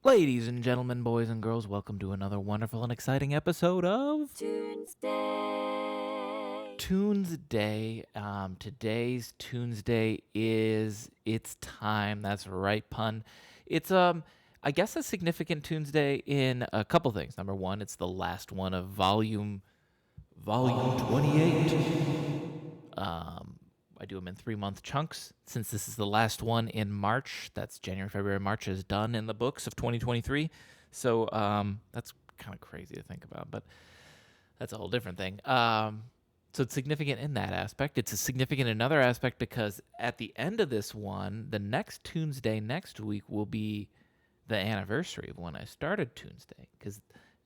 Ladies and gentlemen, boys and girls, welcome to another wonderful and exciting episode of Tunesday. Tunesday. Today's Tuesday is it's time. That's right, pun. It's I guess a significant Tuesday in a couple things. Number one, it's the last one of volume 28. I do them in 3-month chunks. Since this is the last one in March, that's January, February, March is done in the books of 2023. So that's kind of crazy to think about, but that's a whole different thing. So it's significant in that aspect. It's significant in another aspect because at the end of this one, the next Tuesday next week will be the anniversary of when I started Tuesday, because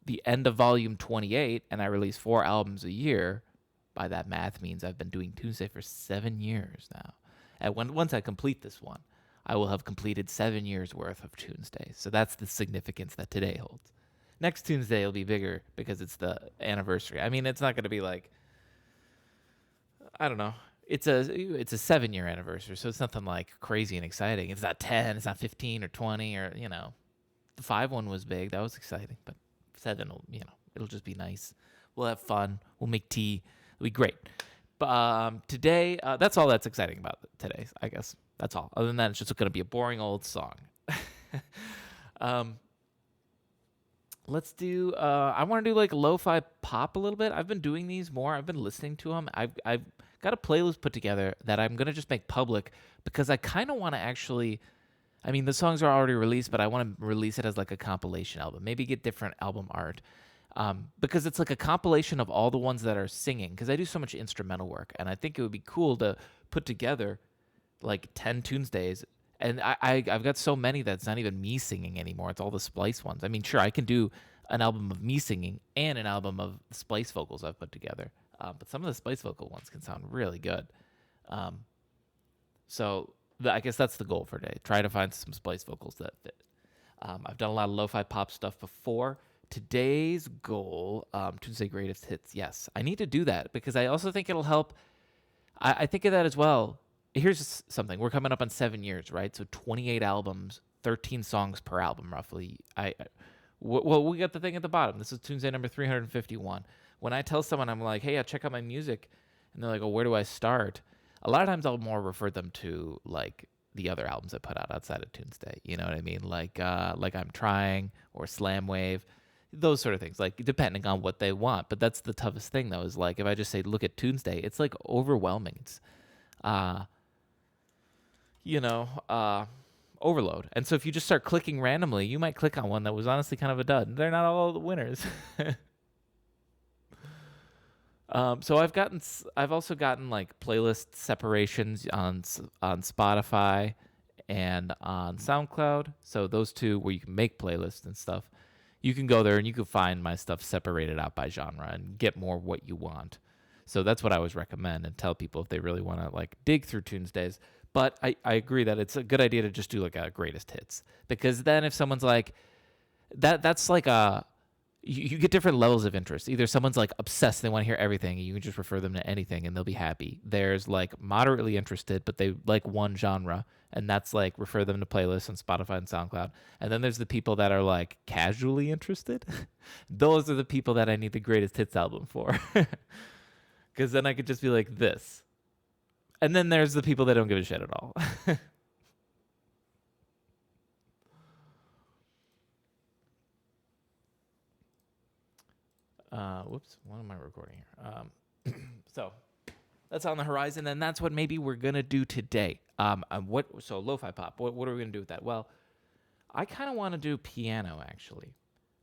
the end of volume 28, and I release 4 albums a year. By that math means I've been doing Tuesday for 7 years now. And once I complete this one, I will have completed 7 years worth of Tuesdays. So that's the significance that today holds. Next Tuesday will be bigger because it's the anniversary. I mean, it's not going to be like, I don't know. It's a 7-year anniversary, so it's nothing like crazy and exciting. It's not 10, it's not 15 or 20 or, the 5 one was big. That was exciting, but 7 will, it'll just be nice. We'll have fun. We'll make tea. It'll be great. But today, that's all that's exciting about today, I guess. That's all. Other than that, it's just going to be a boring old song. Let's do, I want to do like lo-fi pop a little bit. I've been doing these more. I've been listening to them. I've got a playlist put together that I'm going to just make public because I kind of want to actually, I mean, the songs are already released, but I want to release it as like a compilation album. Maybe get different album art. Because it's like a compilation of all the ones that are singing, because I do so much instrumental work, and I think it would be cool to put together like 10 Tuesdays. And I've got so many that's not even me singing anymore. It's all the splice ones. I mean, sure, I can do an album of me singing and an album of splice vocals I've put together. But some of the splice vocal ones can sound really good. So I guess that's the goal for today. Try to find some splice vocals that fit. I've done a lot of lo-fi pop stuff before. Today's goal, Tuesday Greatest Hits. Yes, I need to do that because I also think it'll help. I think of that as well. Here's something. We're coming up on 7 years, right? So 28 albums, 13 songs per album, roughly. Well, we got the thing at the bottom. This is Tuesday number 351. When I tell someone, I'm like, hey, check out my music. And they're like, oh, where do I start? A lot of times I'll more refer them to like the other albums I put out outside of Tuesday. You know what I mean? Like I'm Trying or Slam Wave. Those sort of things, like depending on what they want. But that's the toughest thing, though, is like if I just say, look at Tuesday, it's like overwhelming. It's, overload. And so if you just start clicking randomly, you might click on one that was honestly kind of a dud. They're not all the winners. So I've also gotten like playlist separations on Spotify and on SoundCloud. So those two where you can make playlists and stuff. You can go there and you can find my stuff separated out by genre and get more what you want. So that's what I always recommend and tell people if they really want to like dig through Tuesdays. But I agree that it's a good idea to just do like a greatest hits, because then if someone's like that's like you get different levels of interest. Either someone's like obsessed, they want to hear everything, and you can just refer them to anything and they'll be happy. There's like moderately interested, but they like one genre, and that's like refer them to playlists on Spotify and SoundCloud. And then there's the people that are like casually interested. Those are the people that I need the greatest hits album for. Because then I could just be like this. And then there's the people that don't give a shit at all. Whoops, what am I recording here? So that's on the horizon, and that's what maybe we're gonna do today. So lo-fi pop. What are we gonna do with that? Well, I kind of want to do piano actually.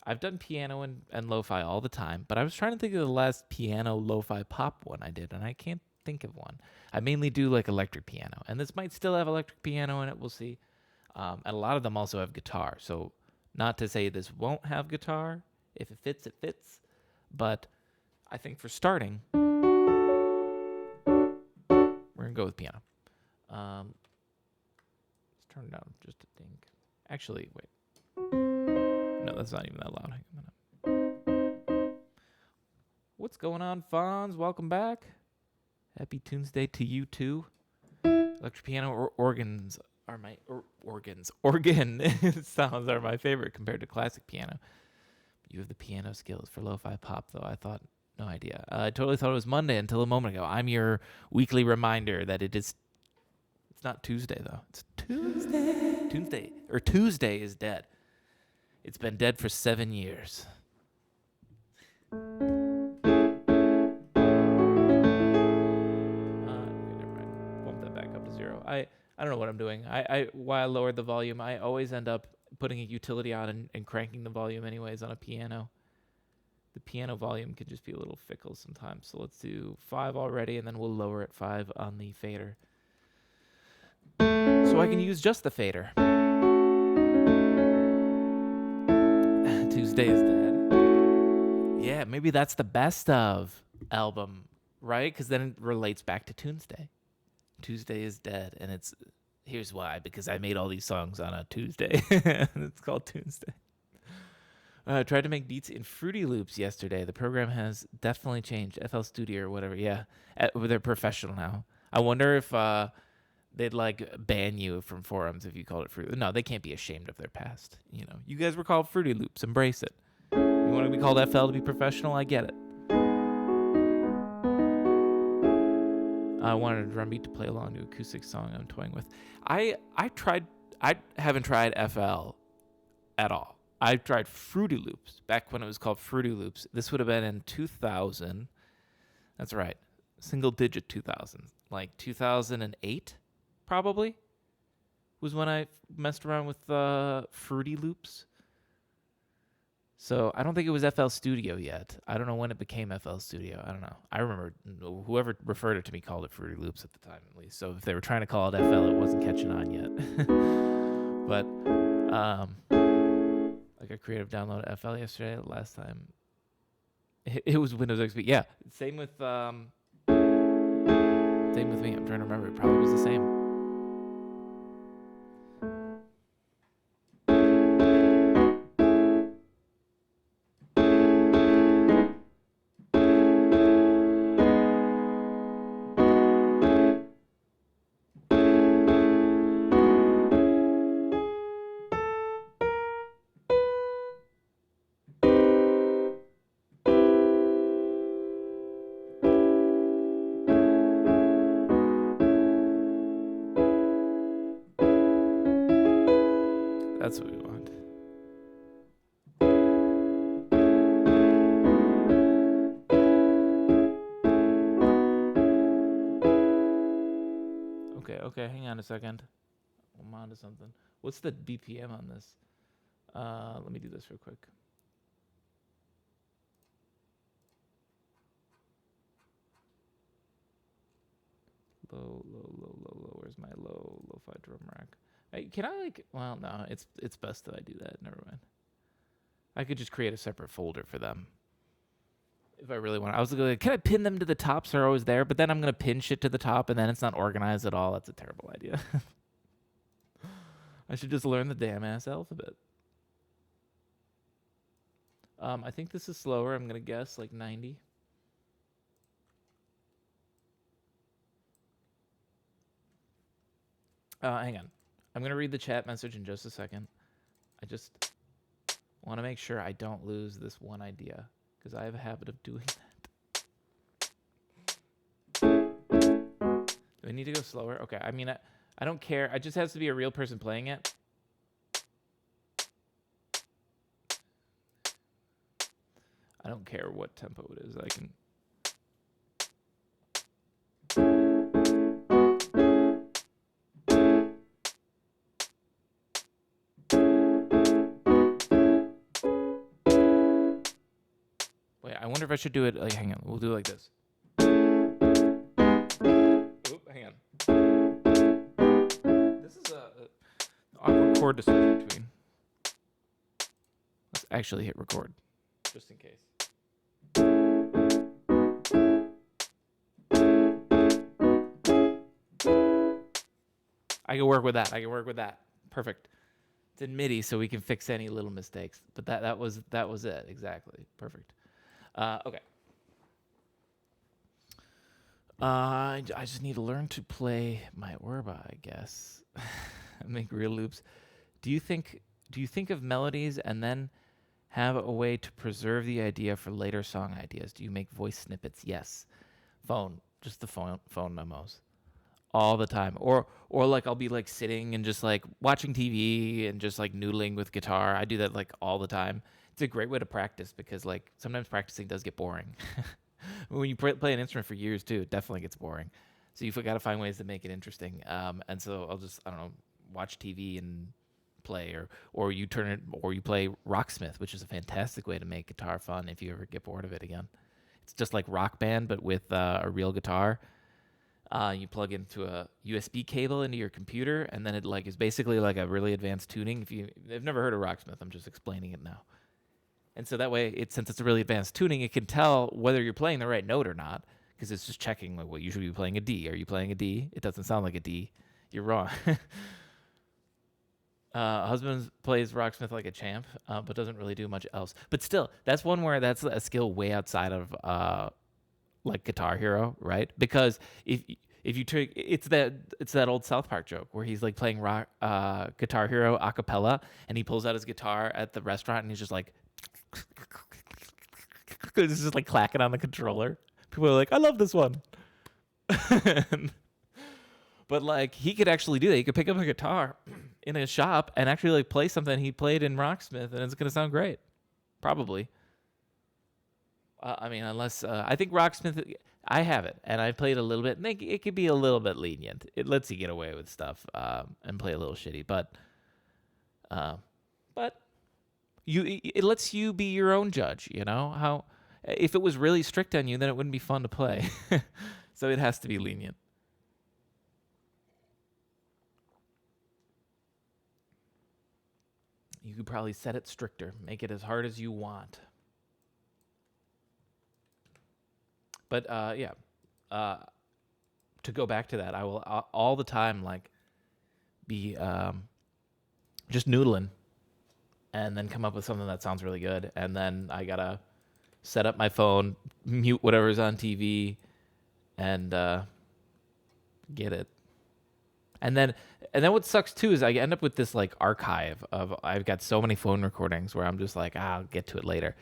I've done piano and lo-fi all the time, but I was trying to think of the last piano lo-fi pop one I did, and I can't think of one. I mainly do like electric piano, and this might still have electric piano in it. We'll see. And a lot of them also have guitar. So not to say this won't have guitar. If it fits, it fits. But I think for starting, we're going to go with piano. Let's turn it down just a ding. Actually, wait. No, that's not even that loud. Hang on a minute. What's going on, Fonz? Welcome back. Happy Tuesday to you, too. Electric piano or organs are my organs. Organ sounds are my favorite compared to classic piano. You have the piano skills for lo-fi pop, though. I thought, no idea. I totally thought it was Monday until a moment ago. I'm your weekly reminder that it is. It's not Tuesday though. It's Tuesday. Tuesday is dead. It's been dead for 7 years. Never mind. Bump that back up to 0. I don't know what I'm doing. While I lowered the volume, I always end up putting a utility on and cranking the volume anyways on a piano. The piano volume can just be a little fickle sometimes. So let's do 5 already, and then we'll lower it 5 on the fader. So I can use just the fader. Tuesday is dead. Yeah, maybe that's the best of album, right? Because then it relates back to Tunesday. Tuesday is dead, and here's why, because I made all these songs on a Tuesday. It's called Tunesday. I tried to make beats in Fruity Loops yesterday. The program has definitely changed. FL Studio or whatever. Yeah, they're professional now. I wonder if they'd like ban you from forums if you called it Fruity. No, they can't be ashamed of their past. You know, you guys were called Fruity Loops. Embrace it. You want to be called FL to be professional? I get it. I wanted a drum beat to play along to acoustic song I'm toying with. I haven't tried FL at all. I tried Fruity Loops back when it was called Fruity Loops. This would have been in 2000. That's right. Single digit 2000. Like 2008, probably, was when I messed around with Fruity Loops. So I don't think it was FL Studio yet. I don't know when it became FL Studio. I don't know. I remember whoever referred it to me called it Fruity Loops at the time, at least. So if they were trying to call it FL, it wasn't catching on yet. But like a creative download FL yesterday. Last time it was Windows XP. Yeah, same with me. I'm trying to remember. It probably was the same. That's what we want. Okay, hang on a second. I'm on to something. What's the BPM on this? Let me do this real quick. Low. Where's my lo-fi drum rack? Can I like? Well, no. It's best that I do that. Never mind. I could just create a separate folder for them if I really want. I was like, can I pin them to the top so they're always there? But then I'm gonna pin shit to the top, and then it's not organized at all. That's a terrible idea. I should just learn the damn ass alphabet. I think this is slower. I'm gonna guess like 90. Hang on. I'm going to read the chat message in just a second. I just want to make sure I don't lose this one idea because I have a habit of doing that. Do I need to go slower? Okay. I mean, I don't care. It just has to be a real person playing it. I don't care what tempo it is. I can... I wonder if I should do it like, hang on, we'll do it like this. Oop, hang on. This is a awkward chord to switch between. Let's actually hit record, just in case. I can work with that. Perfect. It's in MIDI, so we can fix any little mistakes. But that was it, exactly. Perfect. Okay. I just need to learn to play my urba, I guess. Make real loops. Do you think do you think of melodies and then have a way to preserve the idea for later song ideas? Do you make voice snippets? Yes. Phone, just the phone memos all the time. Or like I'll be like sitting and just like watching TV and just like noodling with guitar. I do that like all the time. It's a great way to practice because like sometimes practicing does get boring. When you play an instrument for years too, it definitely gets boring. So you've got to find ways to make it interesting. And so I'll just I don't know, watch TV and play, or you turn it, or you play Rocksmith, which is a fantastic way to make guitar fun if you ever get bored of it again. It's just like Rock Band, but with a real guitar. You plug into a USB cable into your computer, and then it like is basically like a really advanced tuning. If you've never heard of Rocksmith, I'm just explaining it now. And so that way, since it's a really advanced tuning, it can tell whether you're playing the right note or not, because it's just checking like, well, you should be playing a D. Are you playing a D? It doesn't sound like a D. You're wrong. Husband plays Rocksmith like a champ, but doesn't really do much else. But still, that's one where that's a skill way outside of like Guitar Hero, right? Because if you take it's that old South Park joke where he's like playing Guitar Hero a cappella, and he pulls out his guitar at the restaurant and he's just like it's just like clacking on the controller. People are like, I love this one. But like he could actually do that. He could pick up a guitar in a shop and actually like play something he played in Rocksmith, and it's gonna sound great, probably. I mean, unless I think Rocksmith, I have it and I played a little bit. And it could be a little bit lenient. It lets you get away with stuff and play a little shitty, but it lets you be your own judge. You know how if it was really strict on you, then it wouldn't be fun to play. So it has to be lenient. You could probably set it stricter, make it as hard as you want. But yeah, to go back to that, I will all the time like be just noodling, and then come up with something that sounds really good, and then I gotta set up my phone, mute whatever's on TV, and get it. And then what sucks too is I end up with this like archive of I've got so many phone recordings where I'm just like, I'll get to it later.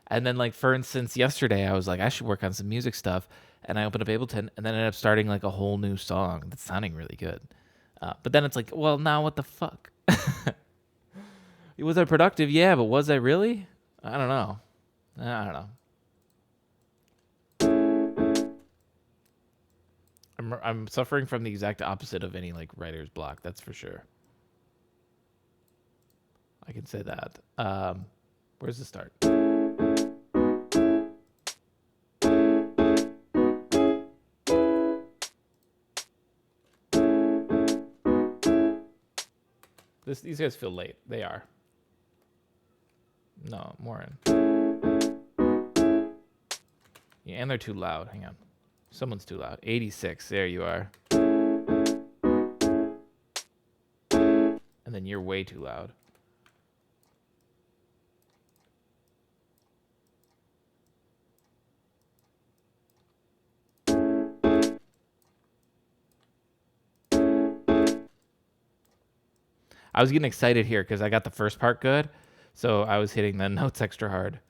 And then like for instance, yesterday I was like, I should work on some music stuff, and I opened up Ableton and then ended up starting like a whole new song that's sounding really good. But then it's like, well, now what the fuck? Was I productive? Yeah, but was I really? I don't know. I don't know. I'm suffering from the exact opposite of any like writer's block. That's for sure. I can say that. Where's the start? These guys feel late. They are. No, more in. Yeah, and they're too loud. Hang on. Someone's too loud. 86. There you are. And then you're way too loud. I was getting excited here because I got the first part good, so I was hitting the notes extra hard.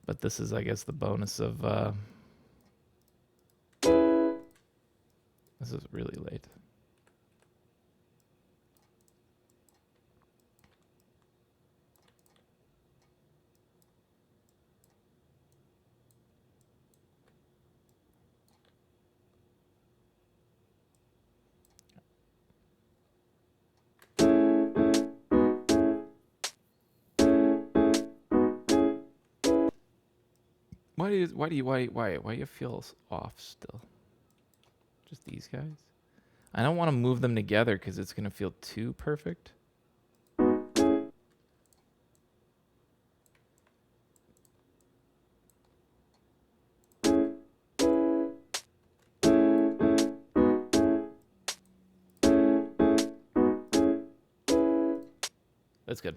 But this is, I guess, the bonus of... This is really late. Why do you feel off still? Just these guys? I don't want to move them together because it's gonna feel too perfect. That's good.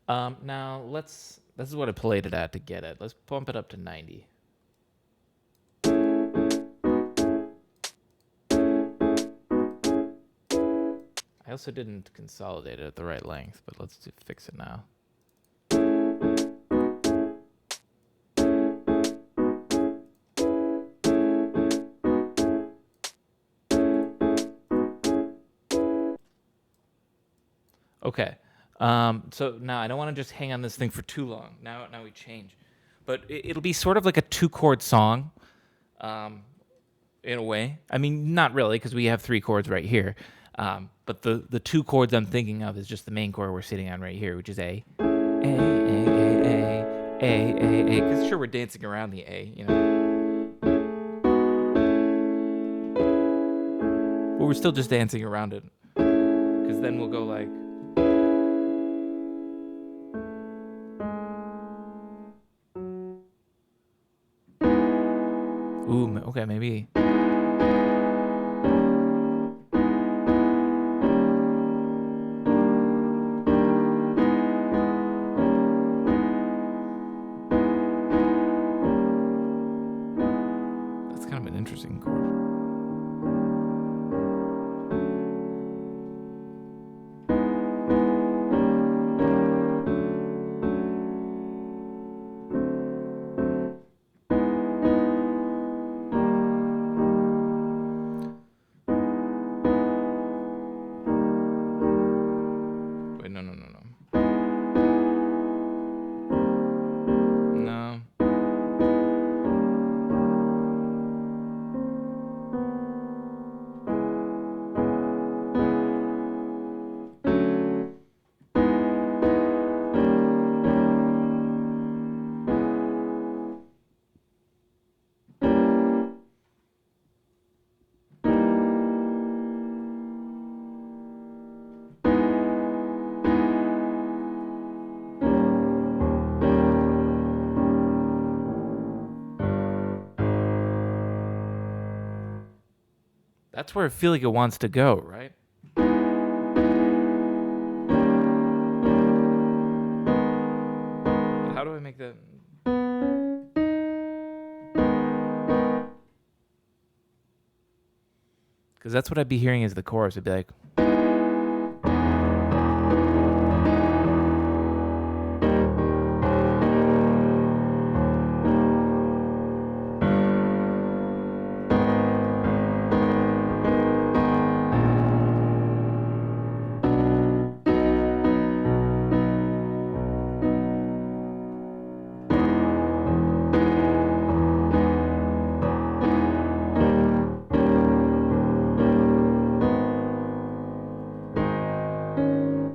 Now this is what I played it at to get it. Let's bump it up to 90. also didn't consolidate it at the right length, but let's fix it now. Okay. So now I don't want to just hang on this thing for too long. Now we change. But it'll be sort of like a 2-chord song, in a way. I mean, not really, because we have 3 chords right here. But the 2 chords I'm thinking of is just the main chord we're sitting on right here, which is A. A. Because sure, we're dancing around the A, you know. But we're still just dancing around it. Because then we'll go like... Ooh, okay, maybe. That's kind of an interesting chord. Wait, no. No. That's where I feel like it wants to go, right? But how do I make that? Because that's what I'd be hearing as the chorus. It'd be like...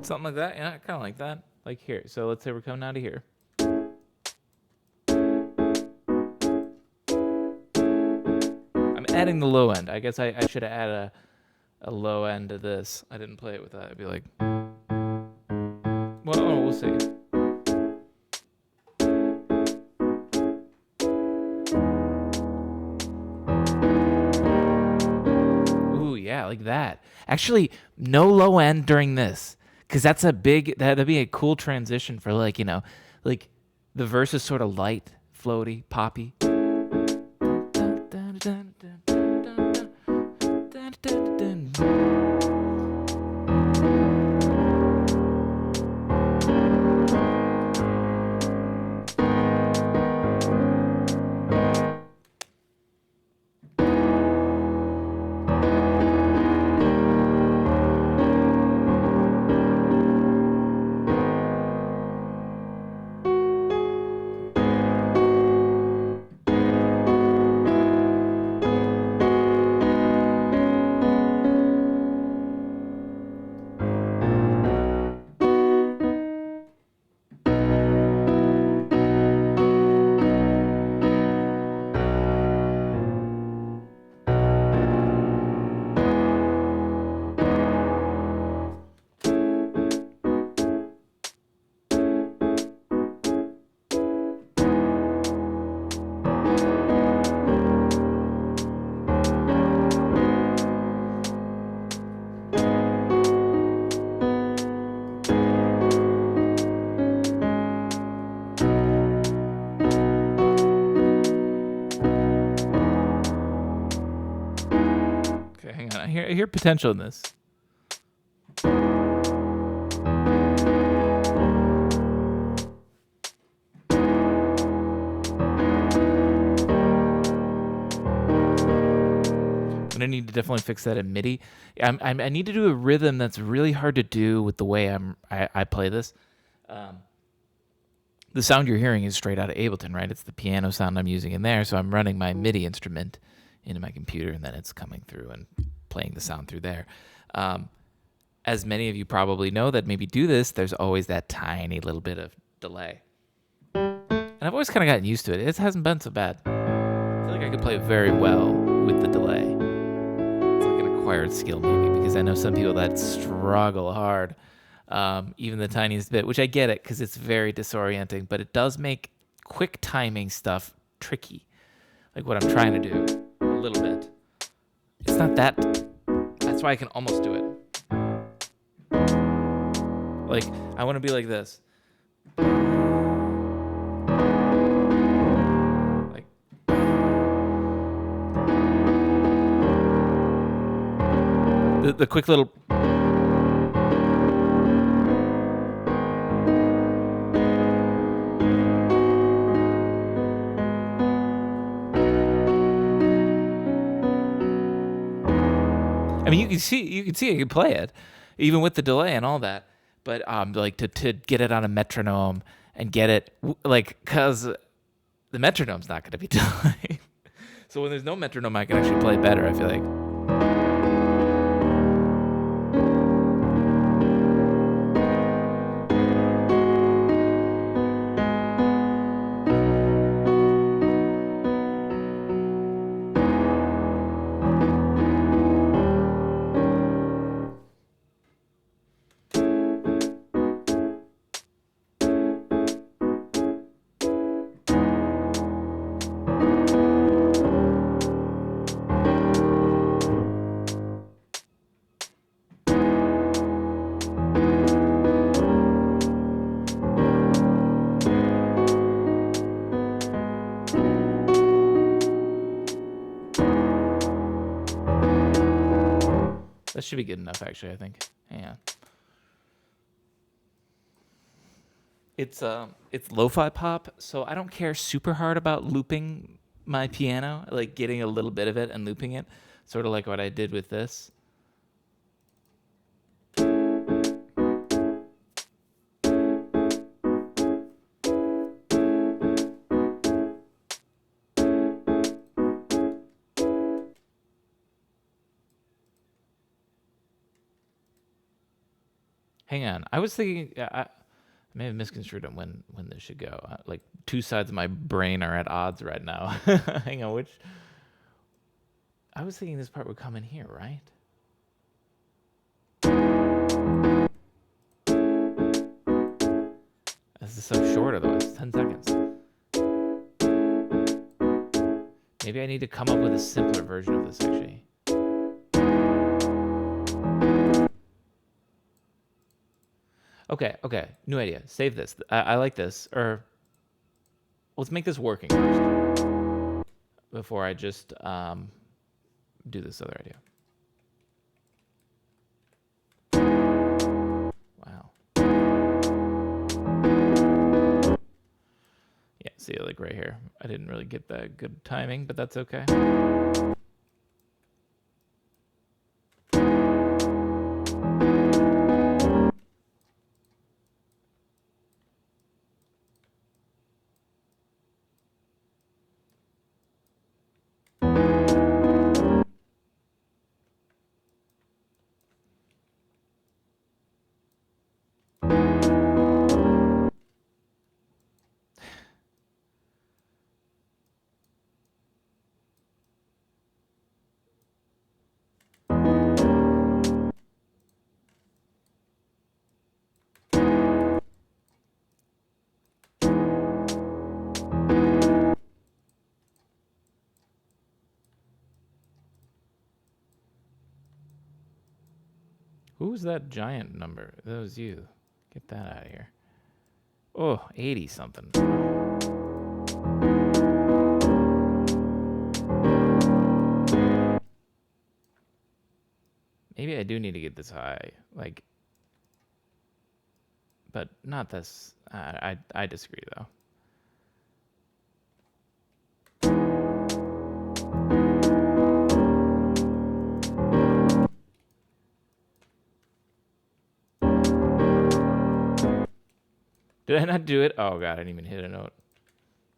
Something like that. Yeah, kind of like that. Like here. So let's say we're coming out of here. I'm adding the low end. I guess I should have added a low end to this. I didn't play it with that. I'd be like... Well, we'll see. Ooh, yeah, like that. Actually, no low end during this. Because that's that'd be a cool transition for like, you know, like the verse is sort of light, floaty, poppy. I hear potential in this. I'm gonna need to definitely fix that in MIDI. I need to do a rhythm that's really hard to do with the way I play this. The sound you're hearing is straight out of Ableton, right? It's the piano sound I'm using in there. So I'm running my MIDI instrument into my computer, and then it's coming through and playing the sound through there. As many of you probably know that maybe do this, there's always that tiny little bit of delay. And I've always kind of gotten used to it. It hasn't been so bad. I feel like I could play very well with the delay. It's like an acquired skill maybe, because I know some people that struggle hard, even the tiniest bit, which I get it because it's very disorienting, but it does make quick timing stuff tricky. Like what I'm trying to do a little bit. It's not that. That's why I can almost do it. Like, I want to be like this. Like, the quick little. I mean, you can see I can play it, even with the delay and all that. But like to get it on a metronome and get it like, cause the metronome's not going to be delayed. So when there's no metronome, I can actually play better. I feel like. That should be good enough, actually, I think. Yeah. It's lo-fi pop, so I don't care super hard about looping my piano, like getting a little bit of it and looping it, sort of like what I did with this. Hang on. I was thinking, I may have misconstrued it when this should go. Like, two sides of my brain are at odds right now. Hang on, which? I was thinking this part would come in here, right? This is so short, otherwise, 10 seconds. Maybe I need to come up with a simpler version of this, actually. Okay, new idea. Save this. I like this. Or let's make this working first before I just do this other idea. Wow. Yeah, see, like right here. I didn't really get that good timing, but that's okay. Who was that giant number? That was you. Get that out of here. Oh, 80 something. Maybe I do need to get this high. Like, but not this. I disagree, though. Did I not do it? Oh god, I didn't even hit a note.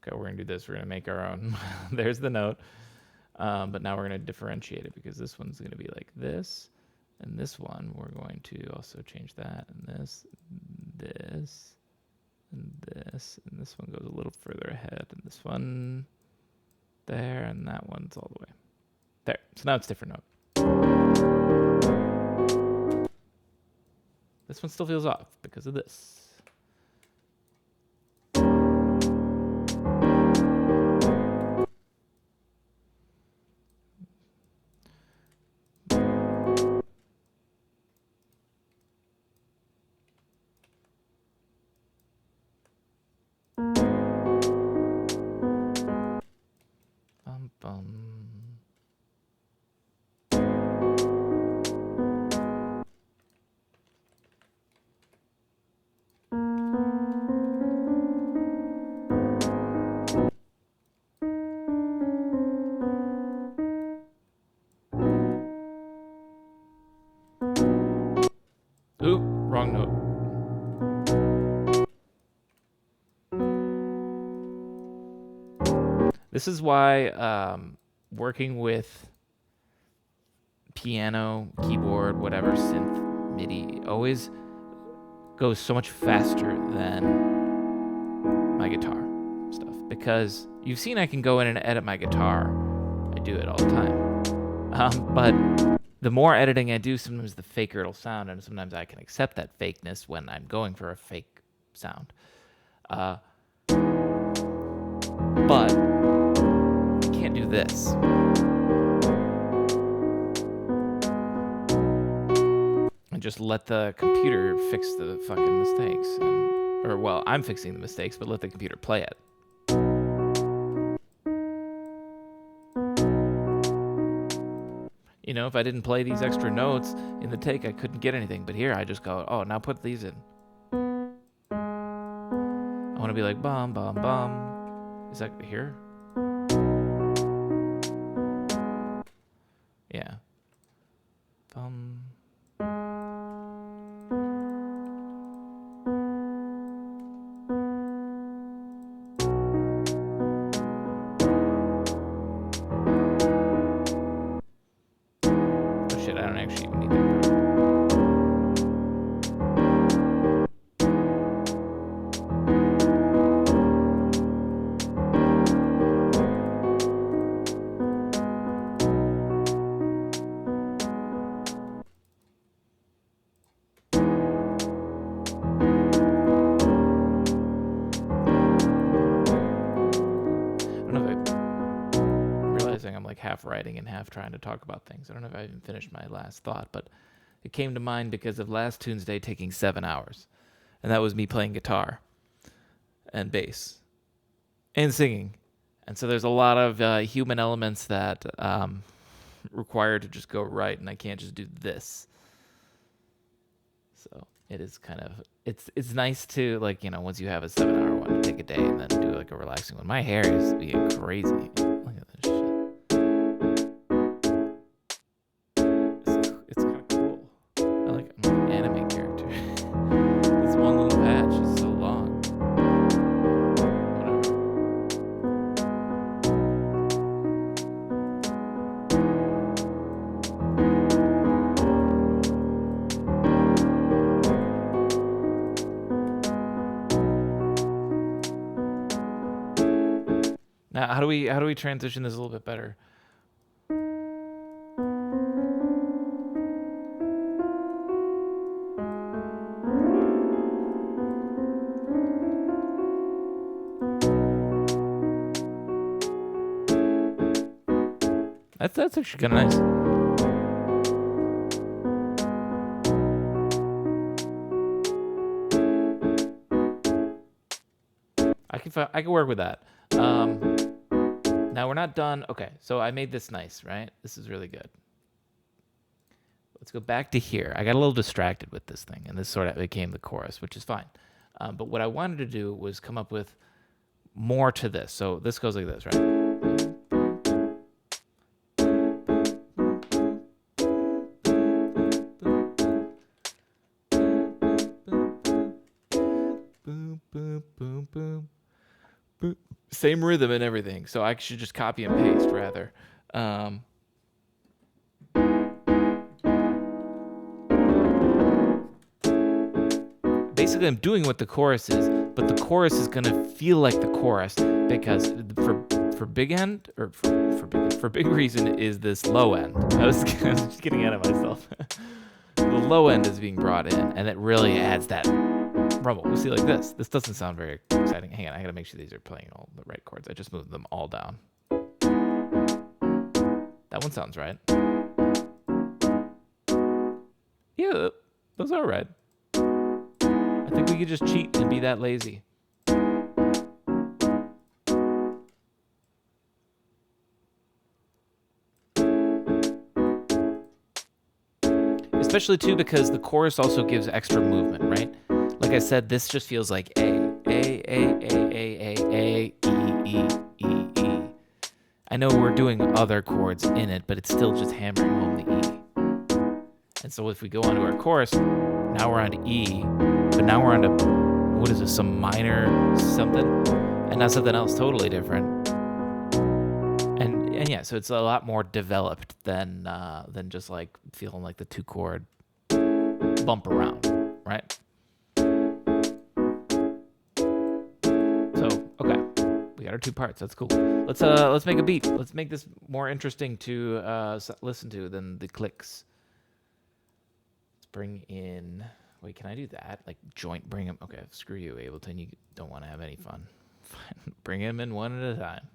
Okay, we're gonna do this. We're gonna make our own. There's the note. But now we're gonna differentiate it because this one's gonna be like this, and this one we're going to also change that, and this, and this one goes a little further ahead, and this one there, and that one's all the way there. So now it's different note. This one still feels off because of this. Bum, bum. Ooh, wrong note. This is why working with piano, keyboard, whatever, synth, MIDI always goes so much faster than my guitar stuff. Because you've seen I can go in and edit my guitar. I do it all the time. But the more editing I do, sometimes the faker it'll sound, and sometimes I can accept that fakeness when I'm going for a fake sound. But I can't do this. And just let the computer fix the fucking mistakes. Or, well, I'm fixing the mistakes, but let the computer play it. You know, if I didn't play these extra notes in the take, I couldn't get anything. But here, I just go, oh, now put these in. I want to be like, bum, bum, bum. Is that here? Yeah. Bum. Oh shit, I don't actually even need that part. I'm like half writing and half trying to talk about things. I don't know if I even finished my last thought, but it came to mind because of last Tuesday taking 7 hours. And that was me playing guitar and bass and singing. And so there's a lot of human elements that require to just go right, and I can't just do this. So it is kind of, it's nice to, like, you know, once you have a 7-hour one, to take a day and then do like a relaxing one. My hair is being crazy. Look at this shit. It's kind of cool. I'm like an anime character. This one little patch is so long. Whatever. Now, how do we transition this a little bit better? That's actually kind of nice. I can work with that. Now we're not done. Okay, so I made this nice, right? This is really good. Let's go back to here. I got a little distracted with this thing, and this sort of became the chorus, which is fine. But what I wanted to do was come up with more to this. So this goes like this, right? boom, boom, boom, boom, boom. Same rhythm and everything. So I should just copy and paste rather. Basically, I'm doing what the chorus is, but the chorus is gonna feel like the chorus because for big end or for big reason is this low end. I was just getting ahead of myself. The low end is being brought in, and it really adds that rumble. We'll see like this. This doesn't sound very exciting. Hang on, I gotta make sure these are playing all the right chords. I just moved them all down. That one sounds right. Yeah, those are right. I think we could just cheat and be that lazy. Especially too because the chorus also gives extra movement, right? Like I said, this just feels like A, E, E, E, E. I know we're doing other chords in it, but it's still just hammering home the E. And so if we go on to our chorus, now we're on to E, but now we're on to, what is this, some minor something? And now something else totally different. And yeah, so it's a lot more developed than just like feeling like the 2-chord bump around, right? So, okay. We got our 2 parts. That's cool. Let's make a beat. Let's make this more interesting to listen to than the clicks. Let's bring in. Wait, can I do that? Like joint, bring him. Okay, screw you, Ableton. You don't want to have any fun. Bring him in one at a time.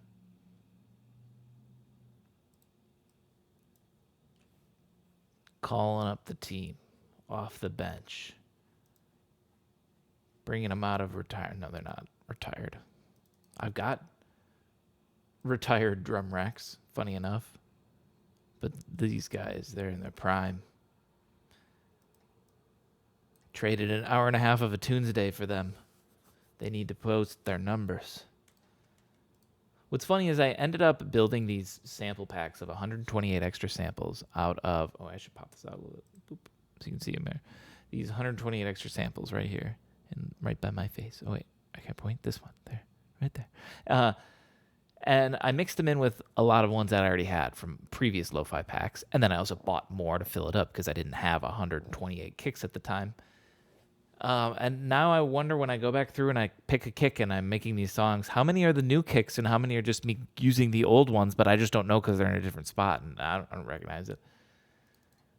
Calling up the team off the bench. Bringing them out of retirement. No, they're not retired. I've got retired drum racks, funny enough. But these guys, they're in their prime. Traded an hour and a half of a Tunesday for them. They need to post their numbers. What's funny is I ended up building these sample packs of 128 extra samples out of... Oh, I should pop this out a little bit. Boop, so you can see them there. These 128 extra samples right here. And right by my face. Oh, wait. I can't point. This one. There. Right there. And I mixed them in with a lot of ones that I already had from previous lo-fi packs. And then I also bought more to fill it up because I didn't have 128 kicks at the time. And now I wonder when I go back through and I pick a kick and I'm making these songs, how many are the new kicks and how many are just me using the old ones, but I just don't know because they're in a different spot and I don't recognize it.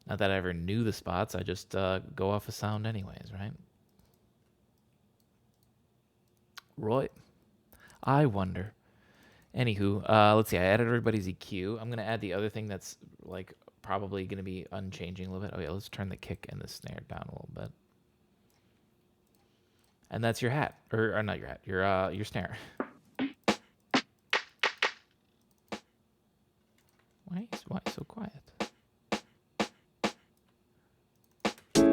Not that I ever knew the spots. I just go off of sound anyways, right? Roy, I wonder. Anywho, let's see. I added everybody's EQ. I'm going to add the other thing that's like probably going to be unchanging a little bit. Oh, yeah, let's turn the kick and the snare down a little bit. And that's your hat. Or not your hat. Your snare. Why so quiet? You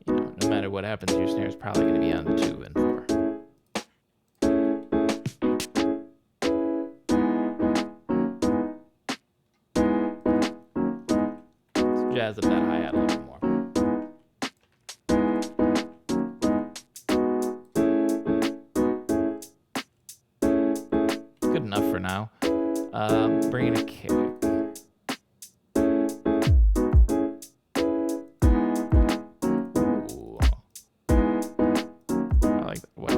know, no matter what happens, your snare is probably going to be on 2 and 4. Let's jazz up that hi-hat a little bit more. Good enough for now. Bringing a kick. Ooh. I like that way.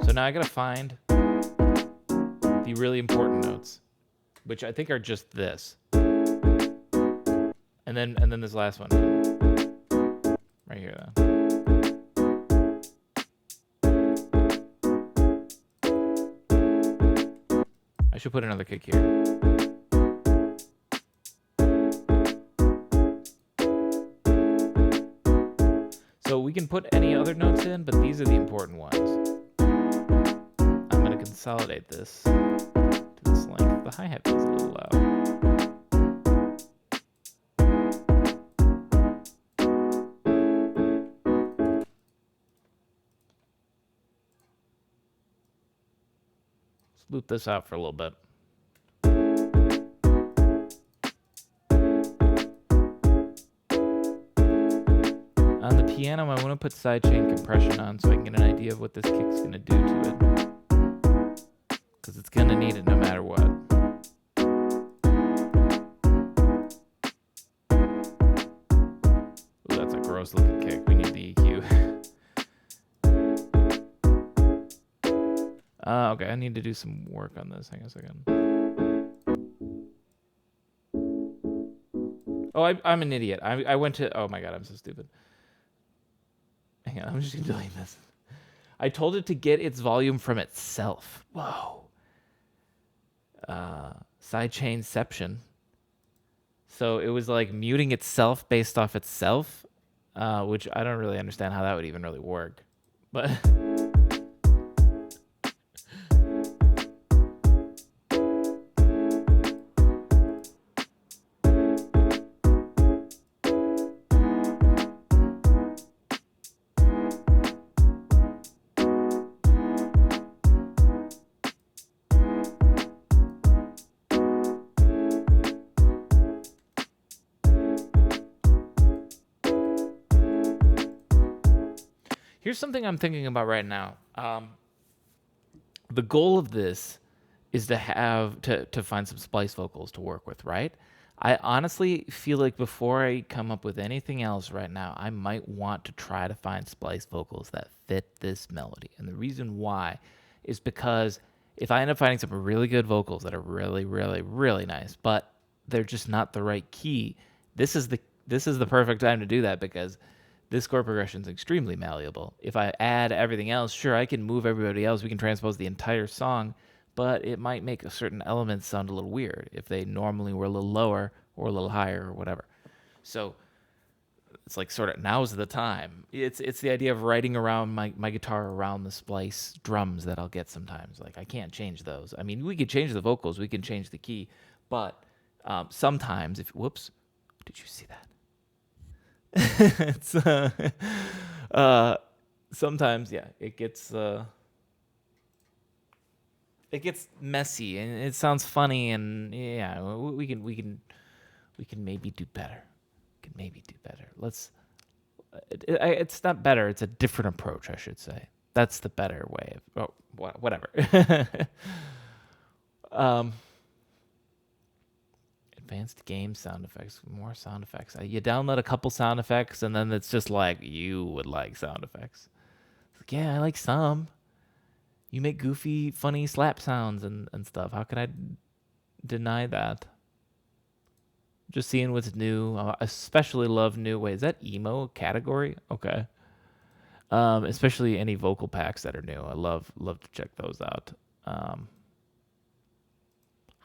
So now I gotta find the really important notes, which I think are just this, and then this last one right here though. I should put another kick here. So we can put any other notes in, but these are the important ones. I'm going to consolidate this to this length. The hi-hat feels a little loud. Loop this out for a little bit. On the piano, I want to put sidechain compression on so I can get an idea of what this kick's going to do to it. Because it's going to need it no matter what. Ooh, that's a gross looking kick. We need the EQ. Okay, I need to do some work on this. Hang on a second. Oh, I'm an idiot. I went to... Oh my god, I'm so stupid. Hang on, I'm just doing this. I told it to get its volume from itself. Whoa. Sidechainception. So it was like muting itself based off itself, which I don't really understand how that would even really work. But... Here's something I'm thinking about right now. The goal of this is to have to find some splice vocals to work with, right? I honestly feel like before I come up with anything else right now, I might want to try to find splice vocals that fit this melody. And the reason why is because if I end up finding some really good vocals that are really, really, really nice, but they're just not the right key, this is the perfect time to do that because this chord progression is extremely malleable. If I add everything else, sure, I can move everybody else. We can transpose the entire song, but it might make certain elements sound a little weird if they normally were a little lower or a little higher or whatever. So it's like sort of now's the time. It's the idea of writing around my guitar around the splice drums that I'll get sometimes. Like I can't change those. I mean, we could change the vocals, we can change the key, but sometimes if whoops, did you see that? It's sometimes it gets messy and it sounds funny and yeah, we can maybe do better. Let's it's not better, it's a different approach, I should say. That's the better way of whatever. Advanced game sound effects, more sound effects. You download a couple sound effects, and then it's just like, you would like sound effects. It's like, yeah, I like some. You make goofy, funny slap sounds and stuff. How can I deny that? Just seeing what's new. I especially love new. Wait, is that emo category? Okay. Especially any vocal packs that are new. I love to check those out.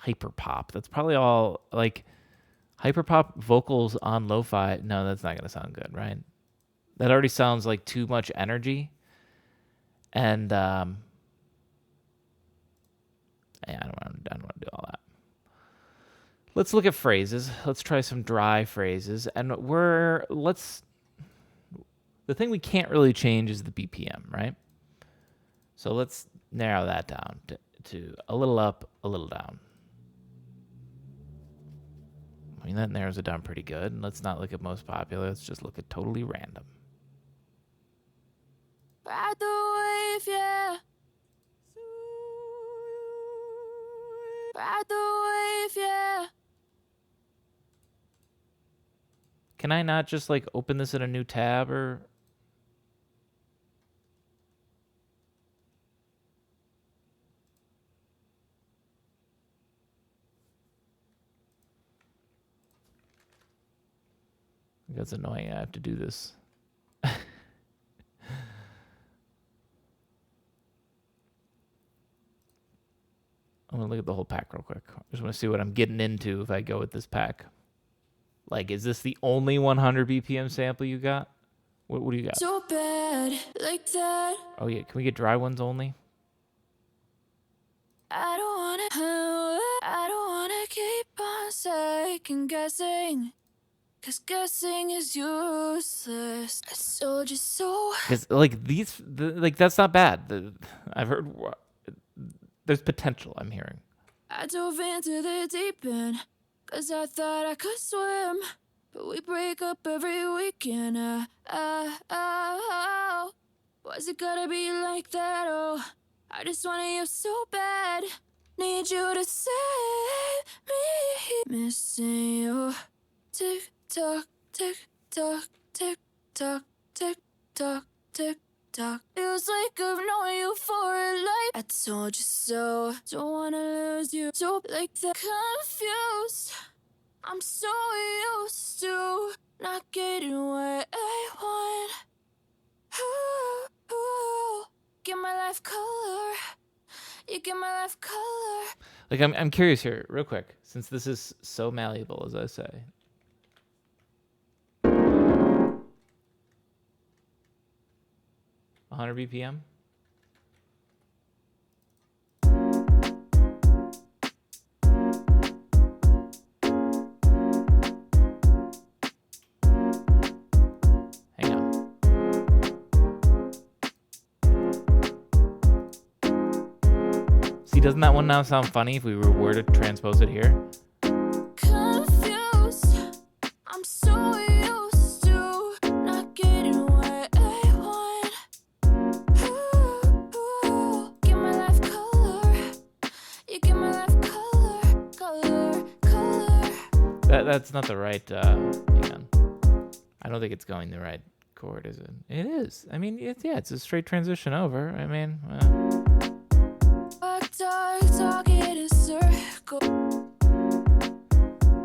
Hyperpop. That's probably all like hyperpop vocals on lo-fi. No, that's not gonna sound good, right? That already sounds like too much energy. And yeah, I don't want to do all that. Let's look at phrases. Let's try some dry phrases. And the thing we can't really change is the BPM, right? So let's narrow that down to a little up, a little down. I mean, that narrows it down pretty good. And let's not look at most popular. Let's just look at totally random. Ride the wave, yeah. Ride the wave, yeah. Can I not just like open this in a new tab or... That's annoying. I have to do this. I'm going to look at the whole pack real quick. I just want to see what I'm getting into if I go with this pack. Like, is this the only 100 BPM sample you got? What do you got? So bad, like that. Oh, yeah. Can we get dry ones only? I don't want to keep on second guessing. Cause guessing is useless. I told you so. Cause like that's not bad. I've heard there's potential. I'm hearing. I dove into the deep end, cause I thought I could swim, but we break up every weekend. Why's it gotta be like that? Oh, I just want you so bad. Need you to save me. Missing you. Tick tock, tick tock, tick tock, tick tock, tick tock. Feels like I've known you for a life. I told you so. Don't wanna lose you. So like that. Confused. I'm so used to not getting what I want. Ooh, ooh. Give my life color. You give my life color. Like, I'm curious here, real quick, since this is so malleable, as I say. $100 BPM. Hang on. See, doesn't that one now sound funny if we were to transpose it here? Confused. I'm so used to not getting what I want. Ooh, give my life color. You give my life color, color. That's not the right. Hang on. I don't think it's going the right chord, is it? It is. I mean, it's a straight transition over. I mean. Talk in a circle.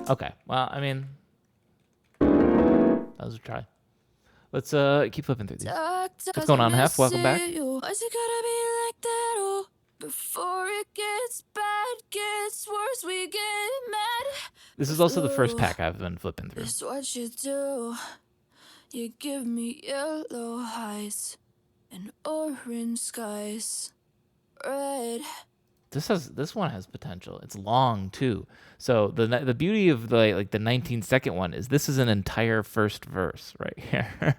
Okay. Well, I mean, that was a try. Let's keep flipping through these. What's going on, Hef? Welcome back. Why's it gotta be like that? Oh, before it gets bad, gets worse, we get mad. This is also the first pack I've been flipping through. That's what you do. You give me yellow eyes and orange skies. Red. This one has potential. It's long too. So the beauty of the 19-second one is this is an entire first verse right here.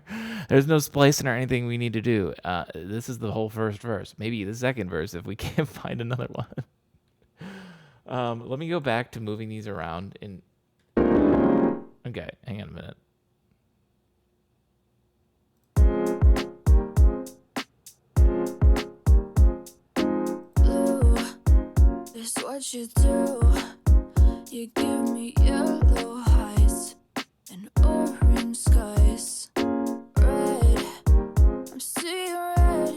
There's no splicing or anything we need to do. This is the whole first verse. Maybe the second verse if we can't find another one. Let me go back to moving these around. Okay, hang on a minute. It's what you do. You give me yellow eyes and orange skies. Red, I'm seeing red.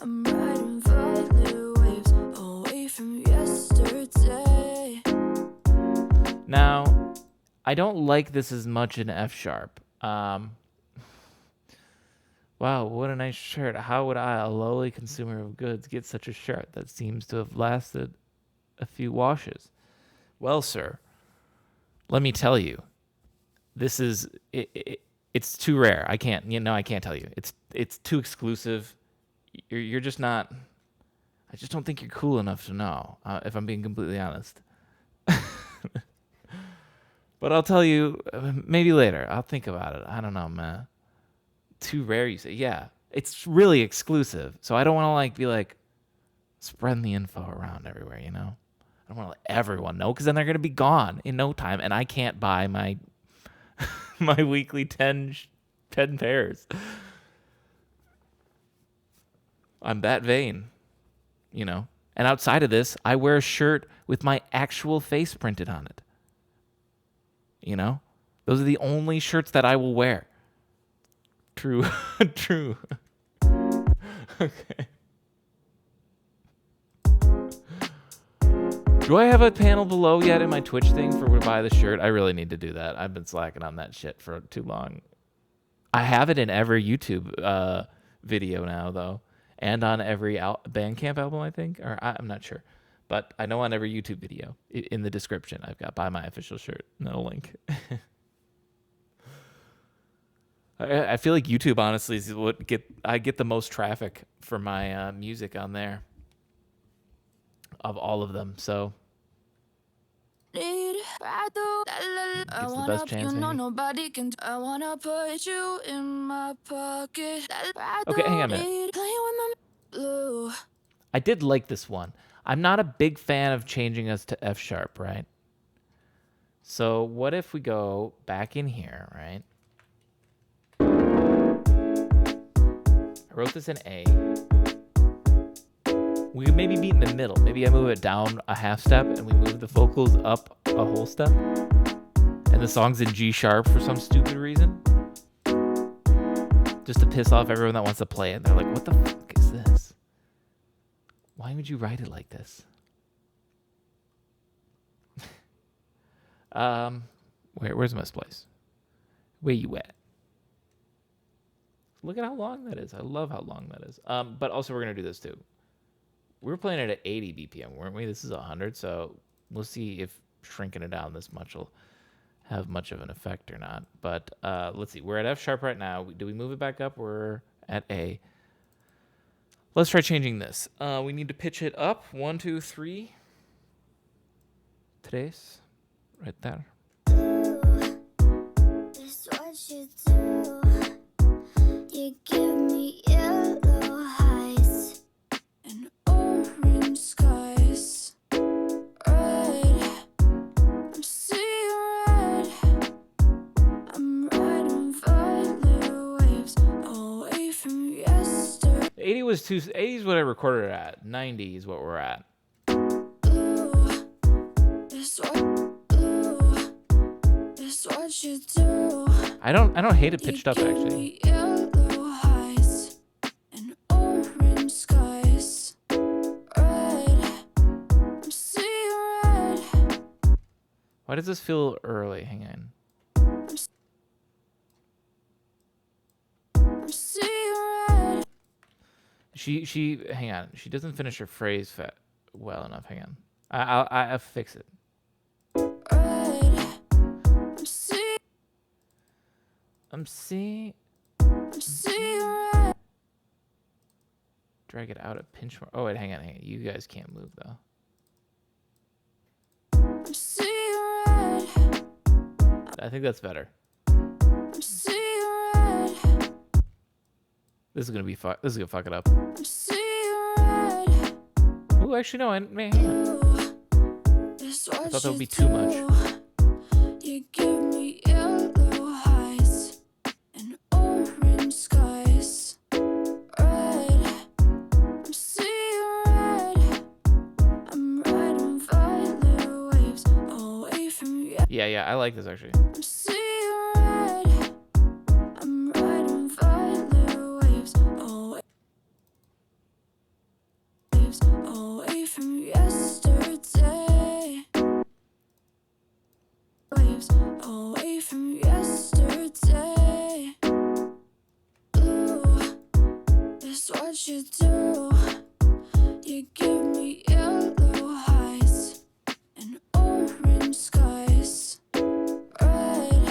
I'm riding violet waves away from yesterday. Now, I don't like this as much in F sharp. Wow, what a nice shirt. How would I, a lowly consumer of goods, get such a shirt that seems to have lasted a few washes? Well, sir, let me tell you, this is, it's too rare. I can't tell you. It's too exclusive. You're just not, I just don't think you're cool enough to know, if I'm being completely honest. But I'll tell you, maybe later. I'll think about it. I don't know, man. Too rare, you say? Yeah, it's really exclusive. So I don't want to be spreading the info around everywhere, you know? I don't want to let everyone know because then they're going to be gone in no time and I can't buy my my weekly 10 pairs. I'm that vain, you know? And outside of this, I wear a shirt with my actual face printed on it. You know? Those are the only shirts that I will wear. True. True. Okay. Do I have a panel below yet in my Twitch thing for to buy the shirt? I really need to do that. I've been slacking on that shit for too long. I have it in every YouTube video now, though. And on every Bandcamp album, I think. Or I'm not sure. But I know on every YouTube video, in the description, I've got buy my official shirt. No link. I feel like YouTube, honestly, is what I get the most traffic for my music on there. Of all of them, so. Gives the best chance, maybe. Nobody can. I wanna put you in my pocket. Okay, hang on a minute. I did like this one. I'm not a big fan of changing us to F sharp, right? So what if we go back in here, right? I wrote this in A. We could maybe meet in the middle. Maybe I move it down a half step and we move the vocals up a whole step. And the song's in G sharp for some stupid reason. Just to piss off everyone that wants to play it. They're like, what the fuck is this? Why would you write it like this? Where's Misplace? Where you at? Look at how long that is. I love how long that is. But also we're gonna do this too. We were playing it at 80 BPM, weren't we? This is 100, so we'll see if shrinking it down this much will have much of an effect or not. But let's see. We're at F sharp right now. Do we move it back up? We're at A. Let's try changing this. We need to pitch it up. 1, 2, 3. Tres. Right there. That's what you do. You give me yellow eyes and orange skies. Red, I'm seeing red. I'm riding violet waves away from yesterday. 80 was 80 is what I recorded it at. 90 is what we're at. Ooh, that's what you do. I don't hate it pitched up actually. Yellow eyes and orange skies. Red, I'm seeing red. Why does this feel early? Hang on. I'm seeing red. She hang on. She doesn't finish her phrase well enough. Hang on. I'll fix it. Red, I'm seeing red. Drag it out a pinch more. Oh wait, hang on. You guys can't move though. I'm seeing red. I think that's better. I'm seeing red. This is gonna fuck it up. I'm seeing red. Oh, actually no. Hang on. I thought that would be too much. You give me yellow eyes and orange skies. Red, I'm seeing red. I'm riding violet waves away from you. Yeah. I like this actually. I'm seeing red. I'm riding violet waves away from yesterday. Waves away from yesterday. Ooh, that's what you do. You give me yellow eyes and orange skies. Red,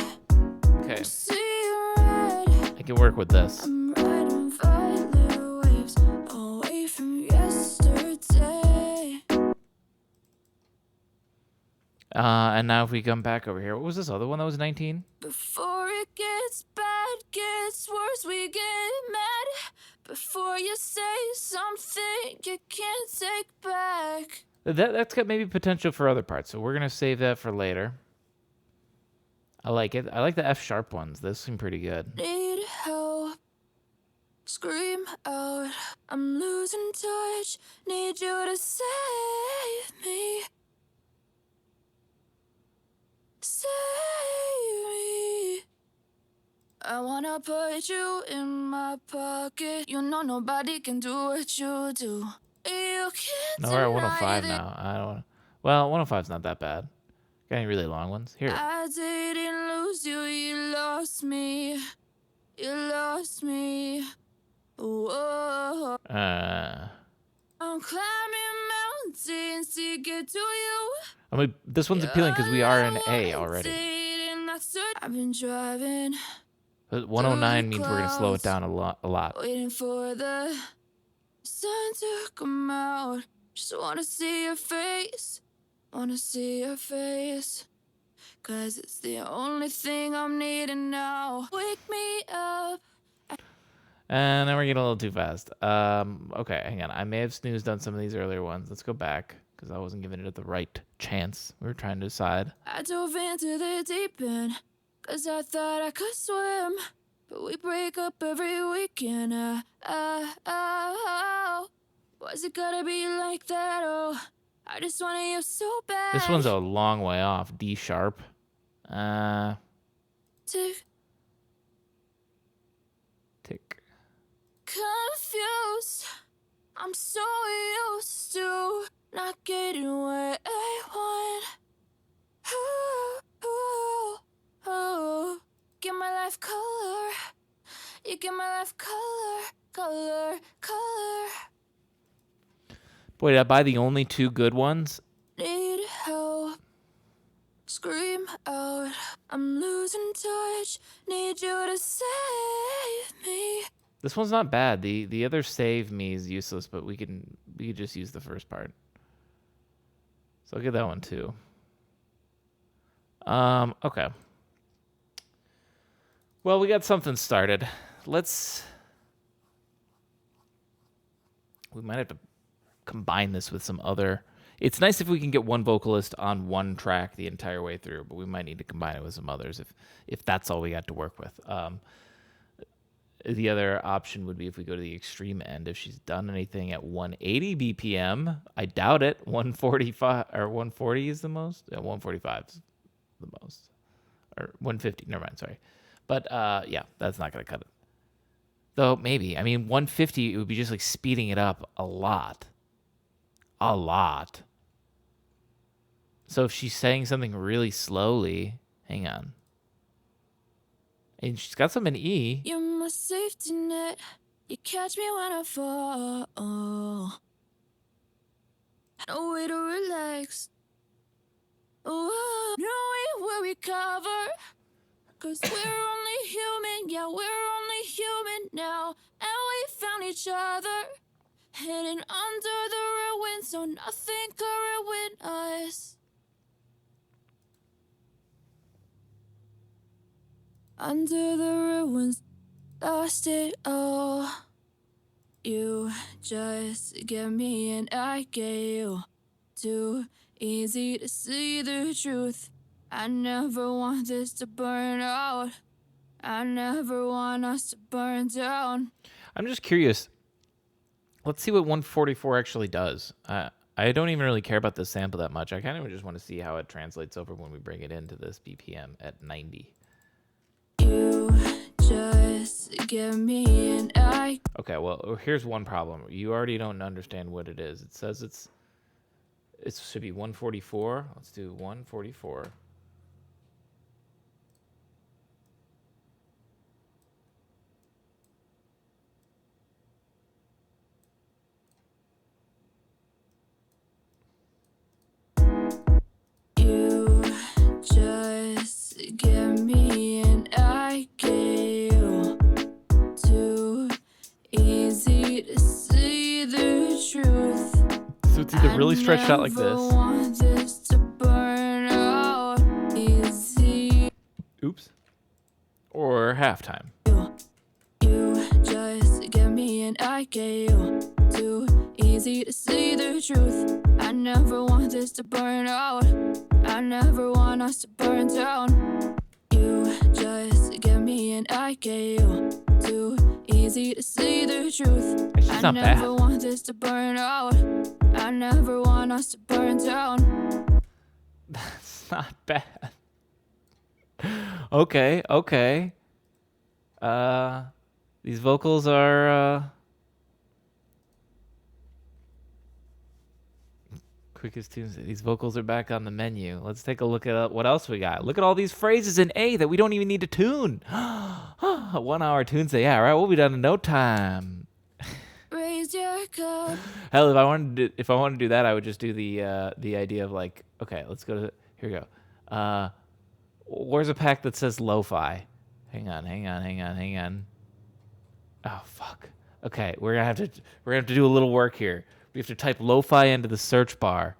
Okay. see red. I can work with this. I'm riding violet waves away from yesterday. And now if we come back over here, what was this other one that was 19? Before it gets bad, gets worse, we get mad. Before you say something you can't take back. That's got maybe potential for other parts, so we're gonna save that for later. I like it. I like the F sharp ones. Those seem pretty good. Need help, scream out. I'm losing touch, need you to save me. Save me. I wanna put you in my pocket. You know nobody can do what you do. You can't No, we're at deny 105 that now. I don't. Well, 105's not that bad. Got any really long ones? Here. I didn't lose you, you lost me. You lost me. Whoa. I'm climbing mountains to get to you. I mean, this one's appealing because we are in A already. I've been driving, But 109 means we're gonna slow it down a lot. waiting for the sun to come out. Just wanna see your face, wanna see your face. 'Cause it's the only thing I'm needing now. Wake me up. And then we're getting a little too fast. Okay, hang on. I may have snoozed on some of these earlier ones. Let's go back because I wasn't giving it the right chance. We were trying to decide. I dove into the deep end, cause I thought I could swim. But we break up every weekend. Was it gotta be like that? Oh, I just wanted you so bad. This one's a long way off. D sharp. Tick. Tick. Confused. I'm so used to not getting what I want. Give my life color. You give my life color. Boy, did I buy the only two good ones? Need help. Scream out. I'm losing touch. Need you to save me. This one's not bad. The other save me is useless, but we could just use the first part. So I'll get that one too. Okay. Well, we got something started. We might have to combine this with some other. It's nice if we can get one vocalist on one track the entire way through, but we might need to combine it with some others if that's all we got to work with. The other option would be if we go to the extreme end. If she's done anything at 180 BPM, I doubt it. 145 or 140 is the most. Yeah, 145 is the most, or 150. Never mind. Sorry, but yeah, that's not gonna cut it. Though maybe. I mean, 150 it would be just like speeding it up a lot. A lot. So if she's saying something really slowly, hang on. And she's got some in E. You're my safety net. You catch me when I fall. No way to relax. Oh, no way will recover. Cause we're only human. Yeah, we're only human now. And we found each other. Hidden under the ruins, so nothing could ruin us. Under the ruins, lost it all. You just get me and I get you. Too easy to see the truth. I never want this to burn out. I never want us to burn down. I'm just curious. Let's see what 144 actually does. I don't even really care about this sample that much. I kind of just want to see how it translates over when we bring it into this BPM at 90. You just give me an eye. Okay, well, here's one problem. You already don't understand what it is. It says it should be 144. Let's do 144. You just give me an eye. Too easy to see the truth. So it's either really stretched out like I never this. want this to burn out easy. Oops. Or halftime. You just give me an eye. Too easy to see the truth. I never want this to burn out. I never want us to burn down. You just give me an eye. Too easy to see the truth. It's I not never bad. want this to burn out. I never want us to burn down. That's not bad. Okay. These vocals are quickest Tunesday. These vocals are back on the menu. Let's take a look at what else we got. Look at all these phrases in A that we don't even need to tune. 1 hour Tunesday. Yeah, right. We'll be done in no time. Raise your cup. Hell, if I wanted to do that, I would just do the idea of like, okay, let's go to here we go. Where's a pack that says lo-fi? Hang on. Oh fuck. Okay, we're gonna have to do a little work here. We have to type lo-fi into the search bar.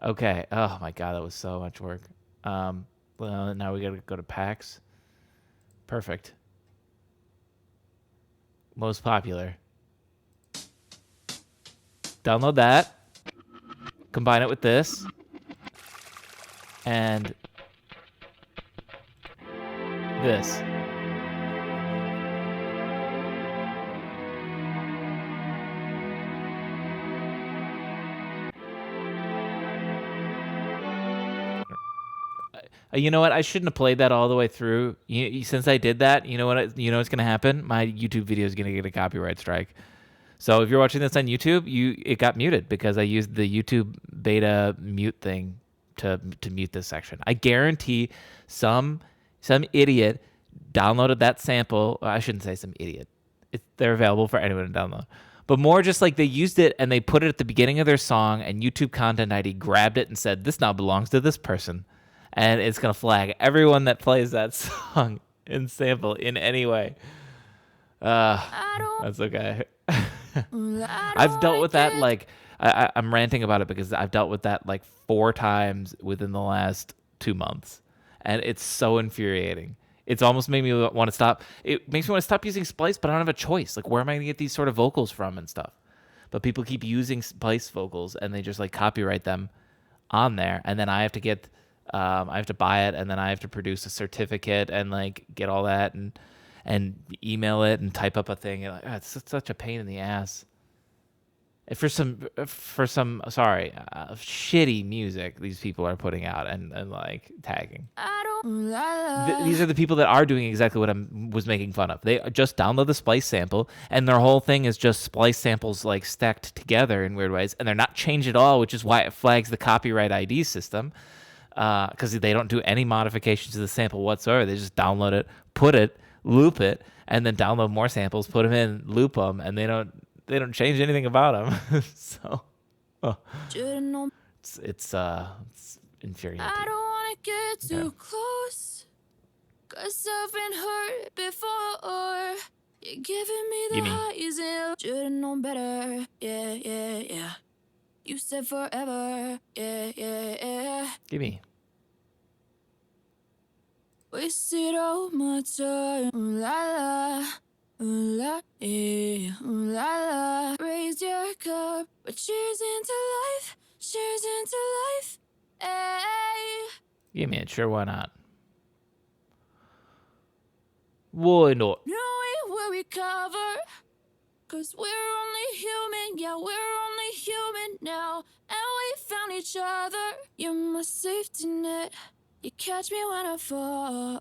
Okay. Oh my god, that was so much work. Well, now we gotta go to packs. Perfect. most popular. Download that. Combine it with this. And this. You know what? I shouldn't have played that all the way through. Since I did that, you know what? You know what's gonna happen? My YouTube video is gonna get a copyright strike. So if you're watching this on YouTube, it got muted because I used the YouTube beta mute thing to mute this section. I guarantee some idiot downloaded that sample. I shouldn't say some idiot. They're available for anyone to download. But more just like they used it and they put it at the beginning of their song, and YouTube Content ID grabbed it and said, "This now belongs to this person." And it's going to flag everyone that plays that song in sample in any way. That's okay. I've dealt with that, like, I'm ranting about it because I've dealt with that like 4 times within the last 2 months. And it's so infuriating. It's almost made me want to stop. It makes me want to stop using Splice, but I don't have a choice. Like, where am I going to get these sort of vocals from and stuff? But people keep using Splice vocals and they just like copyright them on there. And then I have to get... I have to buy it, and then I have to produce a certificate and like get all that and email it and type up a thing. And, it's such a pain in the ass. And for some shitty music these people are putting out and like tagging. These are the people that are doing exactly what I was making fun of. They just download the Splice sample, and their whole thing is just Splice samples like stacked together in weird ways, and they're not changed at all, which is why it flags the copyright ID system. Because they don't do any modifications to the sample whatsoever. They just download it, put it, loop it, and then download more samples, put them in, loop them, and they don't change anything about them. So, it's infuriating. I don't wanna get too close, 'cause I've been hurt before. You're giving me the highs and should've known better. Yeah. You said forever. Yeah. Gimme. Wasted all my time. Ooh la la, yeah. Ooh la. Raise your cup, but cheers into life. Hey. Gimme it. Sure, why not? Why not? No, we will recover. 'Cause we're only human, yeah, we're only human now. And we found each other. You're my safety net. You catch me when I fall.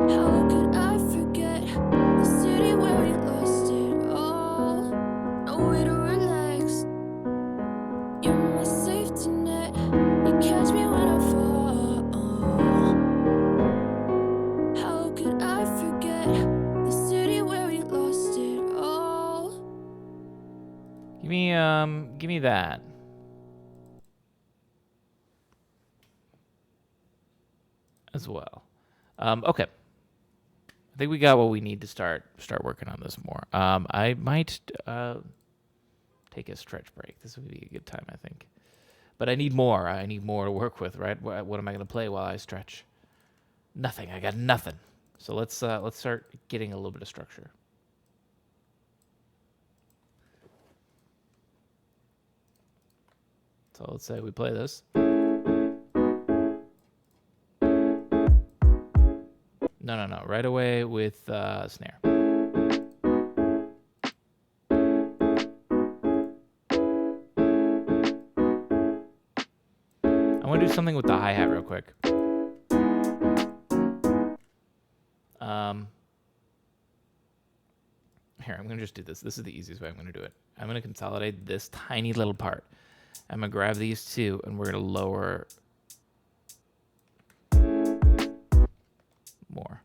How could I forget the city where we lost it all? No way to relax. You're my safety net. You catch me when I fall. How could I forget the city where we lost it all? Give me that. As well. Okay. I think we got what we need to start working on this more. I might take a stretch break. This would be a good time, I think. But I need more. I need more to work with, right? What am I going to play while I stretch? Nothing. I got nothing. So let's start getting a little bit of structure. So let's say we play this. No. Right away with snare. I want to do something with the hi-hat real quick. Here, I'm going to just do this. This is the easiest way I'm going to do it. I'm going to consolidate this tiny little part. I'm going to grab these two, and we're going to lower more.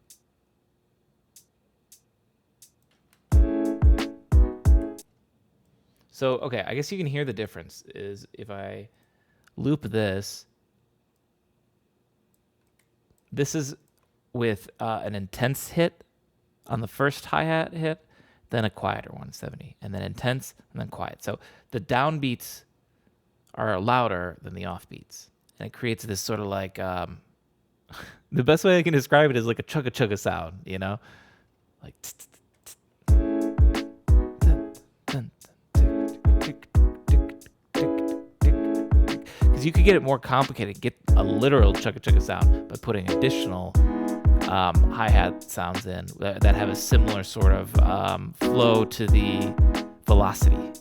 So, okay, I guess you can hear the difference is if I loop this. This is with an intense hit on the first hi-hat hit, then a quieter 170, and then intense, and then quiet. So the downbeats are louder than the offbeats, and it creates this sort of like the best way I can describe it is like a chugga chugga sound, you know, like because you could get it more complicated, get a literal chugga chugga sound by putting additional hi-hat sounds in that have a similar sort of flow to the velocity.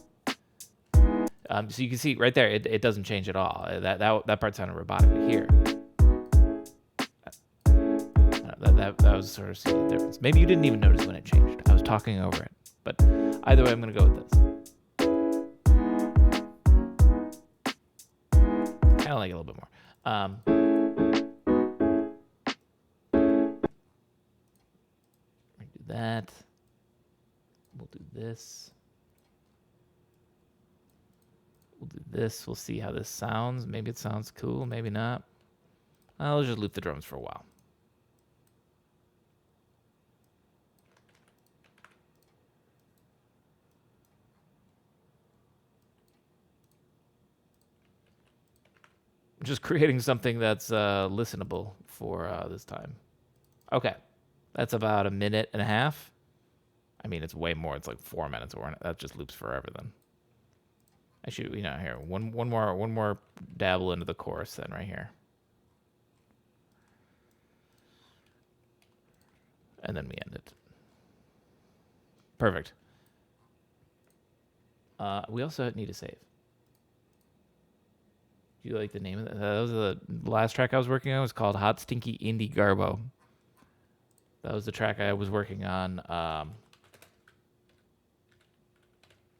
So you can see right there, it doesn't change at all. That part sounded robotic, but here, that was sort of seeing the difference. Maybe you didn't even notice when it changed. I was talking over it, but either way, I'm gonna go with this. I like it a little bit more. We'll do that. We'll do this. We'll do this. We'll see how this sounds. Maybe it sounds cool. Maybe not. I'll just loop the drums for a while. Just creating something that's listenable for this time. Okay, that's about 1.5 minutes. I mean, it's way more. It's like 4 minutes, or that just loops forever. Then I should, here one more dabble into the chorus. Then right here, and then we end it. Perfect. We also need to save. Do you like the name of that? That was the last track I was working on. It was called Hot Stinky Indie Garbo. That was the track I was working on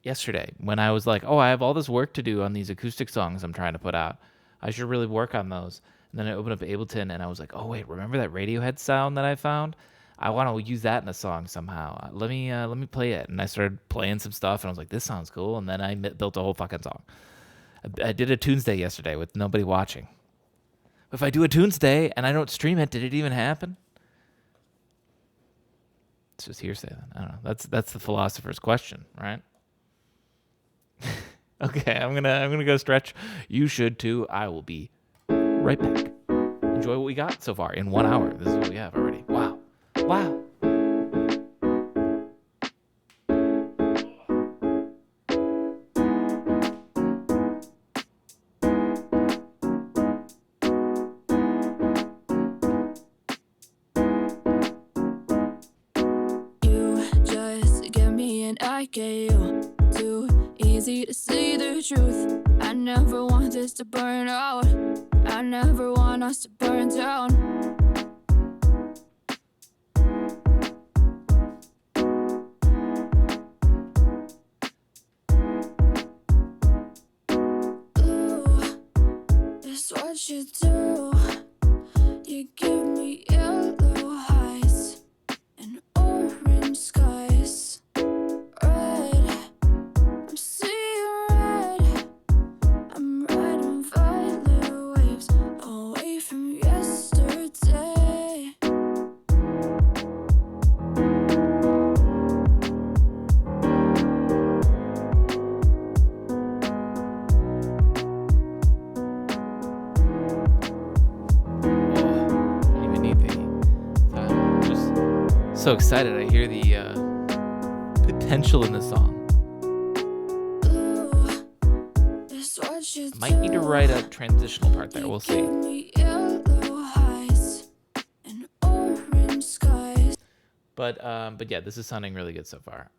yesterday when I was like, oh, I have all this work to do on these acoustic songs I'm trying to put out. I should really work on those. And then I opened up Ableton and I was like, oh, wait, remember that Radiohead sound that I found? I want to use that in a song somehow. Let me play it. And I started playing some stuff and I was like, this sounds cool. And then I built a whole fucking song. I did a Tunesday yesterday with nobody watching. If I do a Tunesday and I don't stream it, did it even happen? It's just hearsay then. I don't know. That's the philosopher's question, right? Okay, I'm gonna go stretch. You should too. I will be right back. Enjoy what we got so far in 1 hour. This is what we have already. Wow. I get you too easy to see the truth. I never want this to burn out. I never want us to burn down. Ooh, that's what you do. You give me yellow eyes and orange skies. So excited. I hear the potential in the song. I might need to write a transitional part there. We'll see. But yeah, this is sounding really good so far.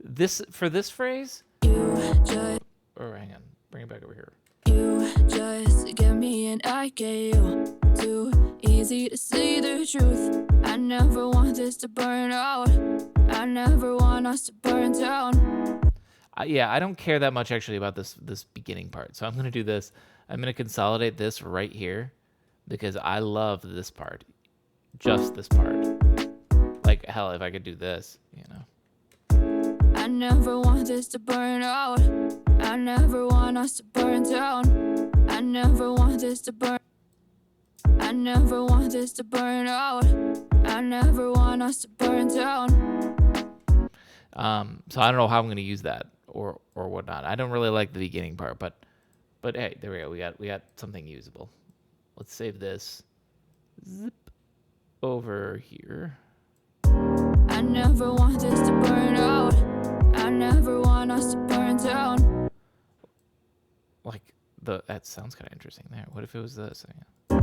This phrase. Or hang on, bring it back over here. You just get me and I get you. Too easy to see the truth. I never want this to burn out. I never want us to burn down. Yeah, I don't care that much actually about this beginning part. So I'm gonna do this. I'm gonna consolidate this right here because I love this part. Just this part. Like hell, if I could do this, I never want this to burn out. I never want us to burn down. I never want this to burn. I never want this to burn out. I never want us to burn down. So I don't know how I'm going to use that or whatnot. I don't really like the beginning part, but hey, there we go. We got something usable. Let's save this. Zip over here. I never want this to burn out. I never want us to burn down. Like, that sounds kind of interesting there. What if it was this? I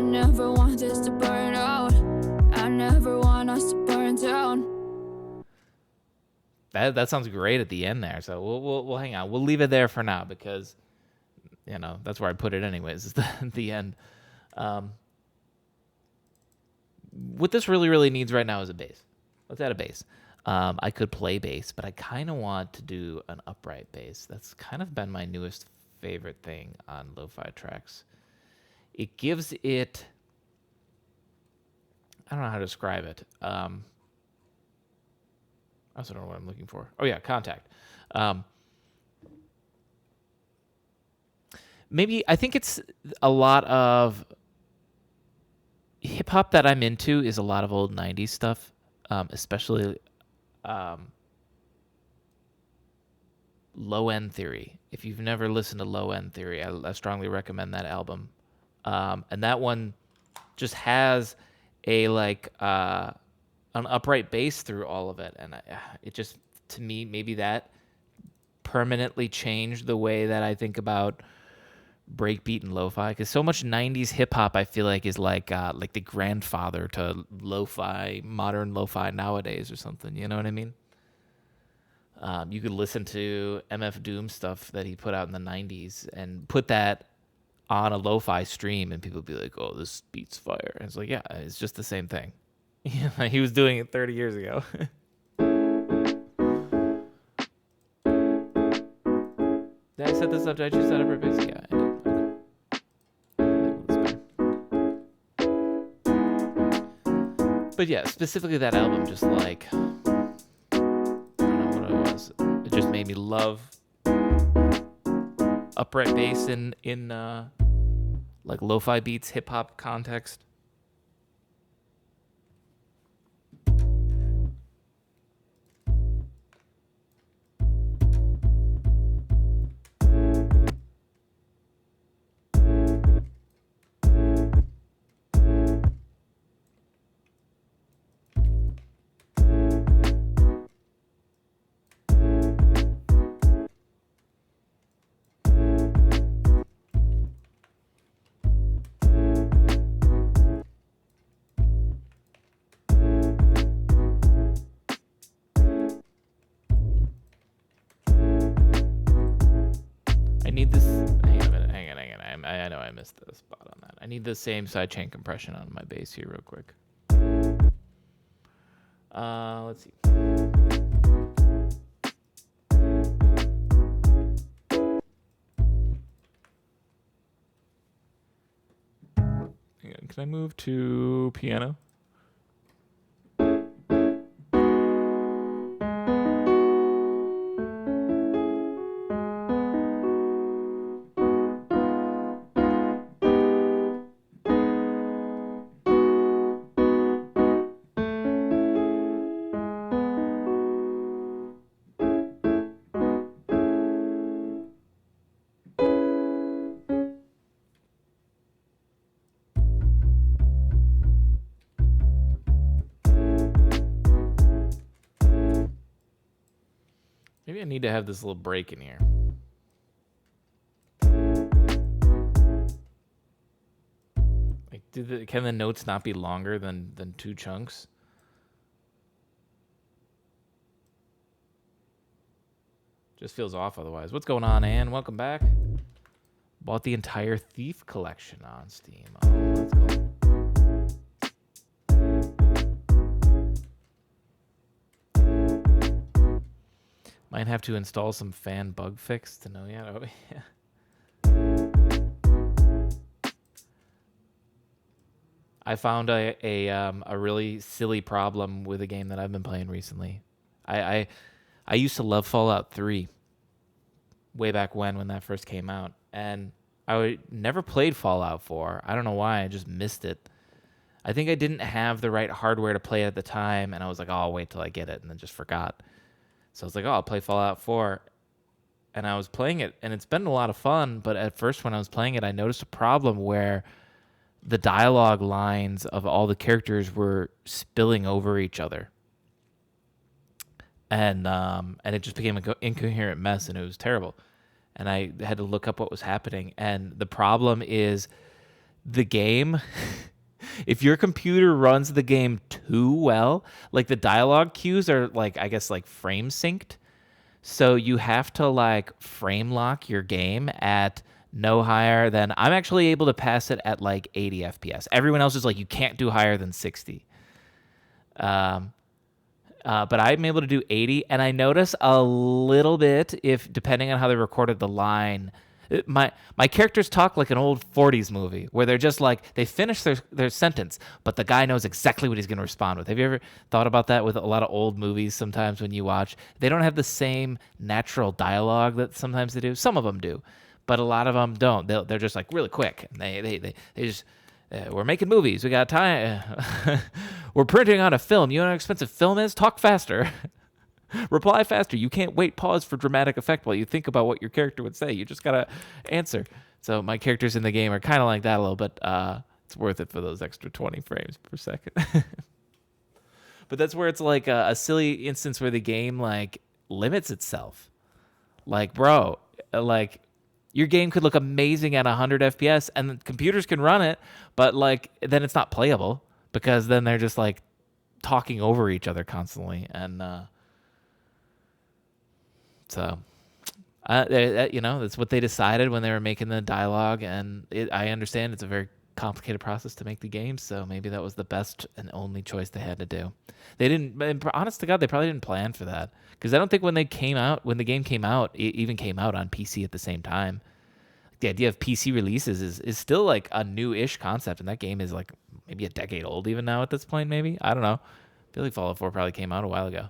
never want this to burn out. I never want us to burn down. That sounds great at the end there. So we'll hang on. We'll leave it there for now because, that's where I put it anyways, is the end. What this really, really needs right now is a bass. Let's add a bass. I could play bass, but I kind of want to do an upright bass. That's kind of been my newest favorite thing on lo-fi tracks. It gives it, I don't know how to describe it. I also don't know what I'm looking for. Oh yeah, contact. Maybe, I think it's a lot of hip hop that I'm into is a lot of old 90s stuff, especially Low End Theory. If you've never listened to Low End Theory, I strongly recommend that album. And that one just has a an upright bass through all of it, and it just, to me, maybe that permanently changed the way that I think about breakbeat and lo-fi, because so much 90s hip-hop I feel like is like the grandfather to lo-fi, modern lo-fi nowadays or something, you know what I mean? You could listen to MF Doom stuff that he put out in the 90s and put that on a lo-fi stream and people would be like, oh, this beat's fire. And it's like, yeah, it's just the same thing. He was doing it 30 years ago. Did I set this up? Did I choose that up for bass? Yeah, I did. But yeah, specifically that album, just like, I don't know what it was. It just made me love upright bass in like lo-fi beats, hip hop context. I need this. Hang on a minute. Hang on. I know I missed the spot on that. I need the same sidechain compression on my bass here, real quick. Let's see. Hang on. Can I move to piano? Maybe I need to have this little break in here. Like, can the notes not be longer than two chunks? Just feels off otherwise. What's going on, Ann? Welcome back. Bought the entire Thief collection on Steam. Oh, let's go. Might have to install some fan bug fix to know yet. Oh, yeah. I found a really silly problem with a game that I've been playing recently. I used to love Fallout 3 way back when that first came out, and I never played Fallout 4. I don't know why. I just missed it. I think I didn't have the right hardware to play it at the time, and I was like, oh, I'll wait till I get it, and then just forgot. So I was like, oh, I'll play Fallout 4. And I was playing it, and it's been a lot of fun, but at first when I was playing it, I noticed a problem where the dialogue lines of all the characters were spilling over each other, and it just became an incoherent mess, and it was terrible. And I had to look up what was happening. And the problem is the game. If your computer runs the game too well, like the dialogue cues are like, I guess, like frame synced. So you have to like frame lock your game at no higher than, I'm actually able to pass it at like 80 FPS. Everyone else is like, you can't do higher than 60. But I'm able to do 80, and I notice a little bit if, depending on how they recorded the line, my characters talk like an old 40s movie where they're just like, they finish their sentence, but the guy knows exactly what he's going to respond with. Have you ever thought about that with a lot of old movies? Sometimes when you watch, they don't have the same natural dialogue that sometimes they do. Some of them do, but a lot of them don't. They're just like really quick. And they just, we're making movies. We got time. We're printing on a film. You know how expensive film is? Talk faster. Reply faster. You can't pause for dramatic effect while you think about what your character would say. You just got to answer. So my characters in the game are kind of like that a little bit. It's worth it for those extra 20 frames per second. But that's where it's like a silly instance where the game like limits itself. Like, bro, like your game could look amazing at 100 FPS and the computers can run it, but like then it's not playable because then they're just like talking over each other constantly. And so, that's what they decided when they were making the dialogue. And I understand it's a very complicated process to make the game, so maybe that was the best and only choice they had to do. They didn't, honest to God, they probably didn't plan for that. Because I don't think when the game came out, it even came out on PC at the same time. The idea of PC releases is still like a new-ish concept, and that game is like maybe a decade old even now at this point, maybe? I don't know. I feel like Fallout 4 probably came out a while ago.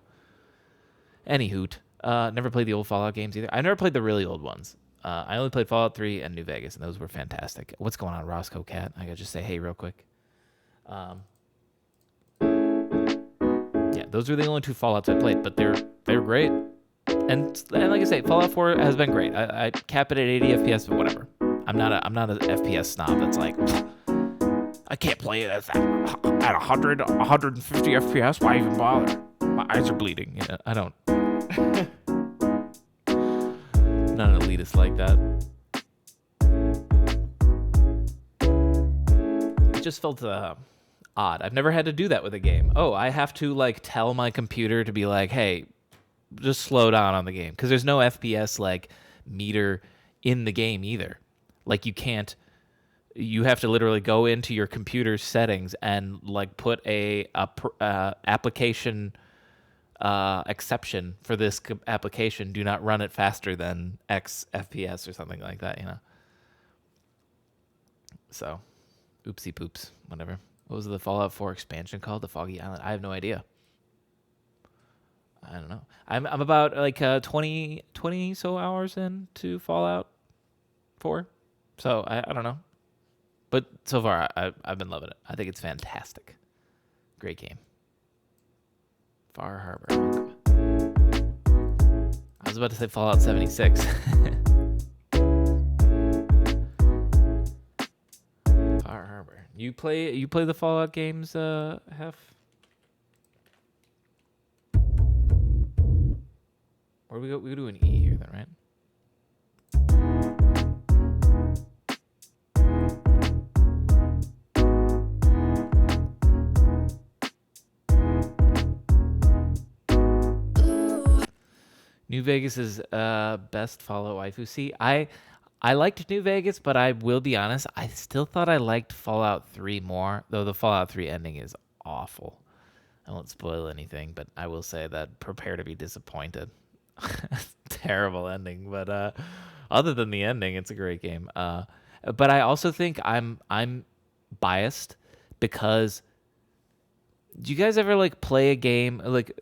Any hoot. Never played the old Fallout games either. I never played the really old ones. I only played Fallout 3 and New Vegas, and those were fantastic. What's going on, Roscoe Cat? I gotta just say hey real quick. Yeah, those are the only two Fallouts I played, but they're great. And like I say, Fallout 4 has been great. I cap it at 80 FPS, but whatever. I'm not an FPS snob that's like, I can't play it at 100, 150 FPS. Why even bother? My eyes are bleeding. Yeah, I don't. Not an elitist like that. It just felt odd. I've never had to do that with a game. Oh, I have to like tell my computer to be like, hey, just slow down on the game, because there's no FPS like meter in the game either. Like you have to literally go into your computer settings and like put a application exception for this application. Do not run it faster than X FPS or something like that, So, oopsie poops, whatever. What was the Fallout 4 expansion called? The Foggy Island? I have no idea. I don't know. I'm about like 20 so hours into Fallout 4. So I don't know. But so far I've been loving it. I think it's fantastic. Great game. Far Harbor. I was about to say Fallout 76. Far Harbor. You play the Fallout games, Hef? Where we go? We do an E here then, right? New Vegas's best Fallout waifu. See, I liked New Vegas, but I will be honest, I still thought I liked Fallout 3 more, though the Fallout 3 ending is awful. I won't spoil anything, but I will say that prepare to be disappointed. Terrible ending, but other than the ending, it's a great game. But I also think I'm biased because do you guys ever like play a game like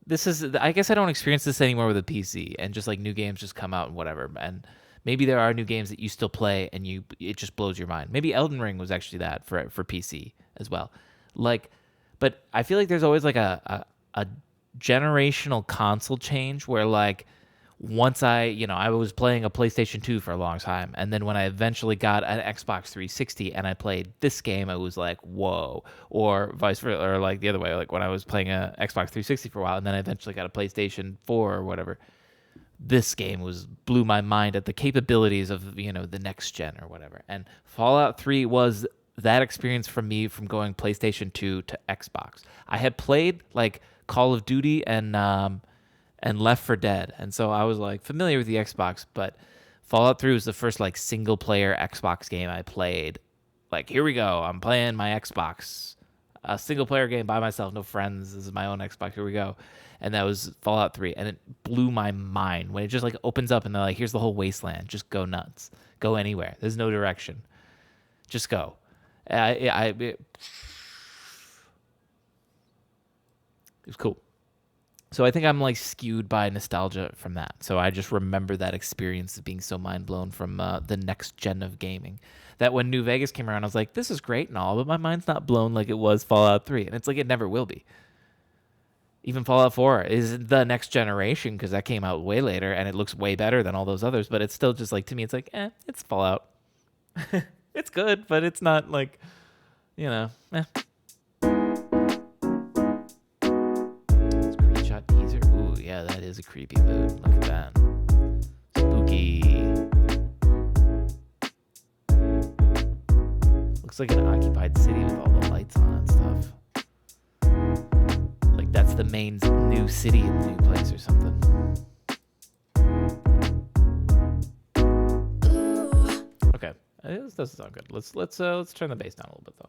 this is, I guess I don't experience this anymore with a PC, and just like new games just come out and whatever, and maybe there are new games that you still play and it just blows your mind. Maybe Elden Ring was actually that for PC as well. Like, but I feel like there's always like a generational console change where like once I was playing a PlayStation 2 for a long time, and then when I eventually got an Xbox 360 and I played this game, I was like, whoa, or vice versa, or like the other way, like when I was playing a Xbox 360 for a while, and then I eventually got a PlayStation 4 or whatever. This game blew my mind at the capabilities of the next gen or whatever. And Fallout 3 was that experience for me from going PlayStation 2 to Xbox. I had played like Call of Duty and Left 4 Dead, and so I was like familiar with the Xbox, but Fallout 3 was the first like single player Xbox game I played. Like, here we go, I'm playing my Xbox, a single player game by myself, no friends. This is my own Xbox. Here we go. And that was Fallout 3, and it blew my mind when it just like opens up and they're like, here's the whole wasteland. Just go nuts. Go anywhere. There's no direction. Just go. It was cool. So I think I'm like skewed by nostalgia from that. So I just remember that experience of being so mind blown from the next gen of gaming. That when New Vegas came around, I was like, this is great and all, but my mind's not blown like it was Fallout 3. And it's like, it never will be. Even Fallout 4 is the next generation because that came out way later and it looks way better than all those others. But it's still just like, to me, it's like, it's Fallout. It's good, but it's not like, Screenshot teaser. Ooh, yeah, that is a creepy mood. Look at that. Spooky. Looks like an occupied city with all the lights on and stuff. Like that's the main new city in the new place or something. Okay, this doesn't sound good. Let's turn the bass down a little bit though.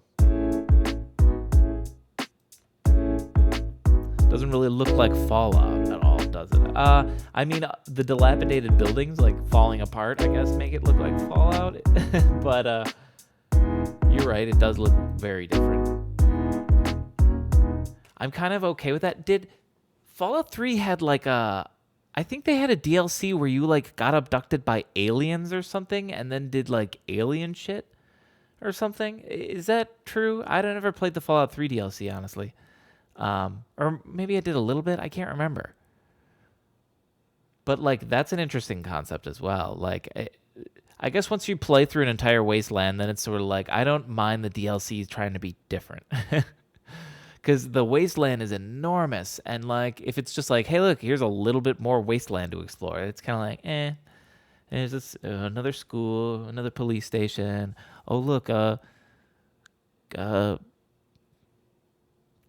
Doesn't really look like Fallout at all, does it? I mean, the dilapidated buildings like falling apart, I guess, make it look like Fallout. But you're right, it does look very different. I'm kind of okay with that. Did Fallout 3 had like I think they had a DLC where you like got abducted by aliens or something and then did like alien shit or something? Is that true? I don't ever played the Fallout 3 DLC, honestly. Or maybe I did a little bit. I can't remember. But like, that's an interesting concept as well. Like, I guess once you play through an entire wasteland, then it's sort of like, I don't mind the DLC trying to be different. Because the wasteland is enormous. And like, if it's just like, hey, look, here's a little bit more wasteland to explore. It's kind of like, And there's this, another school, another police station. Oh, look,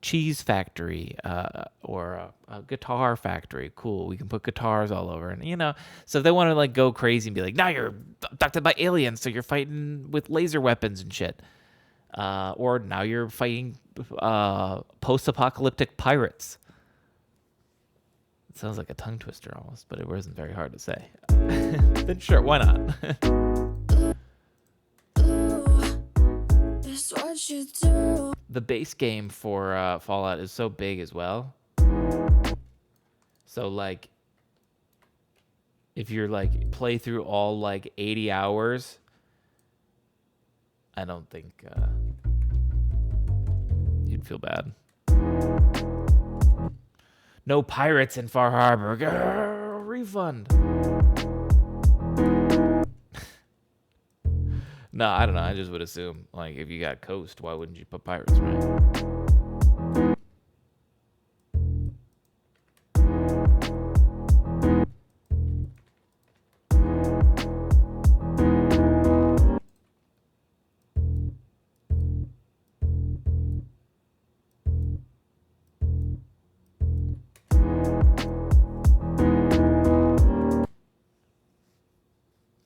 cheese factory or a guitar factory. Cool, we can put guitars all over. And so if they want to like go crazy and be like, now you're abducted by aliens, so you're fighting with laser weapons and shit, or now you're fighting post-apocalyptic pirates. It sounds like a tongue twister almost, but it wasn't very hard to say. Then sure, why not? What you do. The base game for Fallout is so big as well. So like, if you're like play through all like 80 hours, I don't think you'd feel bad. No pirates in Far Harbor. Grrr, refund. No, I don't know. I just would assume, like, if you got Coast, why wouldn't you put pirates, right?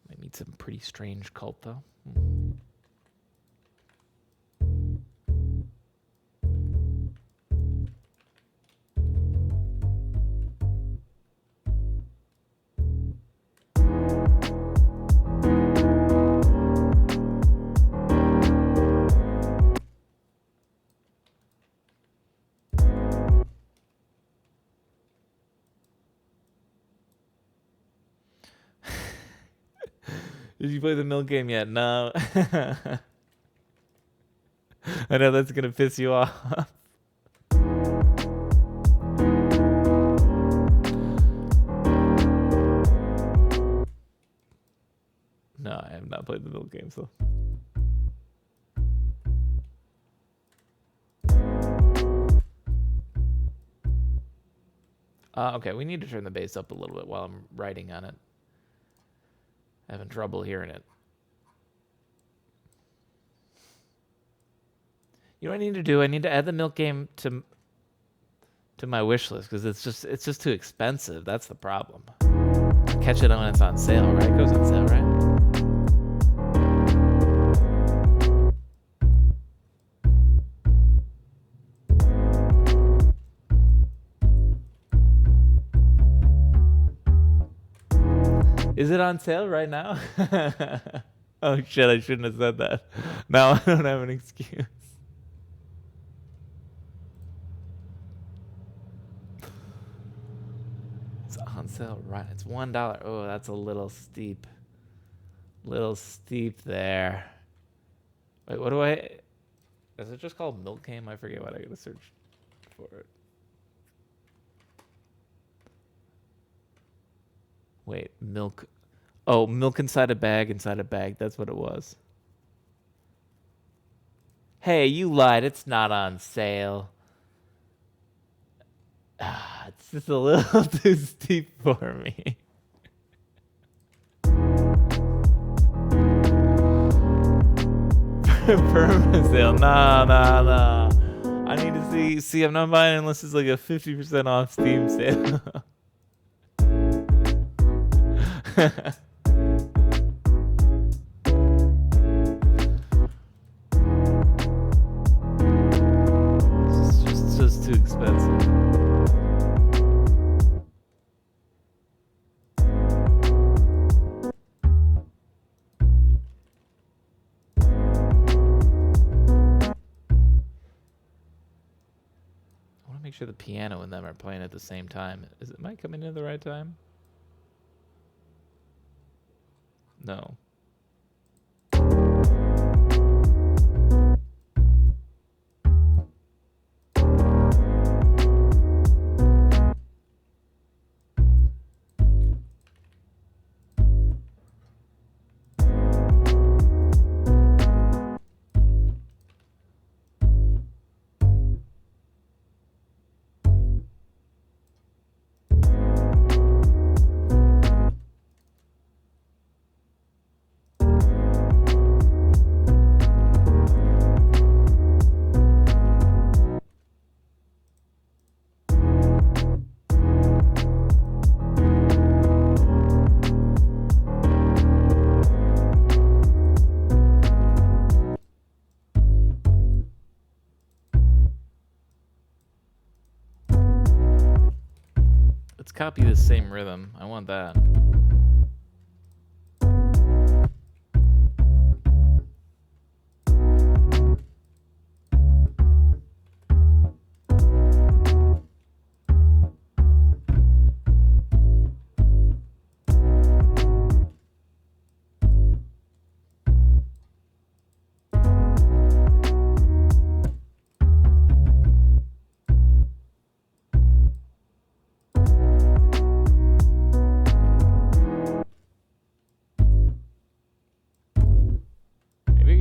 Might meet some pretty strange cult, though. Did you play the milk game yet? No. I know that's gonna piss you off. not played the milk game, so. Okay, we need to turn the bass up a little bit while I'm writing on it. Having trouble hearing it. You know what I need to do? I need to add the milk game to my wish list because it's just too expensive. That's the problem. I'll catch it when it's on sale, right? It goes on sale, right? Is it on sale right now? Oh shit, I shouldn't have said that. Now I don't have an excuse. It's on sale, right? It's $1. Oh, that's a little steep. Little steep there. Wait, what do I... Is it just called Milk Game? I forget what I gotta search for it. Wait, milk... Oh, milk inside a bag, inside a bag. That's what it was. Hey, you lied. It's not on sale. It's just a little too steep for me. Perma sale. Nah. I need to see, I'm not buying unless it's like a 50% off Steam sale. It's just too expensive. Make sure the piano and them are playing at the same time. Am I coming in at the right time? No. Copy the same rhythm. I want that.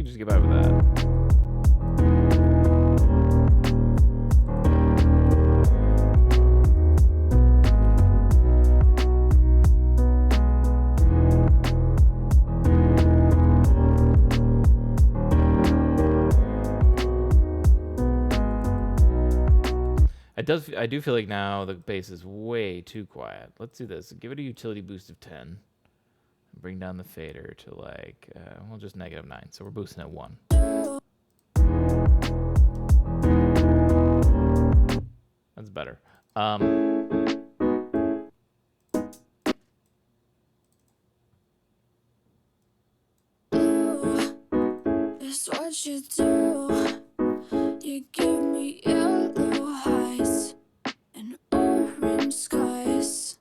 Just get by with that. I do feel like now the bass is way too quiet. Let's do this. Give it a utility boost of 10. Bring down the fader to like, well, just -9. So we're boosting at 1. That's better. It's what you do. You give me yellow highs and orange skies.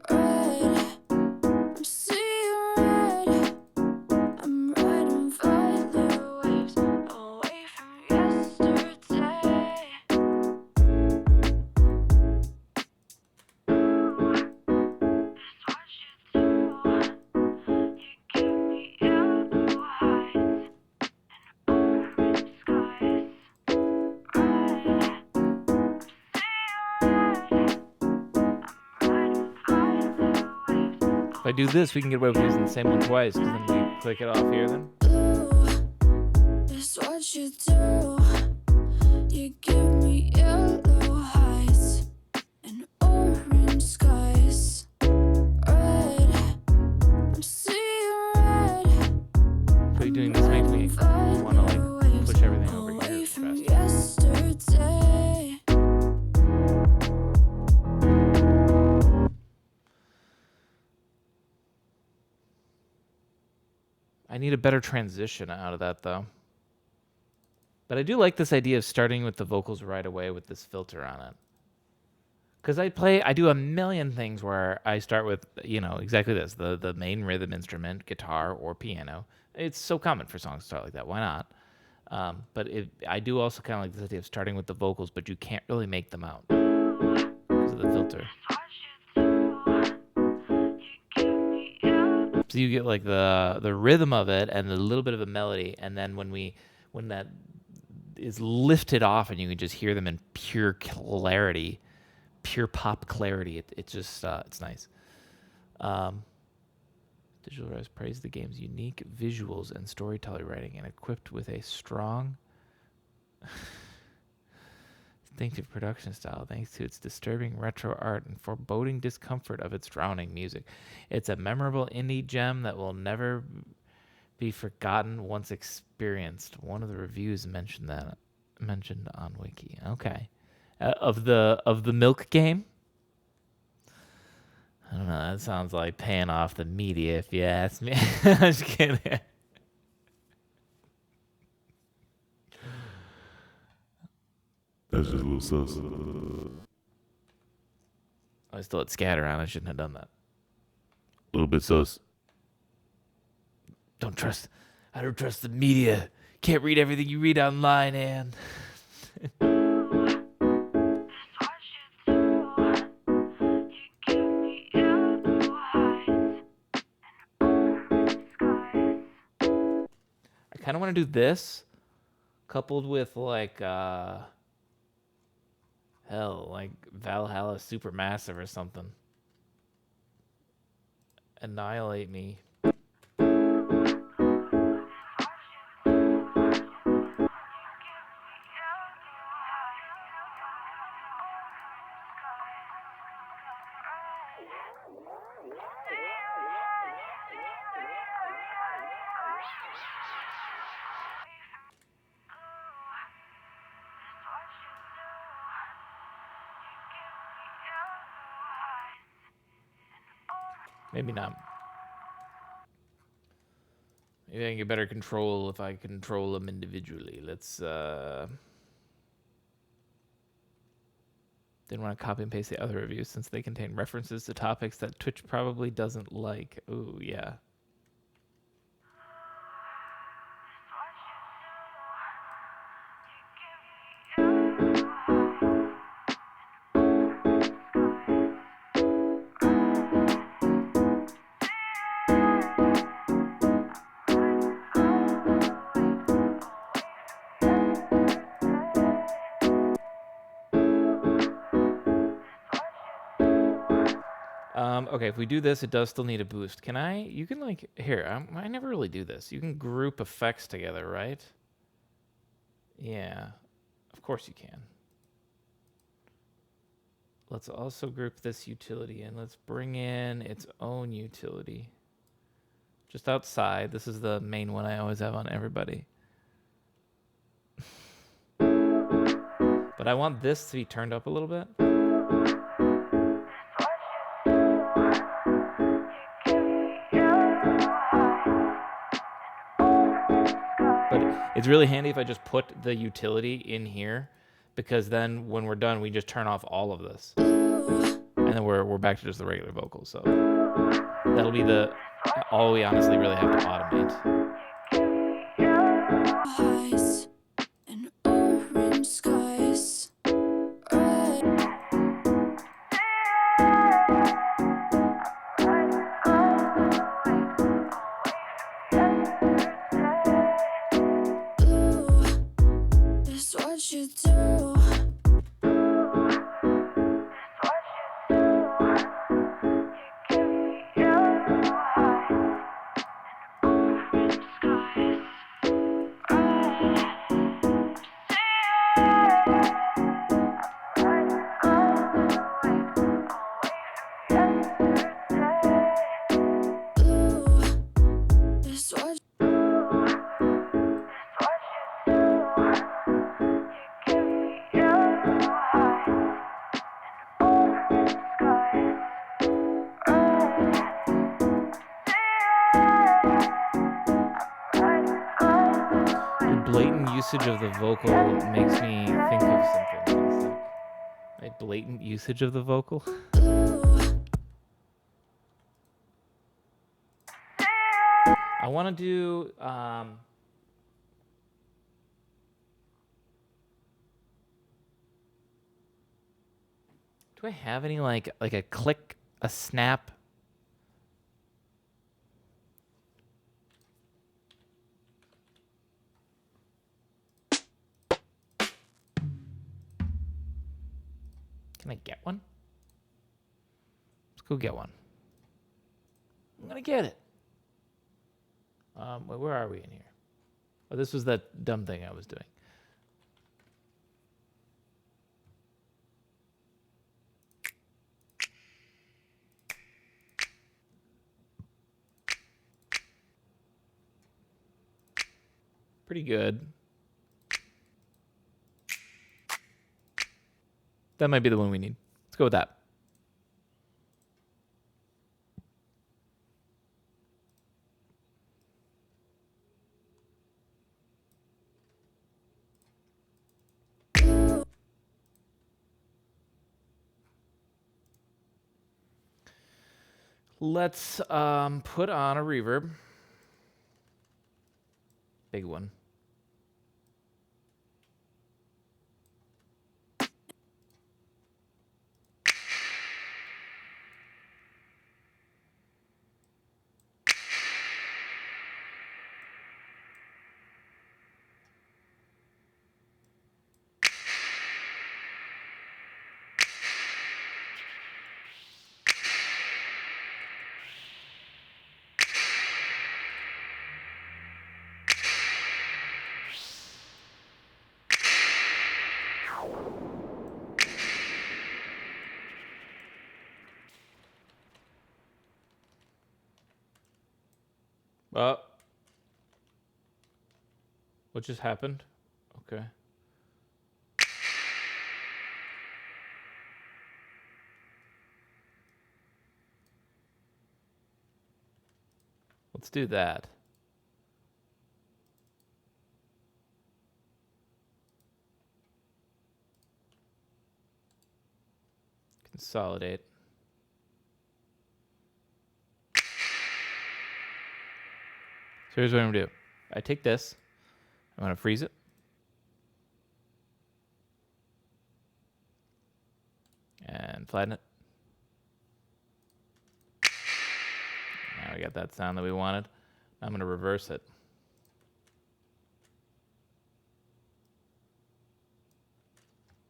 Red. I'm seeing red. I'm riding violet waves away from yesterday. It's what you do. You give me yellow If I do this, we can get away with using the same one twice, because then we click it off here then. Blue is what you do. You give me yellow heights and orange skies. Red, I'm seeing red. So doing this makes me want to like push everything over here Away from fast. yesterday. I need a better transition out of that though. But I do like this idea of starting with the vocals right away with this filter on it. Because I do a million things where I start with, you know, exactly this, the main rhythm instrument, guitar or piano. It's so common for songs to start like that. Why not? But I do also kind of like this idea of starting with the vocals, but you can't really make them out because of the filter. So you get like the rhythm of it and a little bit of a melody, and then when that is lifted off and you can just hear them in pure clarity, pure pop clarity, it's just it's nice. Digital Res praised the game's unique visuals and storytelling writing, and equipped with a strong distinctive production style thanks to its disturbing retro art and foreboding discomfort of its drowning music. It's a memorable indie gem that will never be forgotten once experienced. One of the reviews mentioned on Wiki. Okay. Of the Milk game? I don't know. That sounds like paying off the media, if you ask me. I'm just kidding. That's just a little sus. I still had scatter on. I shouldn't have done that. A little bit sus. I don't trust the media. Can't read everything you read online, Ann. I kind of want to do this coupled with like like Valhalla Supermassive or something. Annihilate Me. Maybe not. Maybe I can get better control if I control them individually. Let's didn't want to copy and paste the other reviews since they contain references to topics that Twitch probably doesn't like. Ooh, yeah. Okay, if we do this, it does still need a boost. Can I? You can like, here, I never really do this. You can group effects together, right? Yeah, of course you can. Let's also group this utility in. Let's bring in its own utility. Just outside. This is the main one I always have on everybody. But I want this to be turned up a little bit. It's really handy if I just put the utility in here, because then when we're done, we just turn off all of this. And then we're back to just the regular vocals. So that'll be all we honestly really have to automate. Eyes and orange skies. What you do. usage of the vocal makes me think of something. My blatant usage of the vocal. I want to do. Do I have any like a click, a snap? Can I get one? Let's go get one. I'm gonna get it. Where are we in here? Oh, this was that dumb thing I was doing. Pretty good. That might be the one we need. Let's go with that. Let's put on a reverb. Big one. What just happened? Okay. Let's do that. Consolidate. So here's what I'm gonna do. I take this. I'm gonna freeze it. And flatten it. Now we got that sound that we wanted. I'm gonna reverse it.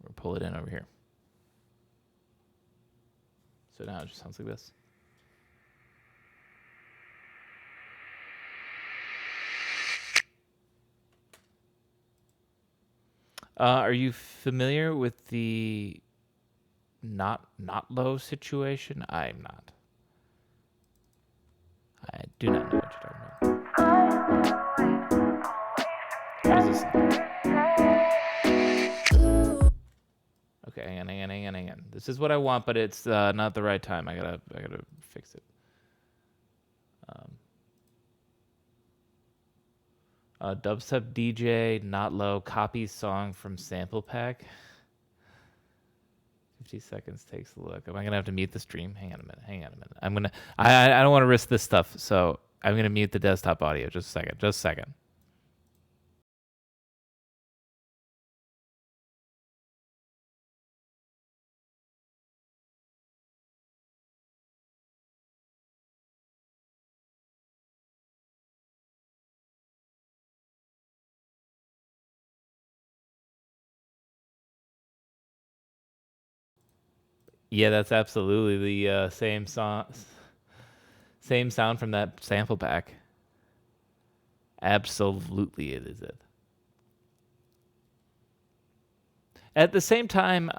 Or pull it in over here. So now it just sounds like this. Are you familiar with the not low situation? I'm not. I do not know what you're talking about. How does this sound? Okay, hang on. This is what I want, but it's not the right time. I gotta fix it. Dubstep DJ, not low, copies song from sample pack. 50 seconds takes a look. Am I gonna have to mute the stream? Hang on a minute. I don't want to risk this stuff, so I'm gonna mute the desktop audio. Just a second. Yeah, that's absolutely the same sound from that sample pack. Absolutely, it is it. At the same time,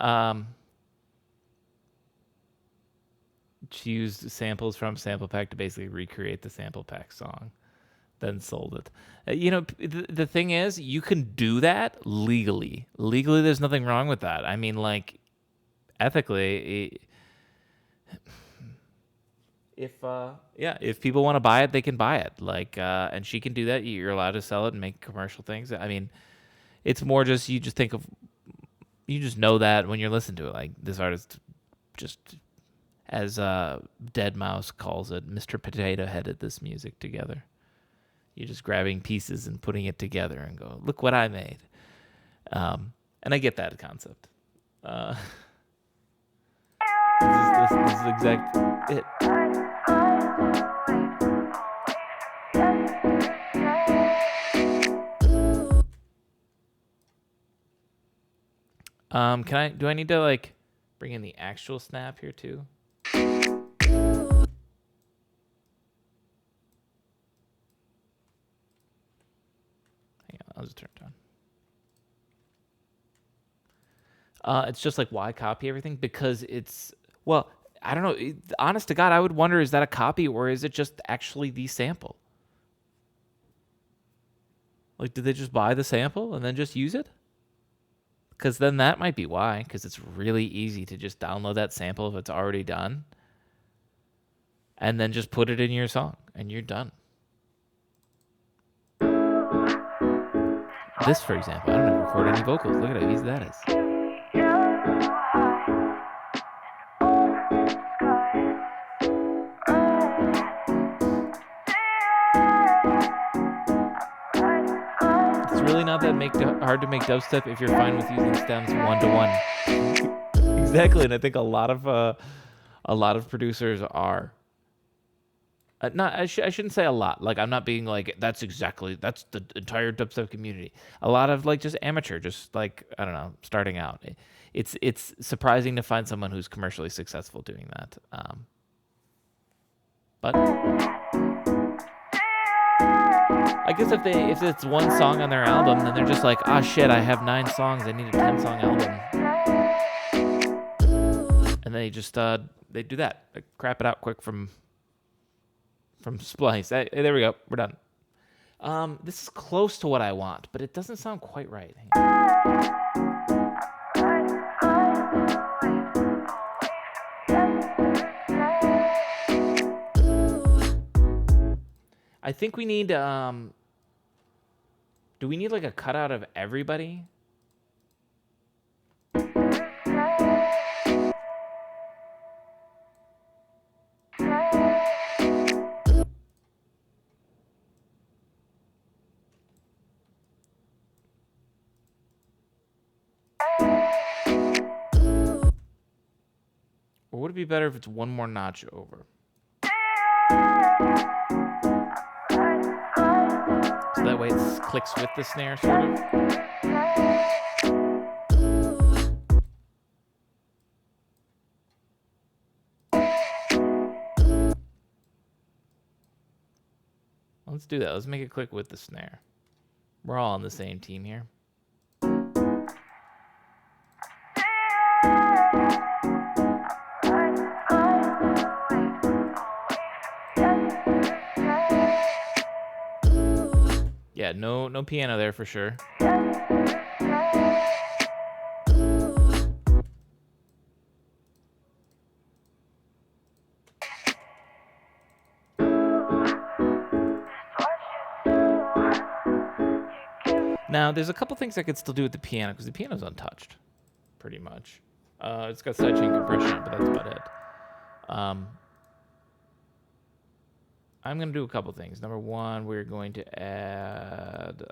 she used samples from sample pack to basically recreate the sample pack song, then sold it. The thing is, you can do that legally. Legally, there's nothing wrong with that. I mean, like, ethically, if people want to buy it, they can buy it. Like, and she can do that. You're allowed to sell it and make commercial things. I mean, It's more just you just know that when you're listening to it, like this artist just, as Deadmau5 calls it, Mr. Potato Headed this music together. You're just grabbing pieces and putting it together and go, look what I made. And I get that concept. This is exact it. Do I need to like bring in the actual snap here too? Hang on, I'll just turn it on. It's just like, why copy everything? Because well, I don't know. Honest to God, I would wonder, is that a copy or is it just actually the sample? Like, did they just buy the sample and then just use it? Because then that might be why, because it's really easy to just download that sample if it's already done and then just put it in your song and you're done. This, for example, I don't even record any vocals. Look at how easy that is. It's really not that hard to make dubstep if you're fine with using stems 1-to-1. Exactly, and I think a lot of producers are. I shouldn't say a lot. Like, I'm not being like that's the entire dubstep community. A lot of like just amateur, just like, I don't know, starting out. It's surprising to find someone who's commercially successful doing that. But I guess if it's one song on their album, then they're just like, ah, shit, I have 9 songs. I need a 10-song album, and they just they do that. They crap it out quick from Splice. Hey, there we go. We're done. This is close to what I want, but it doesn't sound quite right. I think we need, do we need like a cutout of everybody? Or would it be better if it's one more notch over? So that way it clicks with the snare, sort of. Let's do that. Let's make it click with the snare. We're all on the same team here. Yeah, no piano there for sure. Now, there's a couple things I could still do with the piano, because the piano's untouched, pretty much. It's got sidechain compression, but that's about it. I'm going to do a couple things. Number one, we're going to add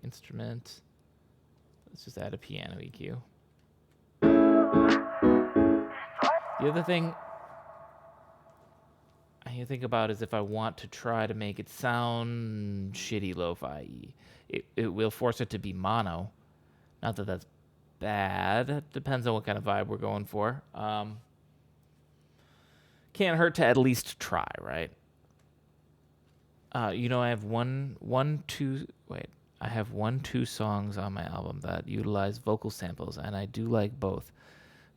instrument. Let's just add a piano EQ. The other thing I need to think about is if I want to try to make it sound shitty lo-fi. It will force it to be mono. Not that that's bad. It depends on what kind of vibe we're going for. Can't hurt to at least try, right? I have I have 2 songs on my album that utilize vocal samples, and I do like both.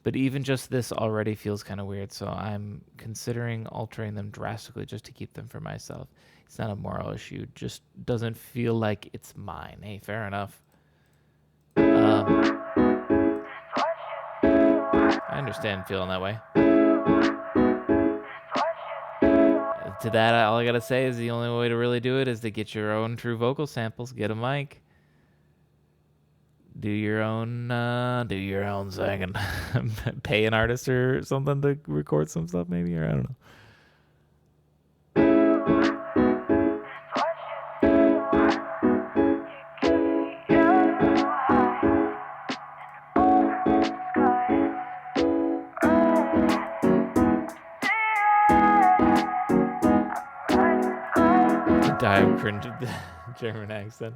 But even just this already feels kind of weird, so I'm considering altering them drastically just to keep them for myself. It's not a moral issue, just doesn't feel like it's mine. Hey, fair enough. I understand feeling that way. To that, all I gotta say is the only way to really do it is to get your own true vocal samples, get a mic, do your own so I can pay an artist or something to record some stuff maybe, or I don't know. Die of cringe at the German accent.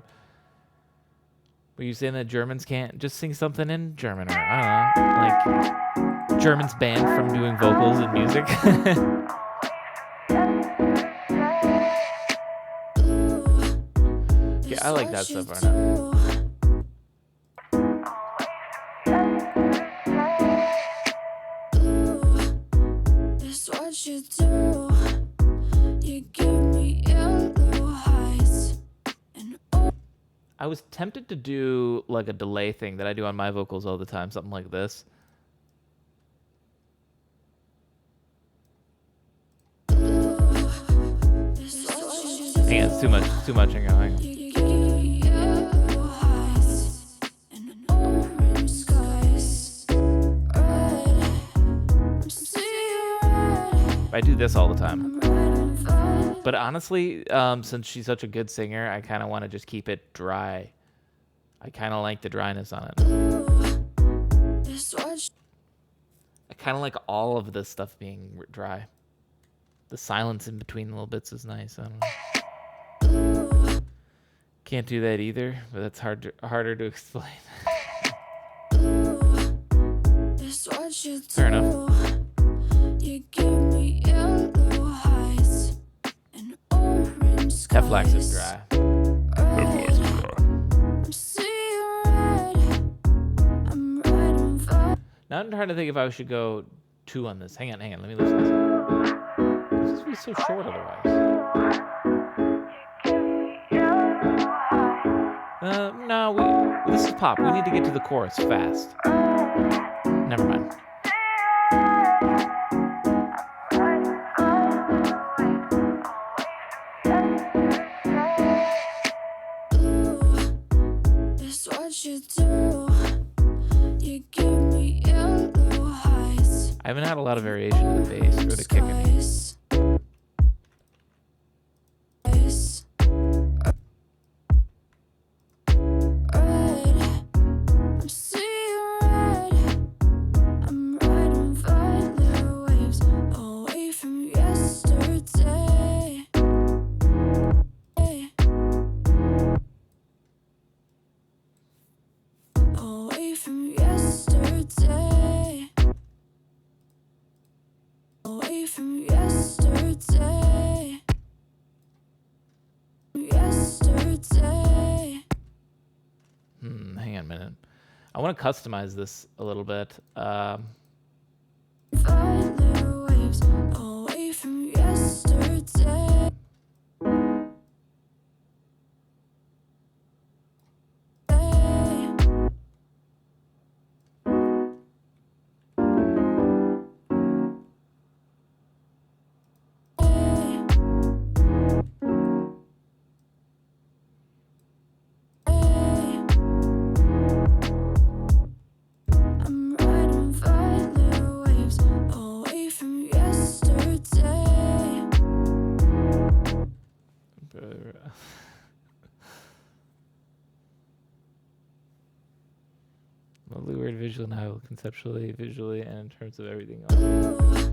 Were you saying that Germans can't just sing something in German, or I don't know, like Germans banned from doing vocals in music? Yeah, I like that stuff, Arna. It's what you do. You give me yellow highs. I was tempted to do like a delay thing that I do on my vocals all the time, something like this. Hang on, it's too much. Hang on. I do this all the time. But honestly, since she's such a good singer, I kind of want to just keep it dry. I kind of like the dryness on it. I kind of like all of this stuff being dry. The silence in between little bits is nice. I don't know. Can't do that either, but that's harder to explain. Fair enough. You give me yellow highs and orange skies. Teflax is dry. I'm seeing red. I'm riding fire. Now I'm trying to think if I should go 2 on this. Hang on. Let me listen to this. This is be so short otherwise. No, this is pop. We need to get to the chorus fast. Never mind. It's what you do. You give me yellow highs. I haven't had a lot of variation in the bass or the kick. Hang on a minute. I want to customize this a little bit. Waves away from yesterday. Lovely word visual now, conceptually, visually, and in terms of everything else.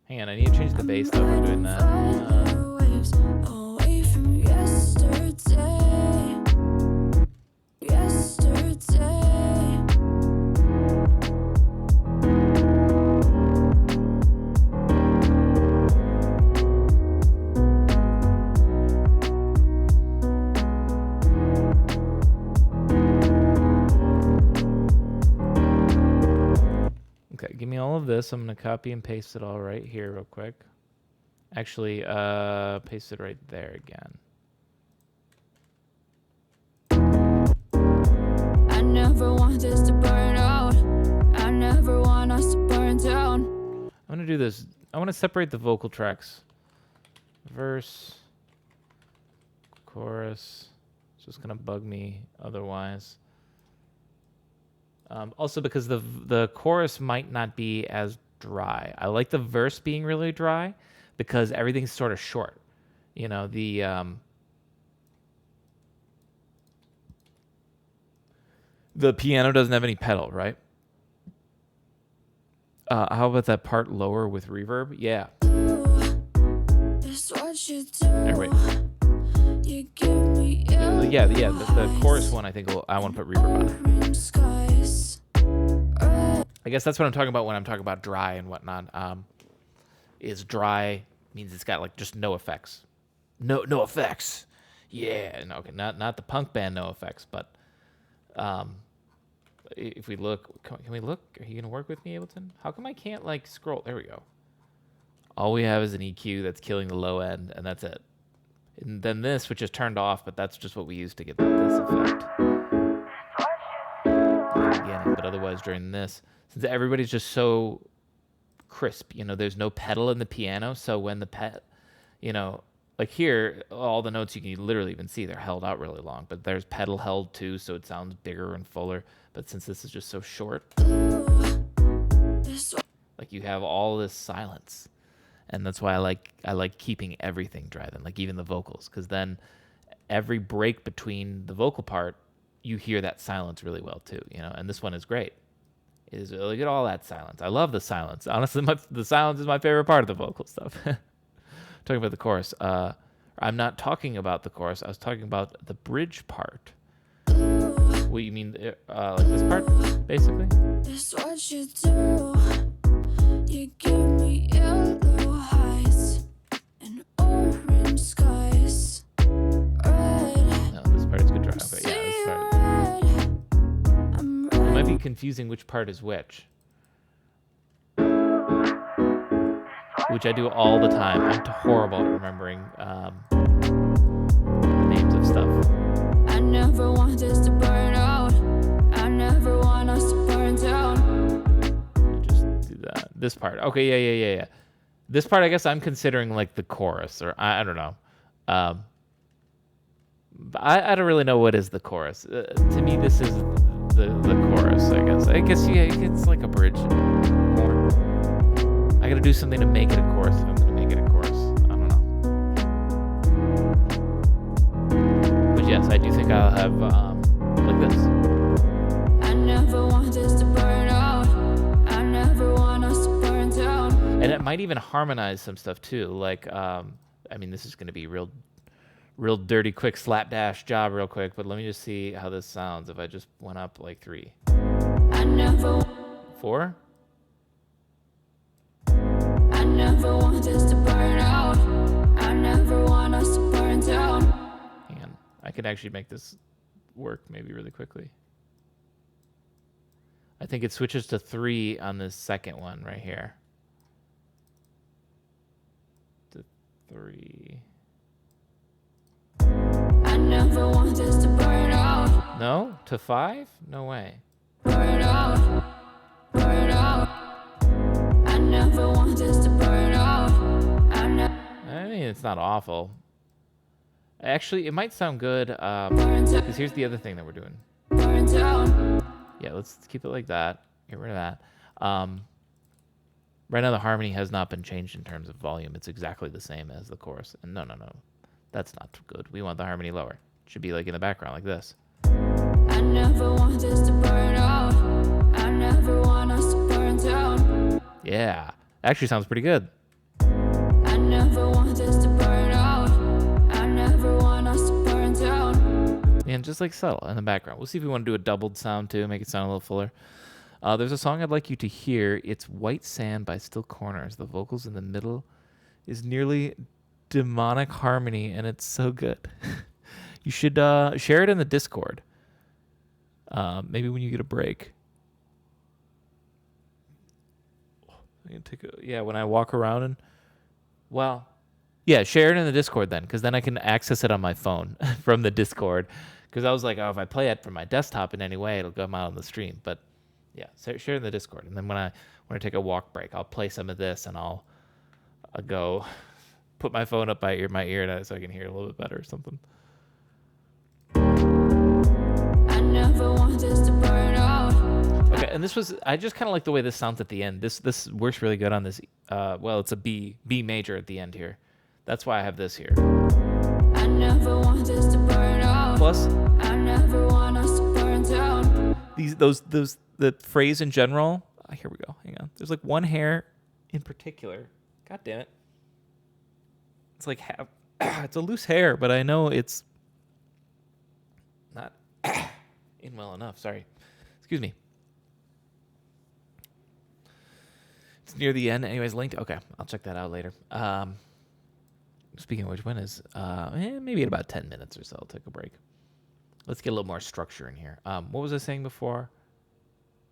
Hang on, I need to change the bass though for doing that. Okay, give me all of this. I'm going to copy and paste it all right here real quick. Actually, paste it right there again. I never want this to burn out. I never want us to burn down. I'm going to do this. I want to separate the vocal tracks. Verse, chorus. It's just going to bug me otherwise. Also, because the chorus might not be as dry. I like the verse being really dry because everything's sort of short. You know, the piano doesn't have any pedal, right? How about that part lower with reverb? Yeah. It's what you do. There, wait. You give me Yeah. The chorus one, I think I want to put reverb on it. skies. I guess that's what I'm talking about when I'm talking about dry and whatnot. Is dry means it's got like just no effects. No effects. Yeah. No, okay. Not the punk band No Effects, but if we look, can we look? Are you gonna work with me, Ableton? How come I can't like scroll? There we go. All we have is an EQ that's killing the low end, and that's it. And then this, which is turned off, but that's just what we use to get this effect. Again, but otherwise during this, since everybody's just so crisp, you know, there's no pedal in the piano, so when the like here, all the notes you can literally even see they're held out really long, but there's pedal held too, so it sounds bigger and fuller. But since this is just so short, like you have all this silence, and that's why I like keeping everything dry, then like even the vocals, because then every break between the vocal part, you hear that silence really well too, you know. And this one is great. It is really good, all that silence. I love the silence. Honestly, the silence is my favorite part of the vocal stuff. Talking about the chorus. I'm not talking about the chorus. I was talking about the bridge part. What you mean, like this part, basically? It's what you do. You give me yellow heights and orange skies. Red. No, this part is good. Okay, yeah, this part. It might be confusing which part is which. Which I do all the time. I'm horrible at remembering names of stuff. I never want this to burn out. I never want us to burn down. Just do that. This part. Okay, yeah. This part, I guess I'm considering like the chorus, or I don't know. I don't really know what is the chorus. To me, this is the chorus, I guess. It's like a bridge. I gotta do something to make it a chorus if I'm gonna make it a chorus. I don't know. But yes, I do think I'll have like this. I never want this to burn out. I never want us to burn down. And it might even harmonize some stuff too. Like, I mean, this is gonna be real dirty, quick slapdash job real quick. But let me just see how this sounds if I just went up like 3. I never 4. I never want this to burn out. I never want us to burn down. Hang on. I could actually make this work maybe really quickly. I think it switches to 3 on this second one right here. To 3. I never want this to burn out. No? To 5? No way. Burn out. Burn out. I never want this to burn out. I mean, it's not awful. Actually, it might sound good, because here's the other thing that we're doing. Burn down. Yeah, let's keep it like that. Get rid of that. Right now, the harmony has not been changed in terms of volume. It's exactly the same as the chorus. And no. That's not good. We want the harmony lower. It should be like in the background, like this. I never want this to burn out. I never want us to burn down. Yeah. Actually sounds pretty good. I never want this to burn out. I never want us to burn down. And just like subtle in the background. We'll see if we want to do a doubled sound too, make it sound a little fuller. There's a song I'd like you to hear. It's White Sand by Still Corners. The vocals in the middle is nearly demonic harmony, and it's so good. You should share it in the Discord. Maybe when you get a break. I can take when I walk around and yeah, share it in the Discord then, because then I can access it on my phone from the Discord. Because I was like, oh, if I play it from my desktop in any way, it'll come out on the stream. But yeah, share in the Discord, and then when I take a walk break, I'll play some of this, and I'll go put my phone up by my ear so I can hear a little bit better or something. I never want this to burn out. Okay, and I just kind of like the way this sounds at the end. This works really good on this. It's a B major at the end here. That's why I have this here. I never want this to burn out. Plus, I never want us to burn down. The phrase in general. Here we go. Hang on. There's like one hair in particular. God damn it. It's like it's a loose hair, but I know it's not in well enough. Sorry. Excuse me. It's near the end. Anyways, linked. Okay, I'll check that out later. Speaking of which, when is maybe in about 10 minutes or so, I'll take a break. Let's get a little more structure in here. What was I saying before?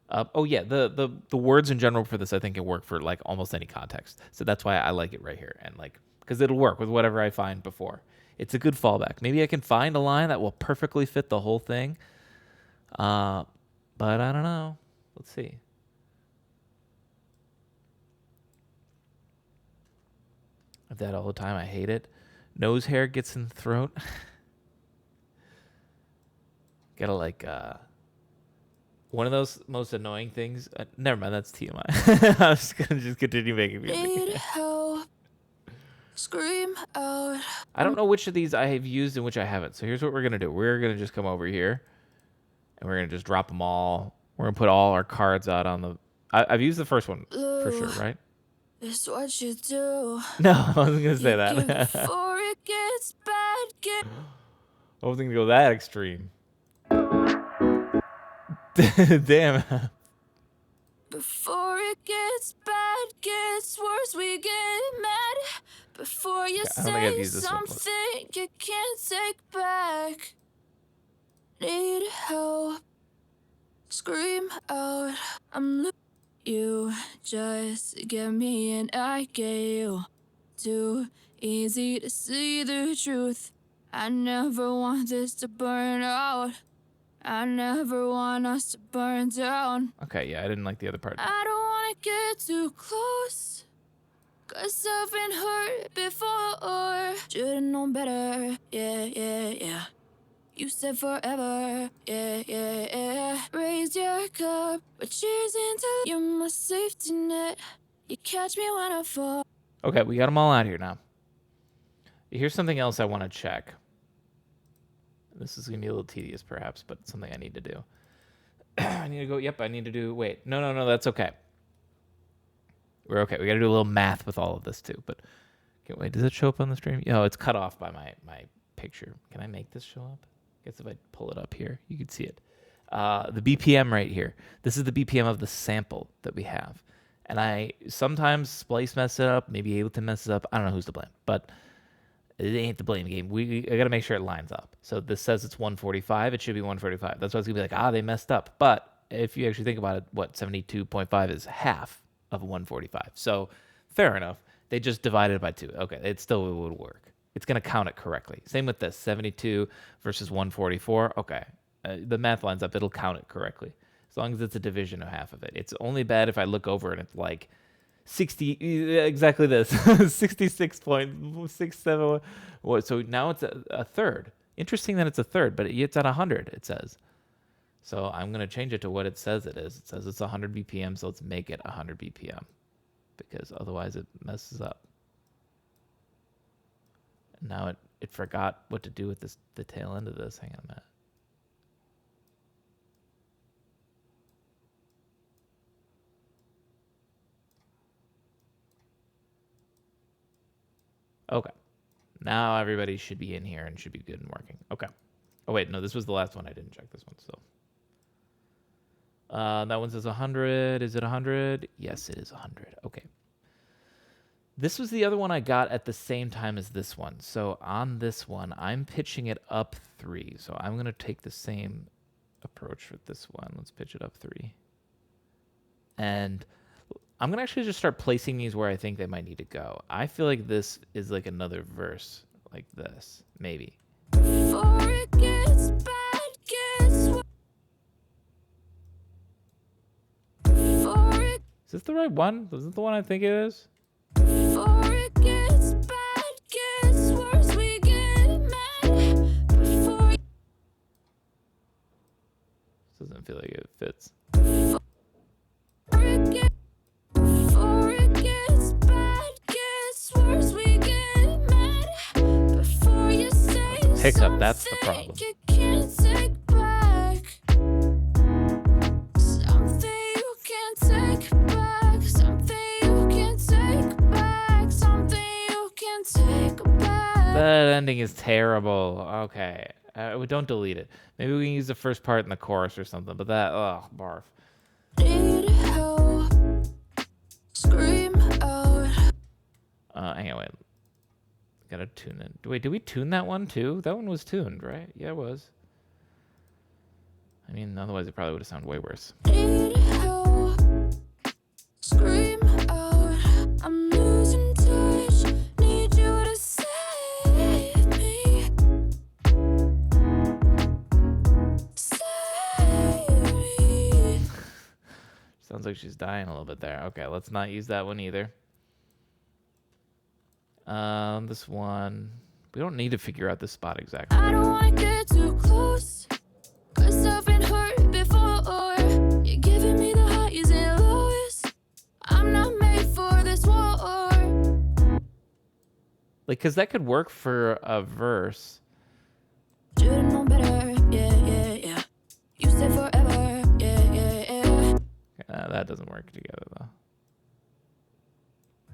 The words in general for this, I think it work for like almost any context. So that's why I like it right here, and like because it'll work with whatever I find before. It's a good fallback. Maybe I can find a line that will perfectly fit the whole thing. But I don't know. Let's see. I've that all the time. I hate it. Nose hair gets in the throat. Gotta like one of those most annoying things. Never mind, that's TMI. I was gonna just continue making music. Need help. Scream out. I don't know which of these I have used and which I haven't. So here's what we're gonna do. We're gonna just come over here, and we're gonna just drop them all. We're gonna put all our cards out on the. I've used the first one for sure, right? It's what you do. No, I wasn't gonna say that. Before it gets bad, I wasn't gonna go that extreme. Damn. before it gets bad, gets worse, we get mad. Before you say something you can't take back. Need help. Scream out. I'm you just get me and I get you. Too easy to see the truth. I never want this to burn out. I never want us to burn down. Okay, yeah, I didn't like the other part. I don't want to get too close, 'cause I've been hurt before. Should've known better, yeah. You said forever, yeah. Raise your cup, but cheers until you're my safety net. You catch me when I fall. Okay, we got them all out here now. Here's something else I want to check. This is going to be a little tedious, perhaps, but it's something I need to do. I need to go, I need to do, wait. No, that's okay. We're okay. We got to do a little math with all of this, too. But, okay, wait, does it show up on the stream? Oh, it's cut off by my picture. Can I make this show up? I guess if I pull it up here, you can see it. The BPM right here. This is the BPM of the sample that we have. And I sometimes Splice mess it up, maybe Ableton messes up. I don't know who's to blame, but it ain't the blame game. I got to make sure it lines up. So this says it's 145. It should be 145. That's why it's going to be like, they messed up. But if you actually think about it, 72.5 is half of 145. So fair enough. They just divided it by 2. Okay, it still would work. It's going to count it correctly. Same with this, 72 versus 144. Okay, the math lines up. It'll count it correctly as long as it's a division of half of it. It's only bad if I look over and it's like 60, exactly this, 66.67. So now it's a third. Interesting that it's a third, but it's at 100, it says. So I'm going to change it to what it says it is. It says it's 100 BPM, so let's make it 100 BPM because otherwise it messes up. And now it forgot what to do with the tail end of this. Hang on a minute. Okay. Now everybody should be in here and should be good and working. Okay. Oh, wait. No, this was the last one. I didn't check this one. So that one says 100. Is it 100? Yes, it is 100. Okay. This was the other one I got at the same time as this one. So on this one, I'm pitching it up 3. So I'm going to take the same approach with this one. Let's pitch it up 3. And I'm gonna actually just start placing these where I think they might need to go. I feel like this is like another verse, like this, maybe. Before it gets bad, gets worse. Before it, Is this the right one? Is this the one I think it is? before it gets bad, gets worse, we get mad. Before This doesn't feel like it fits. before it gets bad, gets worse, we get mad. Before you say Pickup, that's the problem. you can't take back. Something you can't take back. Something you can't take back. Something you can't take back. That ending is terrible. Okay. Don't delete it. Maybe we can use the first part in the chorus or something, but that, barf. Need help. Scream out. Hang on, wait. Gotta tune it. Wait, did we tune that one too? That one was tuned, right? Yeah, it was. I mean, otherwise it probably would have sounded way worse. Need help. Scream out. I'm losing touch. Need you to save me. Save me. Sounds like she's dying a little bit there. Okay, let's not use that one either. This one. We don't need to figure out this spot exactly. I don't wanna get too close. 'Cause I've been hurt before. You're giving me the highs and lows. I'm not made for this war. Like, cause that could work for a verse. Should've known better. Yeah, yeah, yeah. You said forever. Yeah, yeah, yeah. That doesn't work together though.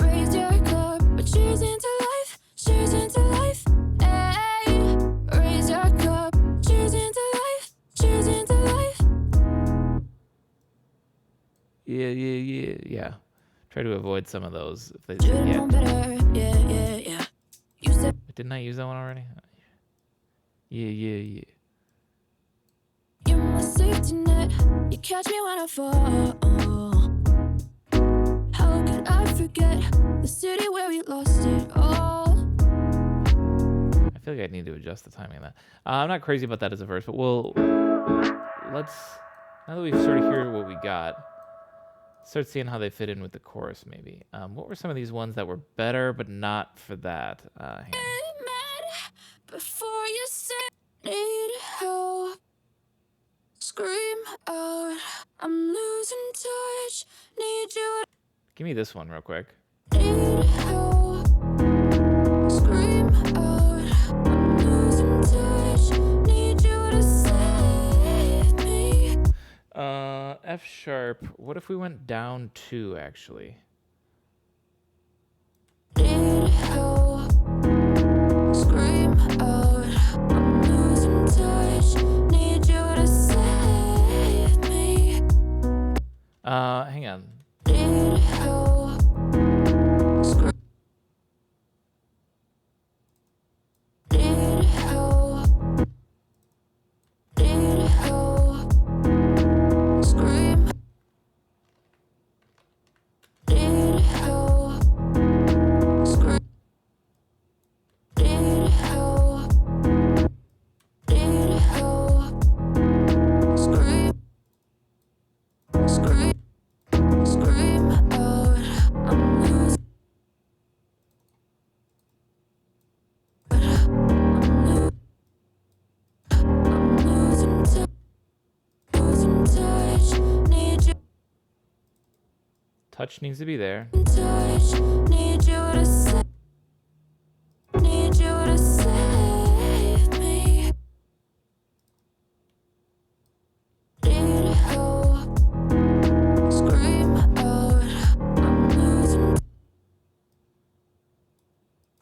Raise your cup, but cheers into life. Cheers into life. Hey. Raise your cup. Cheers into life. Cheers into life. Yeah. Try to avoid some of those. If they, Should've yeah. known better. Yeah, yeah, yeah. You said Didn't I use that one already? Yeah. you're my safety net. You catch me when I fall. How could I forget the city where we lost it all? I feel like I need to adjust the timing of that. I'm not crazy about that as a verse, but let's, now that we've sort of heard what we got, start seeing how they fit in with the chorus maybe. What were some of these ones that were better, but not for that? Hang on. Get mad before you say need help. Scream out. I'm losing touch. Need you. Give me this one real quick. Need help. Scream out. I'm losing touch. Need you to save me. F sharp. What if we went down 2 actually? Need help. Scream out. I'm losing touch. Need you to save me. Hang on. Need help. Scream. Need help. Need help. Scream. Need help. Scream. Need help. Need help. Scream. Scream. Scream out. I'm losing. I'm losing touch. Losing touch. Need you Touch needs to be there. touch. Need you to save. Need you to save me. Need help. Scream out. I'm losing.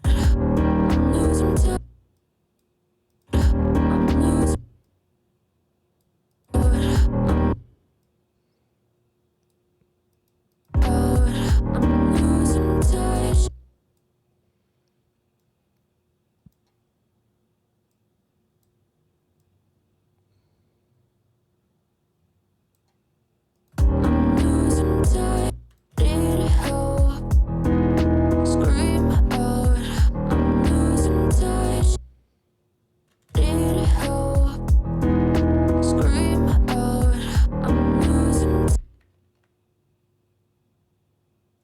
I'm losing touch. I'm losing. I'm losing touch.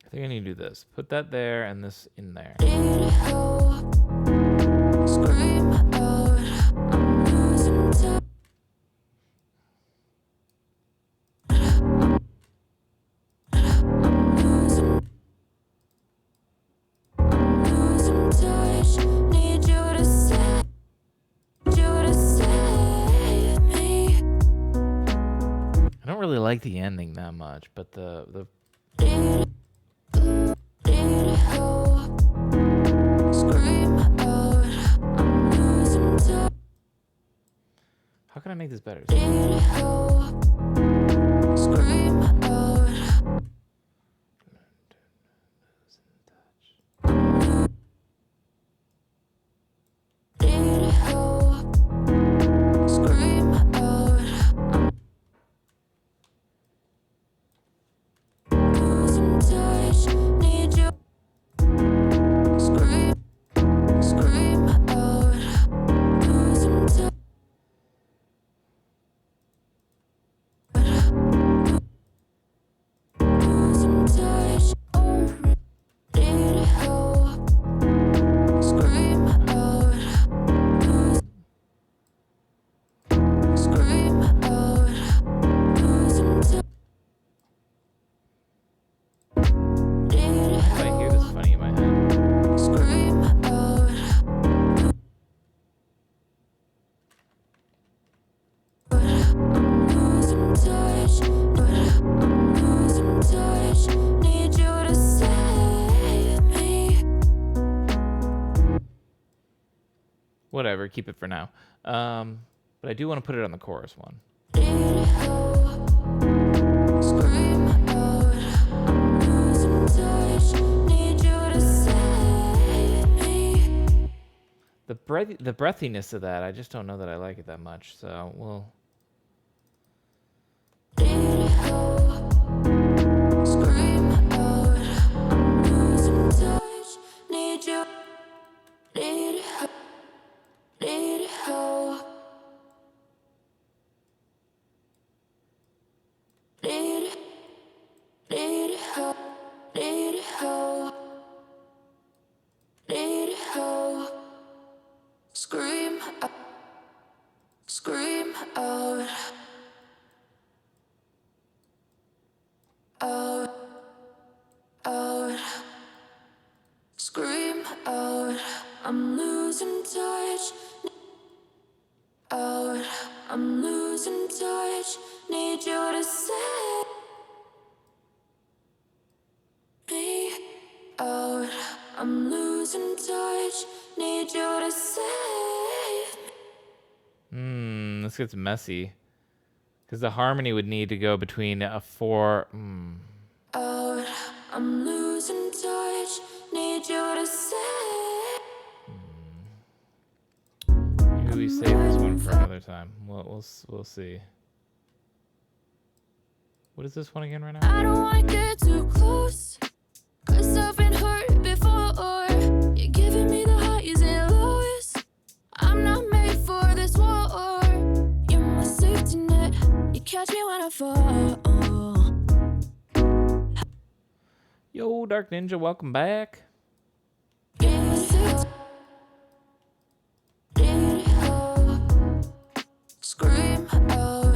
I think I need to do this. Put that there and this in there. Need help. Scream out. I'm losing touch. Losing touch. Need you to save me. I don't really like the ending that much, but the Need help. Scream out. I'm losing touch. how can I make this better? Need help. Scream out. Need help. Scream out. Losing touch. Need you. Scream out. Losing touch. Losing touch. Need help. Scream out. Scream out. Losing touch. Need I hear this funny in my head. Scream out. I'm losing touch. I'm losing touch. Need you to save me. Whatever, keep it for now. But I do want to put it on the chorus one. Need help. Scream out. I'm losing touch. Need you to save me. The breathiness of that, I just don't know that I like it that much. So we'll. Need help. Scream out. I'm losing touch. Need you. Need help. Need help. Need help. Need help. Need help. Scream out. Scream out. Out. Out. Scream out. I'm losing touch. Out. I'm losing touch. Need you to save me. Out. I'm losing touch. Need you to save me. This gets messy. Because the harmony would need to go between a 4. Out. I'm losing touch. Need you to save. Maybe we save this one for another time. We'll see. What is this one again right now? I don't wanna get too close, 'cause I've been hurt before. You're giving me the highs and lows. I'm not made for this war. You're my safety net. You catch me when I fall. Yo, Dark Ninja, welcome back. You're my safety. Need help. Scream out.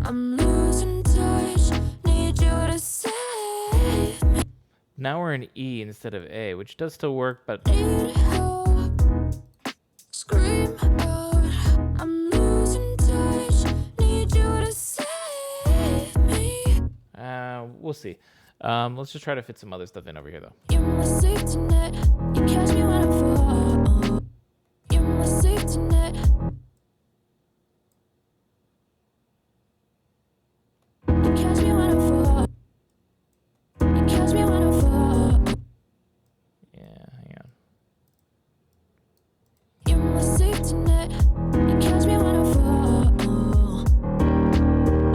I'm losing touch. Need you to save me. Now we're in E instead of A, which does still work, but Need help. Scream out. I'm losing touch. Need you to save me. we'll see. Let's just try to fit some other stuff in over here, though. You're my safety net. You catch me when I fall. You're my safety net. You catch me when I fall. You catch me when I fall. Yeah, hang on. You're my safety net. You catch me when I fall.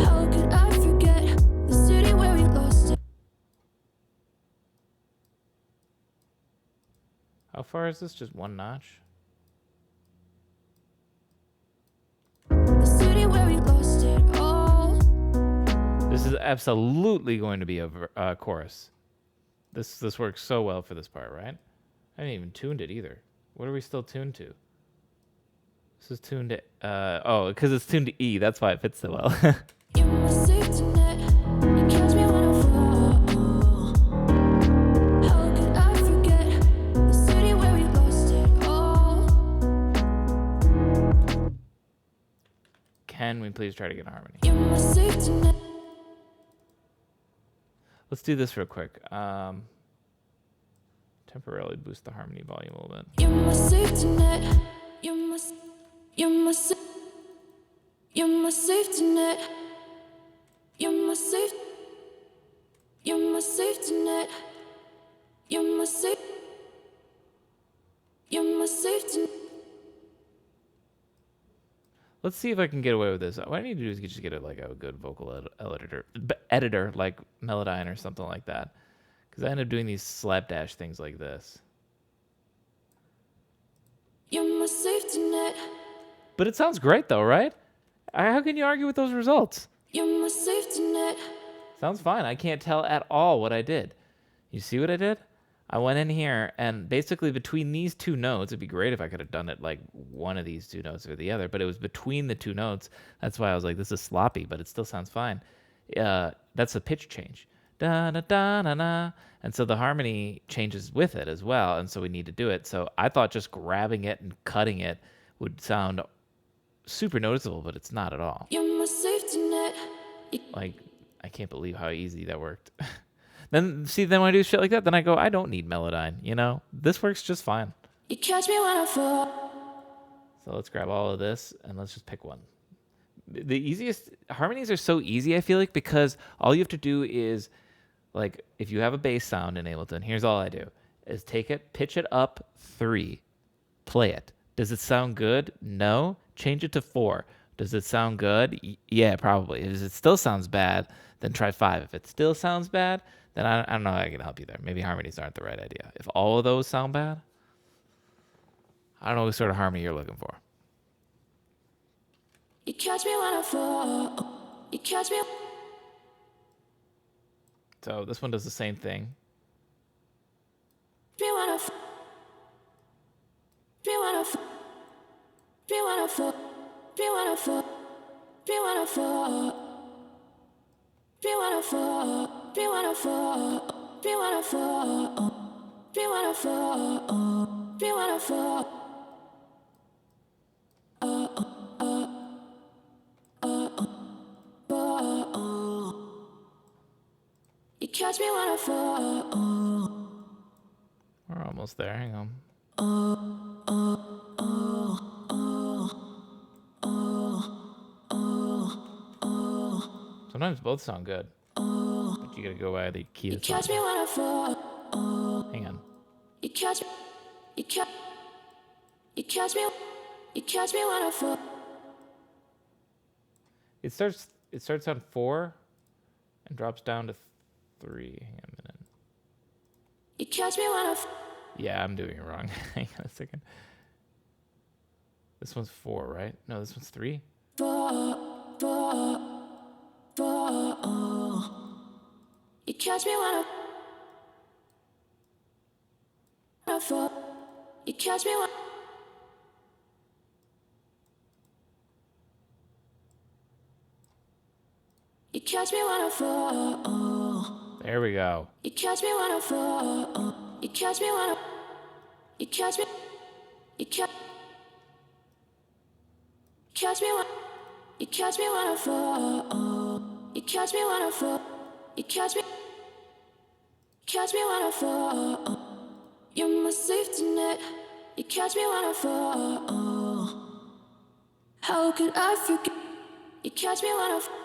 How could I forget the city where we lost it? How far is this? Just one notch? The city where we lost it all. This is absolutely going to be a chorus. This works so well for this part, right? I haven't even tuned it either. What are we still tuned to? This is tuned to oh, because it's tuned to E. That's why it fits so well. You're my safety net. You catch me when I fall. How could I forget the city where we lost it all? Can we please try to get harmony? You're my safety net. Let's do this real quick. Temporarily boost the harmony volume a little bit. You're my safety net. You're my you're my safety net. You're my you're my safety net. You're my you're my safety net. Let's see if I can get away with this. What I need to do is just get it like a good vocal editor like Melodyne or something like that. Because I end up doing these slapdash things like this. You're my safety net. But it sounds great though, right? How can you argue with those results? You're my safety net. Sounds fine. I can't tell at all what I did. You see what I did? I went in here and basically between these two notes, it'd be great if I could have done it like one of these two notes or the other, but it was between the two notes. That's why I was like, this is sloppy, but it still sounds fine. That's a pitch change. Da da da da da. And so the harmony changes with it as well, and so we need to do it. So I thought just grabbing it and cutting it would sound super noticeable, but it's not at all. You're my safety net. Like, I can't believe how easy that worked. Then when I do shit like that, then I go, I don't need Melodyne, you know? This works just fine. You catch me when I fall. So let's grab all of this and let's just pick one. The easiest harmonies are so easy, I feel like, because all you have to do is, like, if you have a bass sound in Ableton, here's all I do is take it, pitch it up 3, play it. Does it sound good? No. Change it to 4. Does it sound good? Yeah, probably. If it still sounds bad, then try 5. If it still sounds bad, then I don't know how I can help you there. Maybe harmonies aren't the right idea. If all of those sound bad, I don't know what sort of harmony you're looking for. You catch me when I fall. You catch me. So this one does the same thing. Me when I fall. Me when I fall. Me when I fall. Me when I fall. Me when I fall. Me when I fall. Me when I fall. Me when I fall. Me when I fall. Me when I fall. You catch me when I fall. We're almost there. Hang on. Sometimes both sound good. But you gotta go by the key You of the song. catch me when I fall. Hang on. You catch me. You catch me. You catch me when I fall. It starts on 4 and drops down to 3. Hang on a minute. You catch me when I fall. Yeah, I'm doing it wrong. Hang on a second. This one's 4, right? No, this one's 3. You catch me when I fall. You catch me when you catch me when I fall. There we go. You catch me when I fall. You catch me when I. You catch me. You catch me when. You catch me when I fall. You catch me when I fall. You catch me. Catch me when I fall. You're my safety net. You catch me when I fall. How could I forget? You catch me when I fall.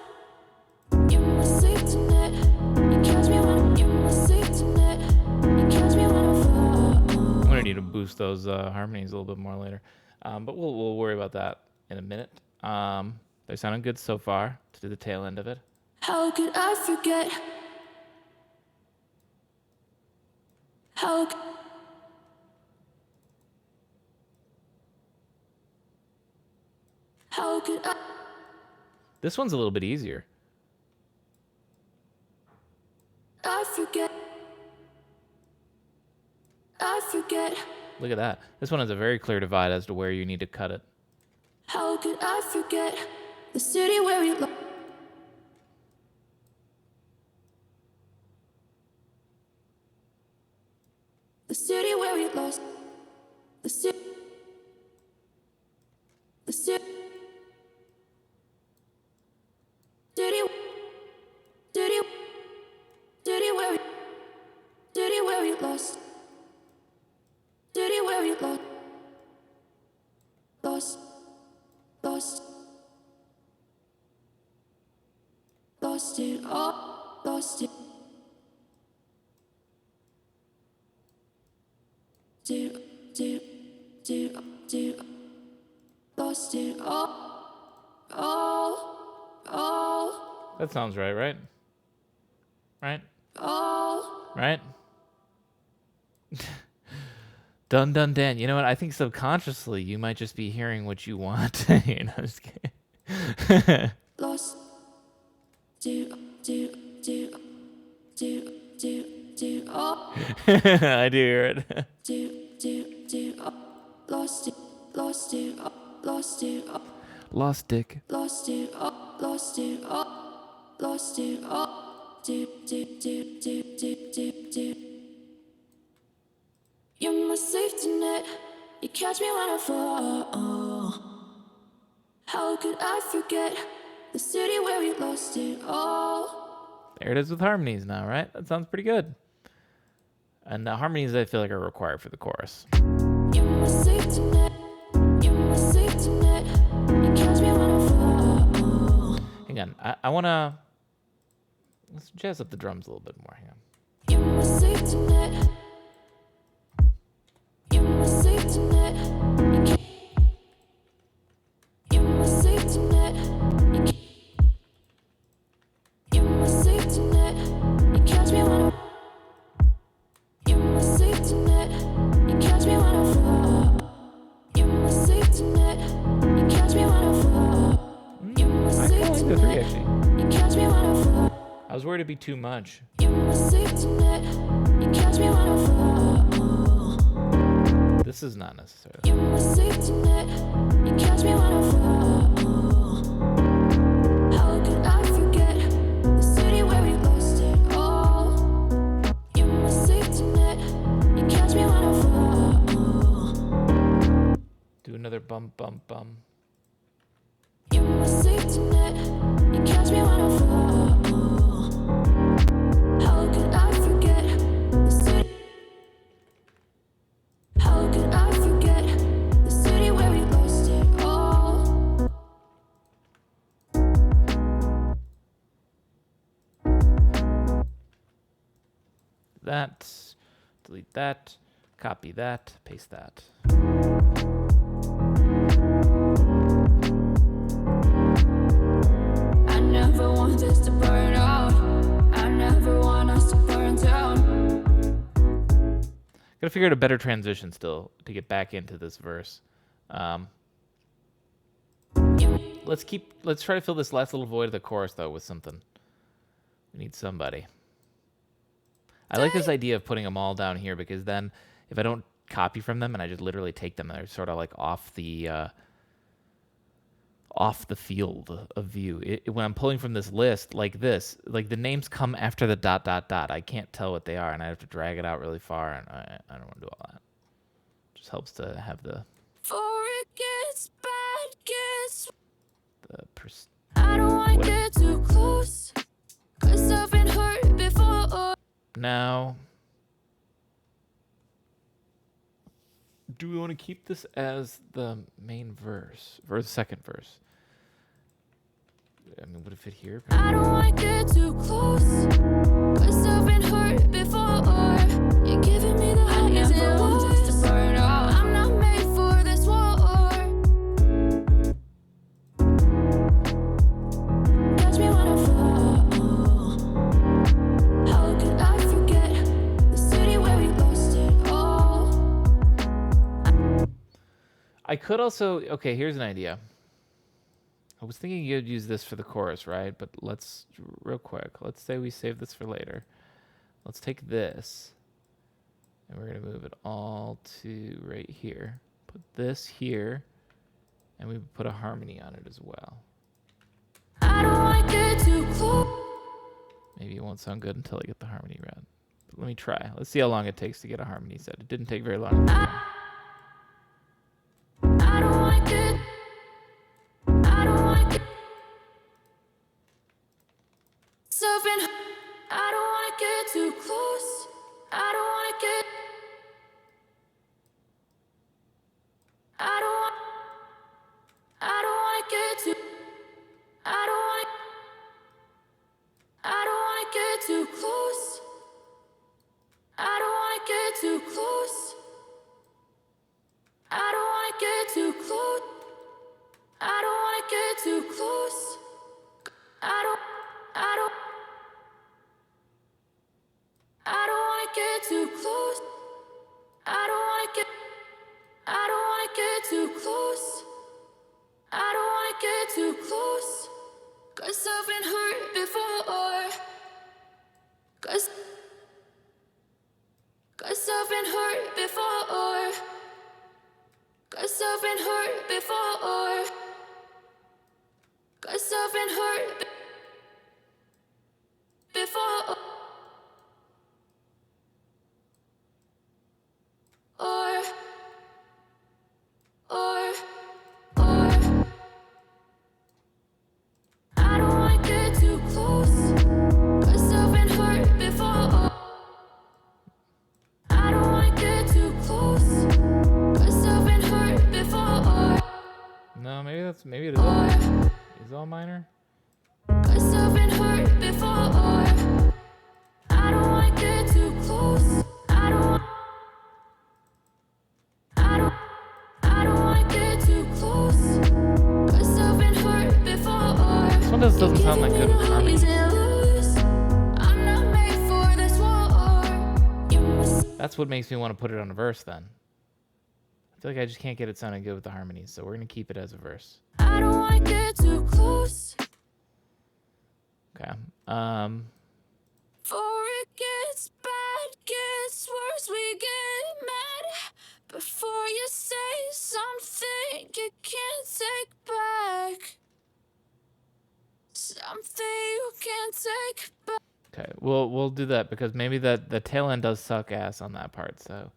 You're my safety net. You catch me when you're my safety net. You catch me when I fall. I'm gonna need to boost those harmonies a little bit more later, but we'll worry about that in a minute. They're sounding good so far to the tail end of it. How could I forget? How could I? This one's a little bit easier. I forget. forget? Look at that. This one has a very clear divide as to where you need to cut it. How could I forget the city where we lost? The city where we lost. The city. The city. City. City. City where we. City where we lost. City where we lost. Lost. Lost. Lost it all. Lost it. Lost it all. That sounds right, right? Right? All. Right? Dun dun dan. You know what? I think subconsciously you might just be hearing what you want. You know, just kidding. Lost. All. I do hear it. Lost it. Lost it. Lost it. Lost dick. Lost it. Lost it. Lost it. You're my safety net. You catch me when I fall. How could I forget the city where we lost it all? There it is with harmonies now, right? That sounds pretty good. And harmonies I feel like are required for the chorus. You're my safety net. You're my safety net. You catch me when I fall. Hang on. I want to... Let's jazz up the drums a little bit more. Hang on. You're my safety net. You're my safety net. You're my safety net. You're my safety net. You catch me when I. You're my safety net. You catch me when I fall. You're my safety net. You catch me when I fall. You're my I kind of safety like the three, net. actually. You catch me when I fall. I was worried it'd be too much. You're my safety net. You catch me when I fall. This is not necessarily. You're my safety net. You catch me when I fall. How could I forget the city where we lost it all? You're my safety net. You catch me when I fall. Do another bum, bum, bum. You're my safety net. You catch me when I fall. How could I forget the city? How could I forget the city where we lost it all? That. Delete that. Copy that. Paste that. I never want this to burn out. I never want us to burn down. Gotta figure out a better transition still to get back into this verse. Let's try to fill this last little void of the chorus though with something. We need somebody. I like this idea of putting them all down here because then if I don't copy from them and I just literally take them, they're sort of like off the field of view. When I'm pulling from this list like this, like the names come after the ... I can't tell what they are, and I have to drag it out really far, and I don't want to do all that. Just helps to have the Before it gets bad, gets. I don't wanna what- get too close. 'Cause I've been hurt before. Now, do we want to keep this as the main verse or the second verse? I mean, would it fit here? I don't wanna get too close. 'Cause I've been hurt before. You're giving me the highs and lows. To burn out. I'm not made for this war. Catch me when I fall. How could I forget the city where we lost it all? I could also, okay, here's an idea. I was thinking you'd use this for the chorus, right? But let's, real quick, let's say we save this for later. Let's take this And we're going to move it all to right here. Put this here. And we put a harmony on it as well. I don't wanna get too close. Maybe it won't sound good until I get the harmony right. But let me try. Let's see how long it takes to get a harmony set. It didn't take very long. I don't wanna get. I don't wanna get. Something. I don't wanna get too close. I don't wanna get. I don't want. I don't wanna get too. I don't wanna. I don't wanna get too close. I don't wanna get too close. I don't wanna get too close. I don't wanna get too close. I don't wanna get too close. I don't wanna get too close. I don't wanna get too close. 'Cause I've been hurt before. 'Cause I've been hurt before. 'Cause I've been hurt before. 'Cause I've been hurt before. I don't wanna get too close. 'Cause I've been hurt before. I don't wanna get too close. 'Cause I've been hurt before. No, maybe it is all, is all minor. 'Cause I've been hurt before. I don't wanna get too close. I don't wanna get too close. 'Cause I've been hurt before. This one doesn't sound that good with harmony. I'm not made for this war. You must. That's what makes me want to put it on a verse then. I feel like I just can't get it sounding good with the harmonies, so we're going to keep it as a verse. I don't wanna get too close. Okay. Before it gets bad, gets worse, we get mad. Before you say something you can't take back. Something you can't take back. Okay, we'll do that because maybe the tail end does suck ass on that part, so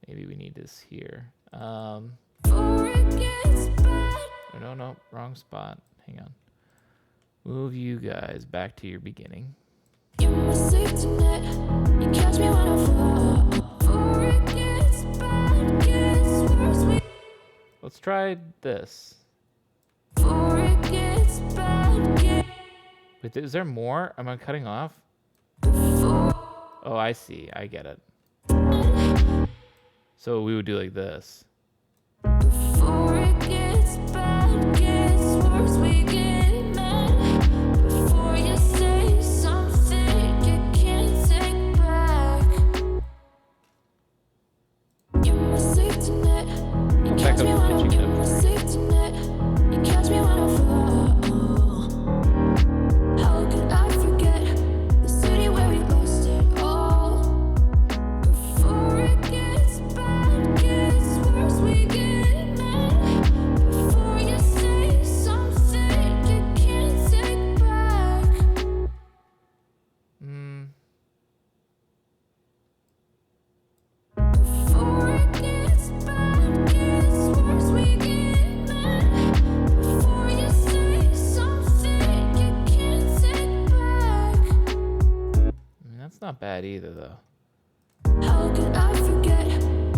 maybe we need this here. Before it gets bad. No, wrong spot. Hang on. Move you guys back to your beginning. You're my safety net. You catch me when I fall. Before it gets bad, gets worse, we. Let's try this. Before it gets bad, gets. Wait, is there more? Am I cutting off? Before. Oh, I see. I get it. So we would do like this. Before it gets bad, gets worse, we get mad. Before you say something you can't take back. You're my safety net. You Back catch up me the when I. pitching You're my note. safety net. You catch me when I fall. How could I forget the city where we lost it all? Before it gets bad, gets worse, we get mad. Before you say something you can't take back. Before it gets bad, gets worse, we get mad. Before you say something you can't take back. I mean, that's not bad either, though. How could I forget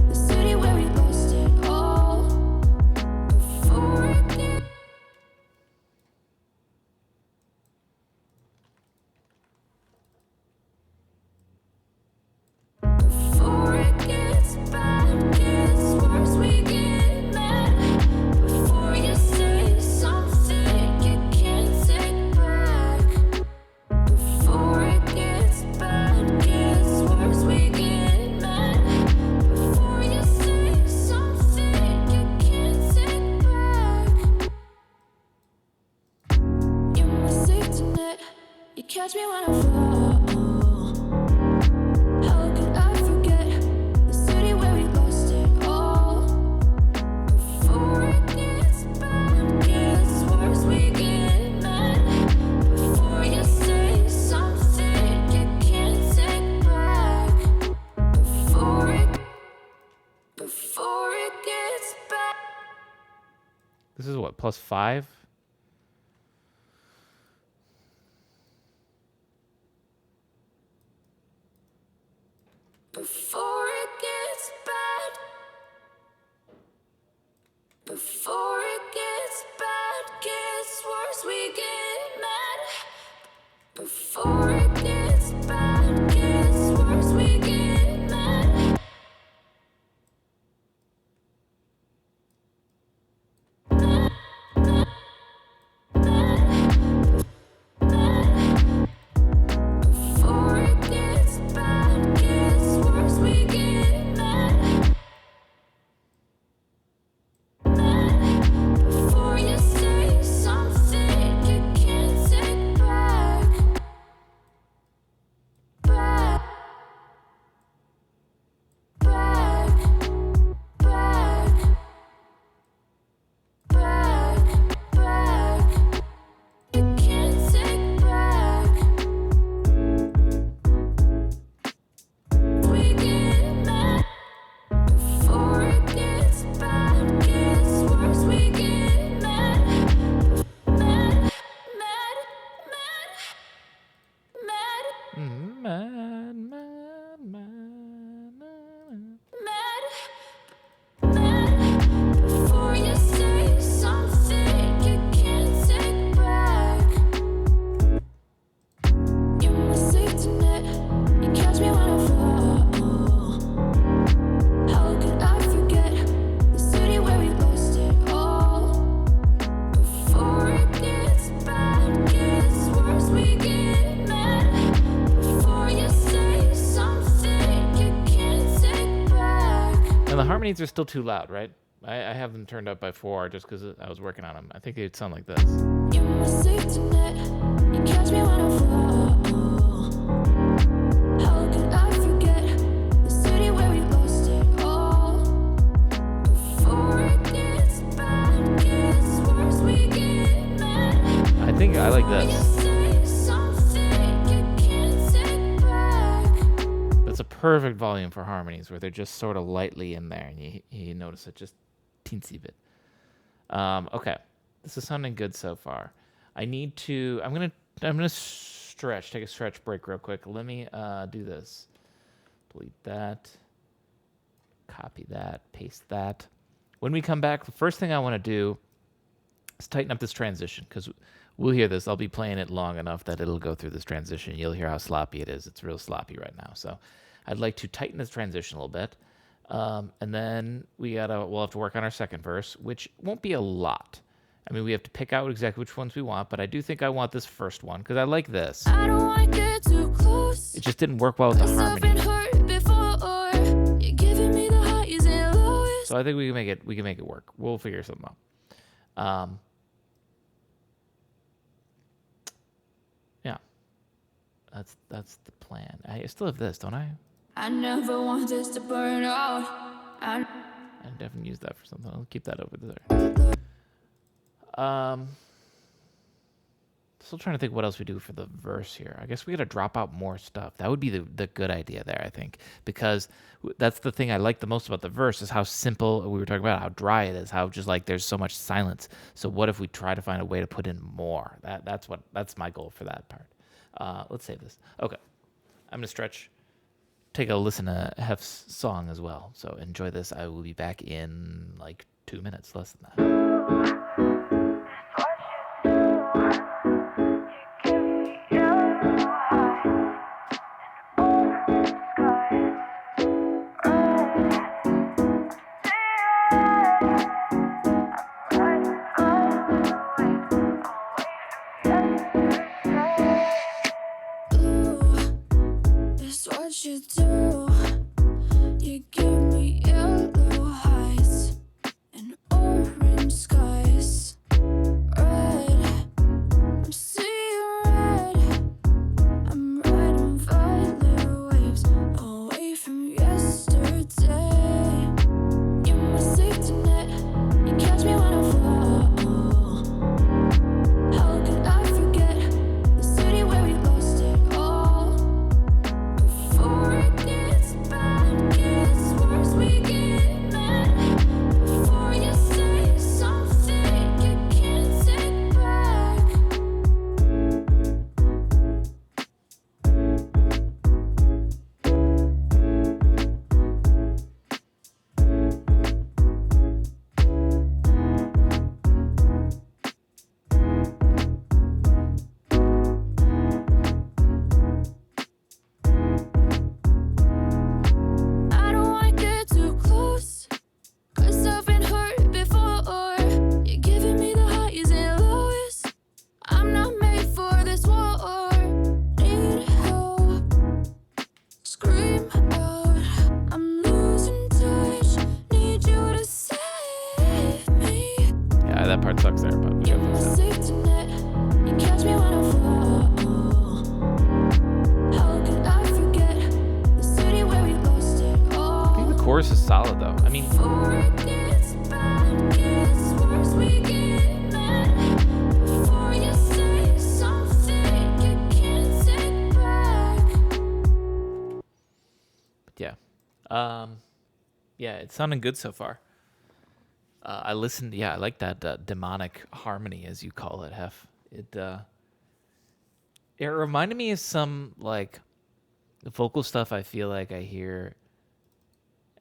the city where we lost it all? Before it gets. Before it gets bad, gets worse, we get mad. Before you say something you can't take back. Before it gets bad, gets worse, This is what, +5? Before it gets bad. Before it gets bad, gets worse, we get mad. Before it gets bad, gets worse, we get mad. Before it gets bad, gets worse, we get mad. Before you say something you can't take back. Back. Back. Back. Back. Back. You can't take back. We get mad. Before it gets bad, gets worse, we get mad. Mad, mad, mad, mad, Mad. mad, mad. Before you say something you can't take back. You're my safety net. You catch me when I fall. How could I forget the city where we lost it all? Before it gets bad, gets worse, we get mad. Before you say something you can't take back. And the harmonies are still too loud, right? I have them turned up by 4 just because I was working on them. I think they'd sound like this. You're my safety net. You catch me when I fall. How could I forget the city where we lost it all? Before it gets bad, gets worse, we get mad. I think I like Before you this. say something you can't take back. That's a perfect volume for harmonies where they're just sort of lightly in there and you notice it just teensy bit. Okay, this is sounding good so far. I'm gonna take a stretch break real quick. Let me do this. Delete that. Copy that. Paste that. When we come back, the first thing I want to do is tighten up this transition because we'll hear this. I'll be playing it long enough that it'll go through this transition. You'll hear how sloppy it is. It's real sloppy right now. So I'd like to tighten this transition a little bit. And then we'll have to work on our second verse, which won't be a lot. I mean, we have to pick out exactly which ones we want, but I do think I want this first one because I like this. I don't wanna get too close. It just didn't work well with the Cause I've been harmony. hurt before. You're giving me the highs and lows. So I think we can make it work. We'll figure something out. Yeah. That's the plan. I still have this, don't I? I never want this to burn out. I definitely use that for something. I'll keep that over there. Still trying to think what else we do for the verse here. I guess we got to drop out more stuff. That would be the good idea there, I think, because that's the thing I like the most about the verse is how simple we were talking about, how dry it is, how just like there's so much silence. So what if we try to find a way to put in more? That's my goal for that part. Let's save this. Okay, I'm gonna stretch. Take a listen to Hef's song as well. So enjoy this. I will be back in like 2 minutes, less than that. What you do, you give me yellow highs and orange skies. chorus is solid though. I mean, Before it gets bad, gets worse, we get mad. Before you say something you can't take back. yeah. Yeah, it's sounding good so far. I listened. Yeah, I like that demonic harmony, as you call it, Hef. It reminded me of some like vocal stuff. I feel like I hear.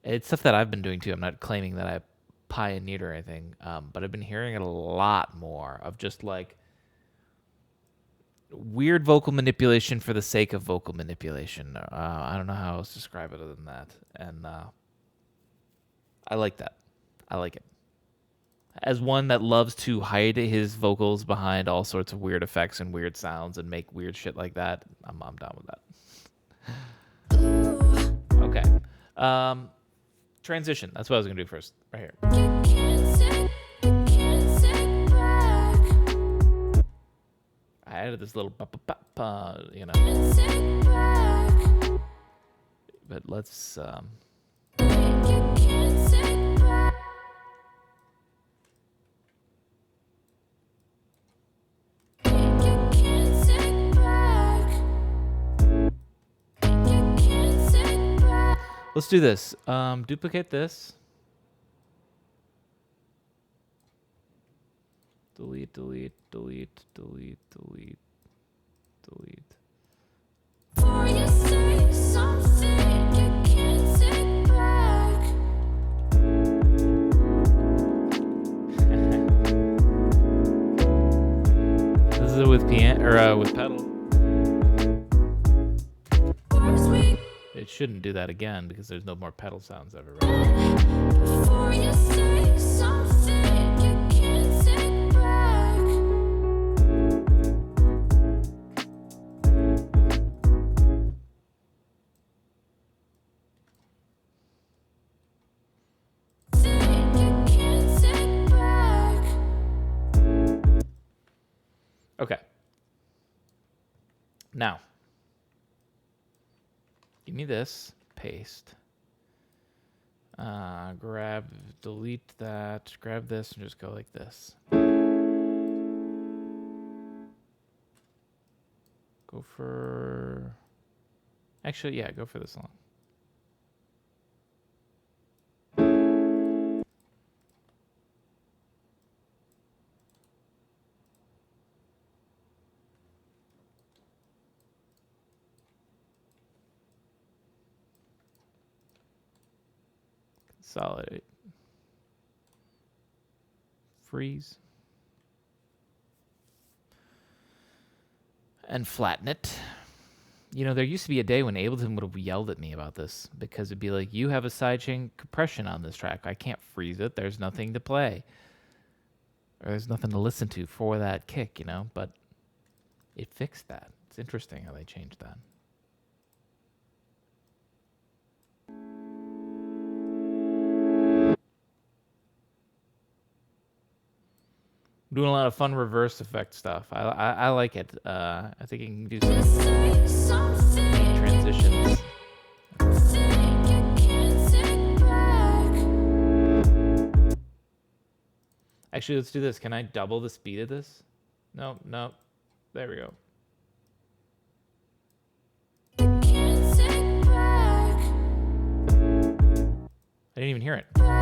It's stuff that I've been doing too. I'm not claiming that I pioneered or anything, but I've been hearing it a lot more of just like weird vocal manipulation for the sake of vocal manipulation. I don't know how else to describe it other than that, and I like that. I like it. As one that loves to hide his vocals behind all sorts of weird effects and weird sounds and make weird shit like that, I'm down with that. Okay. Transition. That's what I was going to do first. Right here. You can't take back. I added this little you know. Can't take back. But let's You can't take back. You can't take back. You can't take back. let's do this. Duplicate this. Delete, delete, delete, delete, delete, delete. Before you say something you can't take back. This is it with piano or with pedal. Worse we It shouldn't do that again because there's no more pedal sounds ever. Right? Before you say something you can't take back. Thing you can't take back. Okay. Now, give me this, paste. Grab, delete that, grab this, and just go like this. Go for... Actually, yeah, go for this one. Consolidate. Freeze. And flatten it. You know, there used to be a day when Ableton would have yelled at me about this because it'd be like, you have a sidechain compression on this track. I can't freeze it. There's nothing to play. Or there's nothing to listen to for that kick, you know? But it fixed that. It's interesting how they changed that. Doing a lot of fun reverse effect stuff. I like it. I think you can do some Say something transitions. thing you can't take back. Actually, let's do this. Can I double the speed of this? No, no. There we go. You can't take back. I didn't even hear it. Back.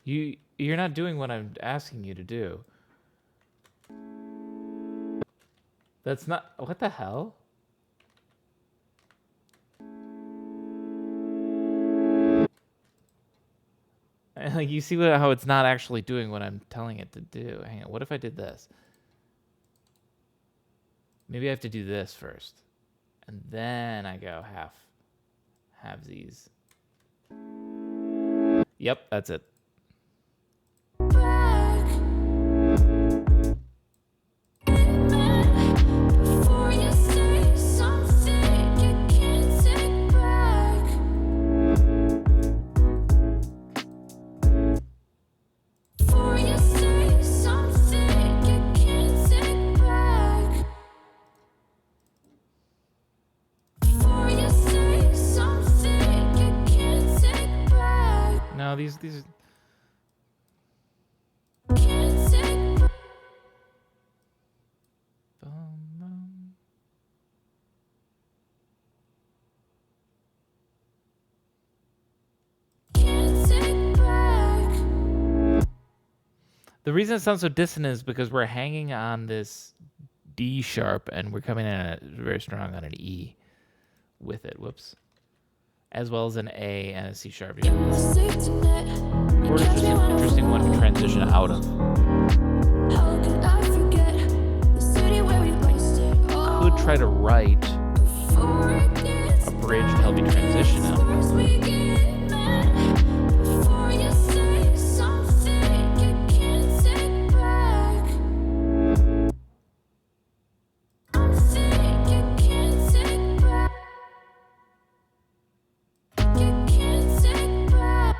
You're not doing what I'm asking you to do. That's not... What the hell? Like, you see how it's not actually doing what I'm telling it to do. Hang on, what if I did this? Maybe I have to do this first. And then I go have these. Yep, that's it. Back. Before you say something you can't take back. Before you say something you can't take back. these. Can't take Can't take back. The reason it sounds so dissonant is because we're hanging on this D sharp and we're coming in at very strong on an E with it. Whoops. As well as an A and a C sharp. Chord is just an interesting one to transition out of. How could I forget the city where we lost it all? Could try to write Before it gets a bridge to help you transition out. worse, we get mad. Before you say something you can't take back. Something you can't take back. You can't take back.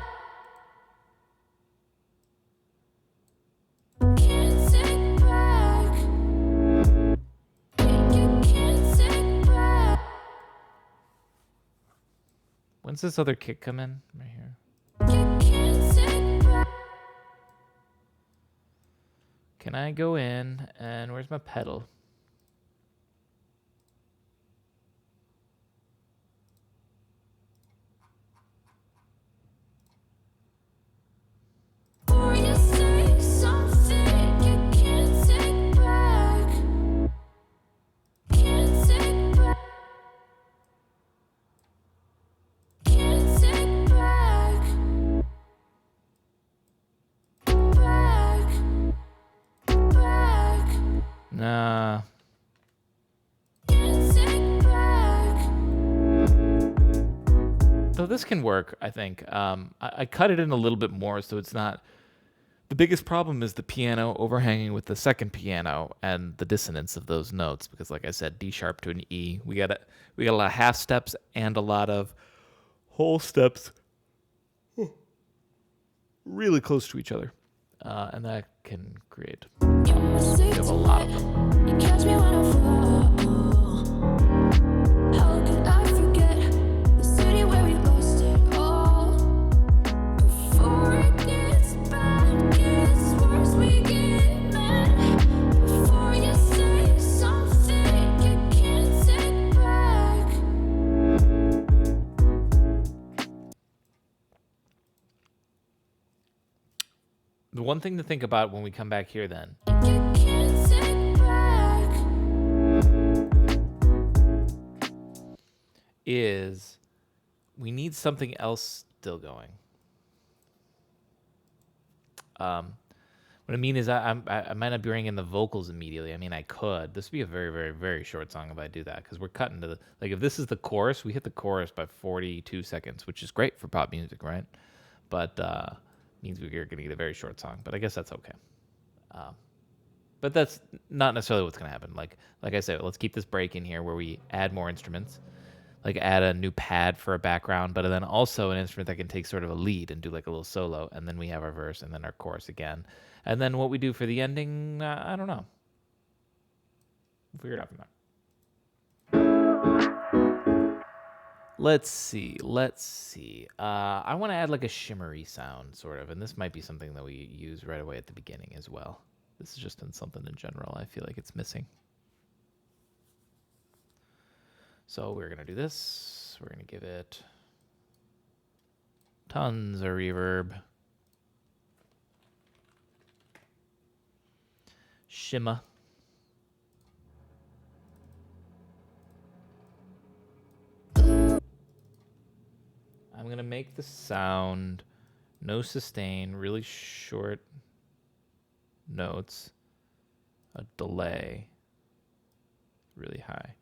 Can't take back. You can't take back. When's this other kick come in? Right here. You can't take back. Can I go in and where's my pedal? Before you say something you can't take back. Can't take back. Can't take back. Back. Back. Nah. Can't take back. So this can work, I think. I cut it in a little bit more so it's not. The biggest problem is the piano overhanging with the second piano and the dissonance of those notes because, like I said, D sharp to an E. We got a lot of half steps and a lot of whole steps really close to each other, and that can create. You're my We have a lot of them. You catch me when I fall. How could I forget the city where we lost it all? Before it gets bad, gets worse, we get mad. Before you say something you can't take back. The one thing to think about when we come back here then You can't take back. is we need something else still going. What I mean is I might not be bringing in the vocals immediately. I mean, I could. This would be a very, very, very short song if I do that because we're cutting to the, like, if this is the chorus, we hit the chorus by 42 seconds, which is great for pop music, right? But means we're going to get a very short song, but I guess that's okay. But that's not necessarily what's going to happen. Like I said, let's keep this break in here where we add more instruments, like add a new pad for a background, but then also an instrument that can take sort of a lead and do like a little solo, and then we have our verse and then our chorus again. And then what we do for the ending, I don't know. We'll figure it out from there. Let's see. I want to add like a shimmery sound, sort of, and this might be something that we use right away at the beginning as well. This has just been something in general I feel like it's missing. So we're going to do this. We're going to give it tons of reverb. Shimmer. I'm going to make the sound no sustain, really short notes, a delay, really high.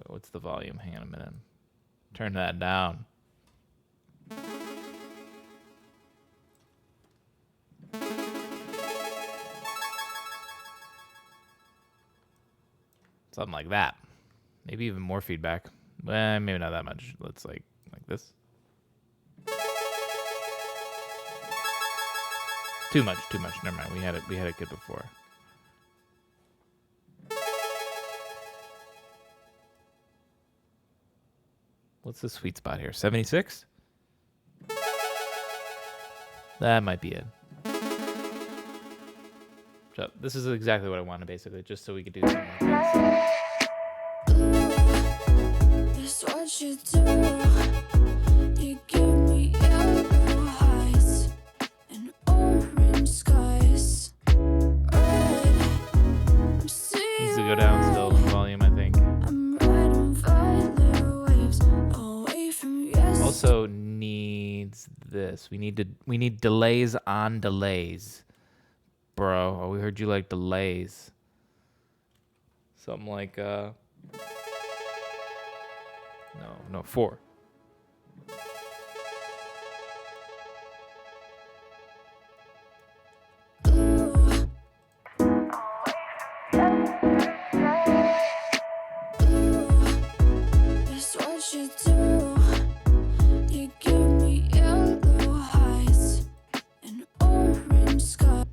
What's the volume? Hang on a minute. Turn that down. Something like that. Maybe even more feedback. Maybe not that much. Let's like this. Too much. Never mind. We had it good before. What's the sweet spot here? 76? That might be it. So this is exactly what I wanted, basically, just so we could do something like It's this. what you do. You give me yellow highs and orange skies. Red. Needs to go down still in volume, I think. I'm riding violet waves away from yesterday. Also needs this. We need delays on delays. Bro, we heard you like delays. Something like no, 4. It's what you do. You give me yellow highs and orange skies.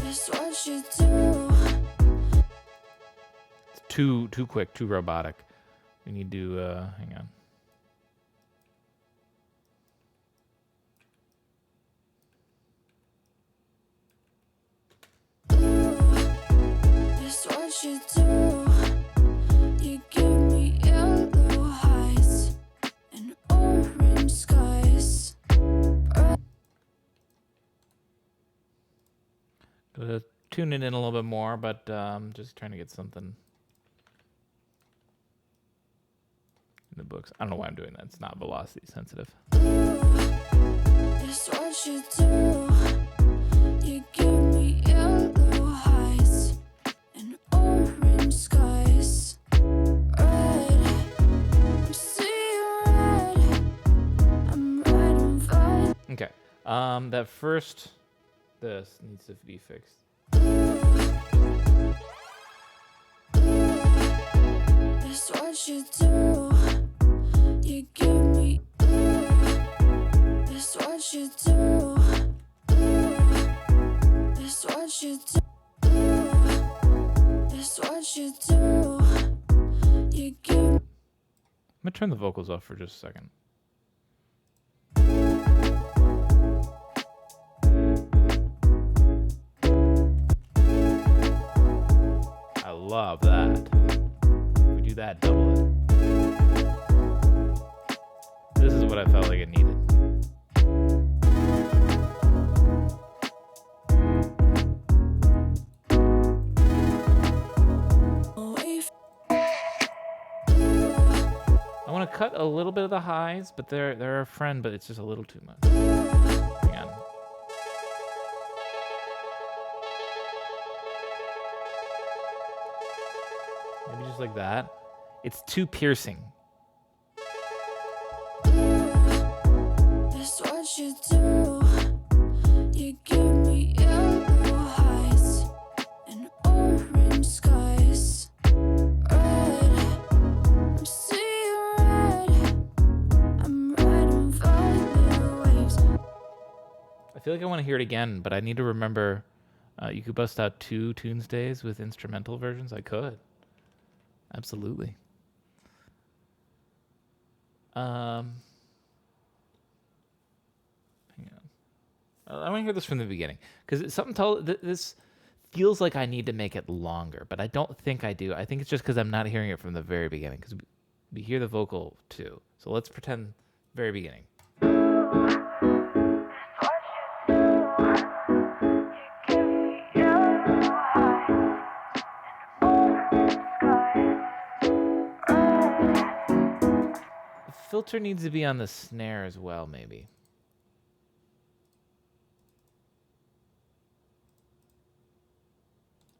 It's what you do. It's too quick, too robotic. We need to hang on. It's what you do. You give me yellow highs and orange skies. Gotta tune it in a little bit more, but just trying to get something in the books. I don't know why I'm doing that. It's not velocity sensitive. It's what you do. You give me yellow highs and orange skies. Red. I'm seeing red. I'm riding fire. Okay. That first this needs to be fixed. It's what you do. You give me. It's what you do. It's what you do. It's what you do. You give. I'm gonna turn the vocals off for just a second. I love that. If we do that, double it. This is what I felt like it needed. I want to cut a little bit of the highs, but they're a friend, but it's just a little too much. Hang on. Maybe just like that. It's too piercing. It's what you do. You give me yellow highs and orange skies. Red. I'm seeing red. I'm riding violet waves. I feel like I want to hear it again, but I need to remember you could bust out 2 Tunesdays with instrumental versions. I could. Absolutely. Hang on. I want to hear this from the beginning because something told this feels like I need to make it longer, but I don't think I do. I think it's just because I'm not hearing it from the very beginning because we hear the vocal too. So let's pretend very beginning. Filter needs to be on the snare as well, maybe.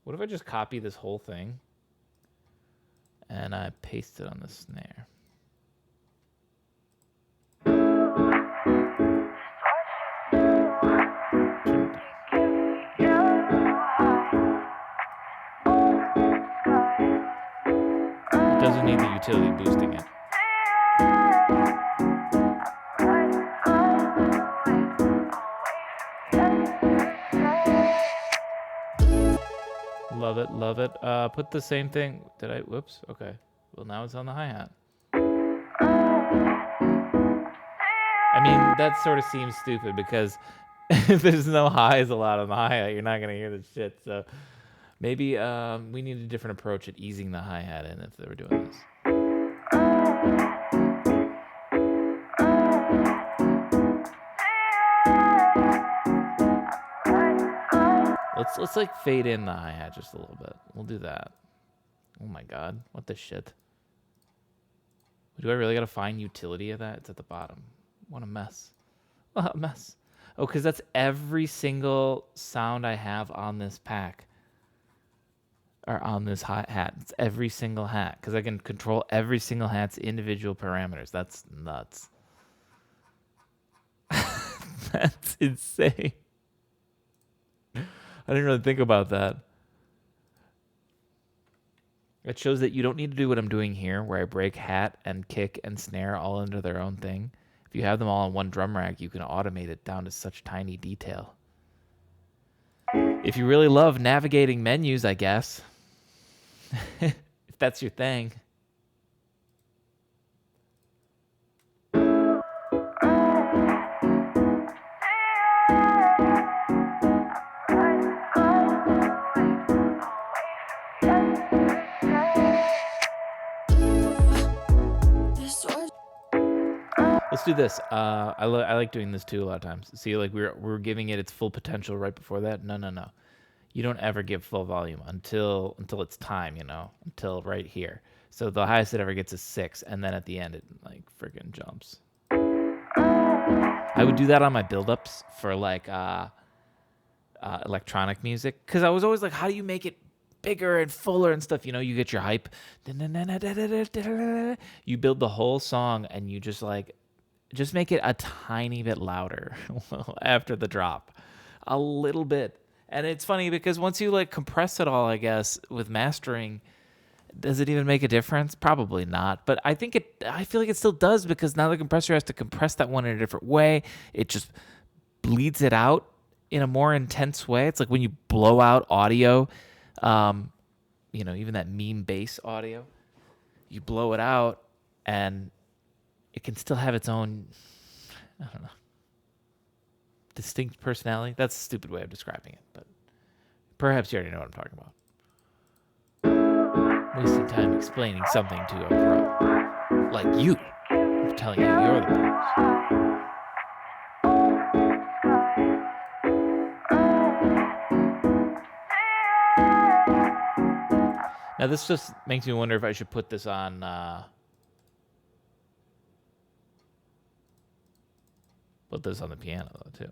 What if I just copy this whole thing and I paste it on the snare? Doesn't need the utility boosting it. Love it, love it. Put the same thing. Did I? Whoops. Okay. Well, now it's on the hi-hat. I mean, that sort of seems stupid because if there's no highs allowed on the hi-hat, you're not going to hear the shit. So maybe we need a different approach at easing the hi-hat in if they were doing this. Let's like fade in the hi-hat just a little bit. We'll do that. Oh my god, what the shit? Do I really gotta find utility of that? It's at the bottom. What a mess. What a mess. Oh, because that's every single sound I have on this pack. Or on this hat. It's every single hat. Because I can control every single hat's individual parameters. That's nuts. That's insane. I didn't really think about that. It shows that you don't need to do what I'm doing here, where I break hat and kick and snare all into their own thing. If you have them all on one drum rack, you can automate it down to such tiny detail. If you really love navigating menus, I guess. If that's your thing. Let's do this. I like doing this too a lot of times. See, like we're giving it its full potential right before that. No. You don't ever give full volume until it's time, you know, until right here. So the highest it ever gets is 6, and then at the end it like friggin' jumps. I would do that on my build-ups for like electronic music, because I was always like, how do you make it bigger and fuller and stuff? You know, you get your hype. You build the whole song and you just make it a tiny bit louder after the drop. A little bit. And it's funny because once you like compress it all, I guess, with mastering, does it even make a difference? Probably not. But I feel like it still does, because now the compressor has to compress that one in a different way. It just bleeds it out in a more intense way. It's like when you blow out audio, you know, even that meme bass audio, you blow it out and it can still have its own, I don't know, distinct personality. That's a stupid way of describing it, but perhaps you already know what I'm talking about. Wasting time explaining something to a pro like you. I'm telling you, you're the pros. Now this just makes me wonder if I should put this on the piano though too.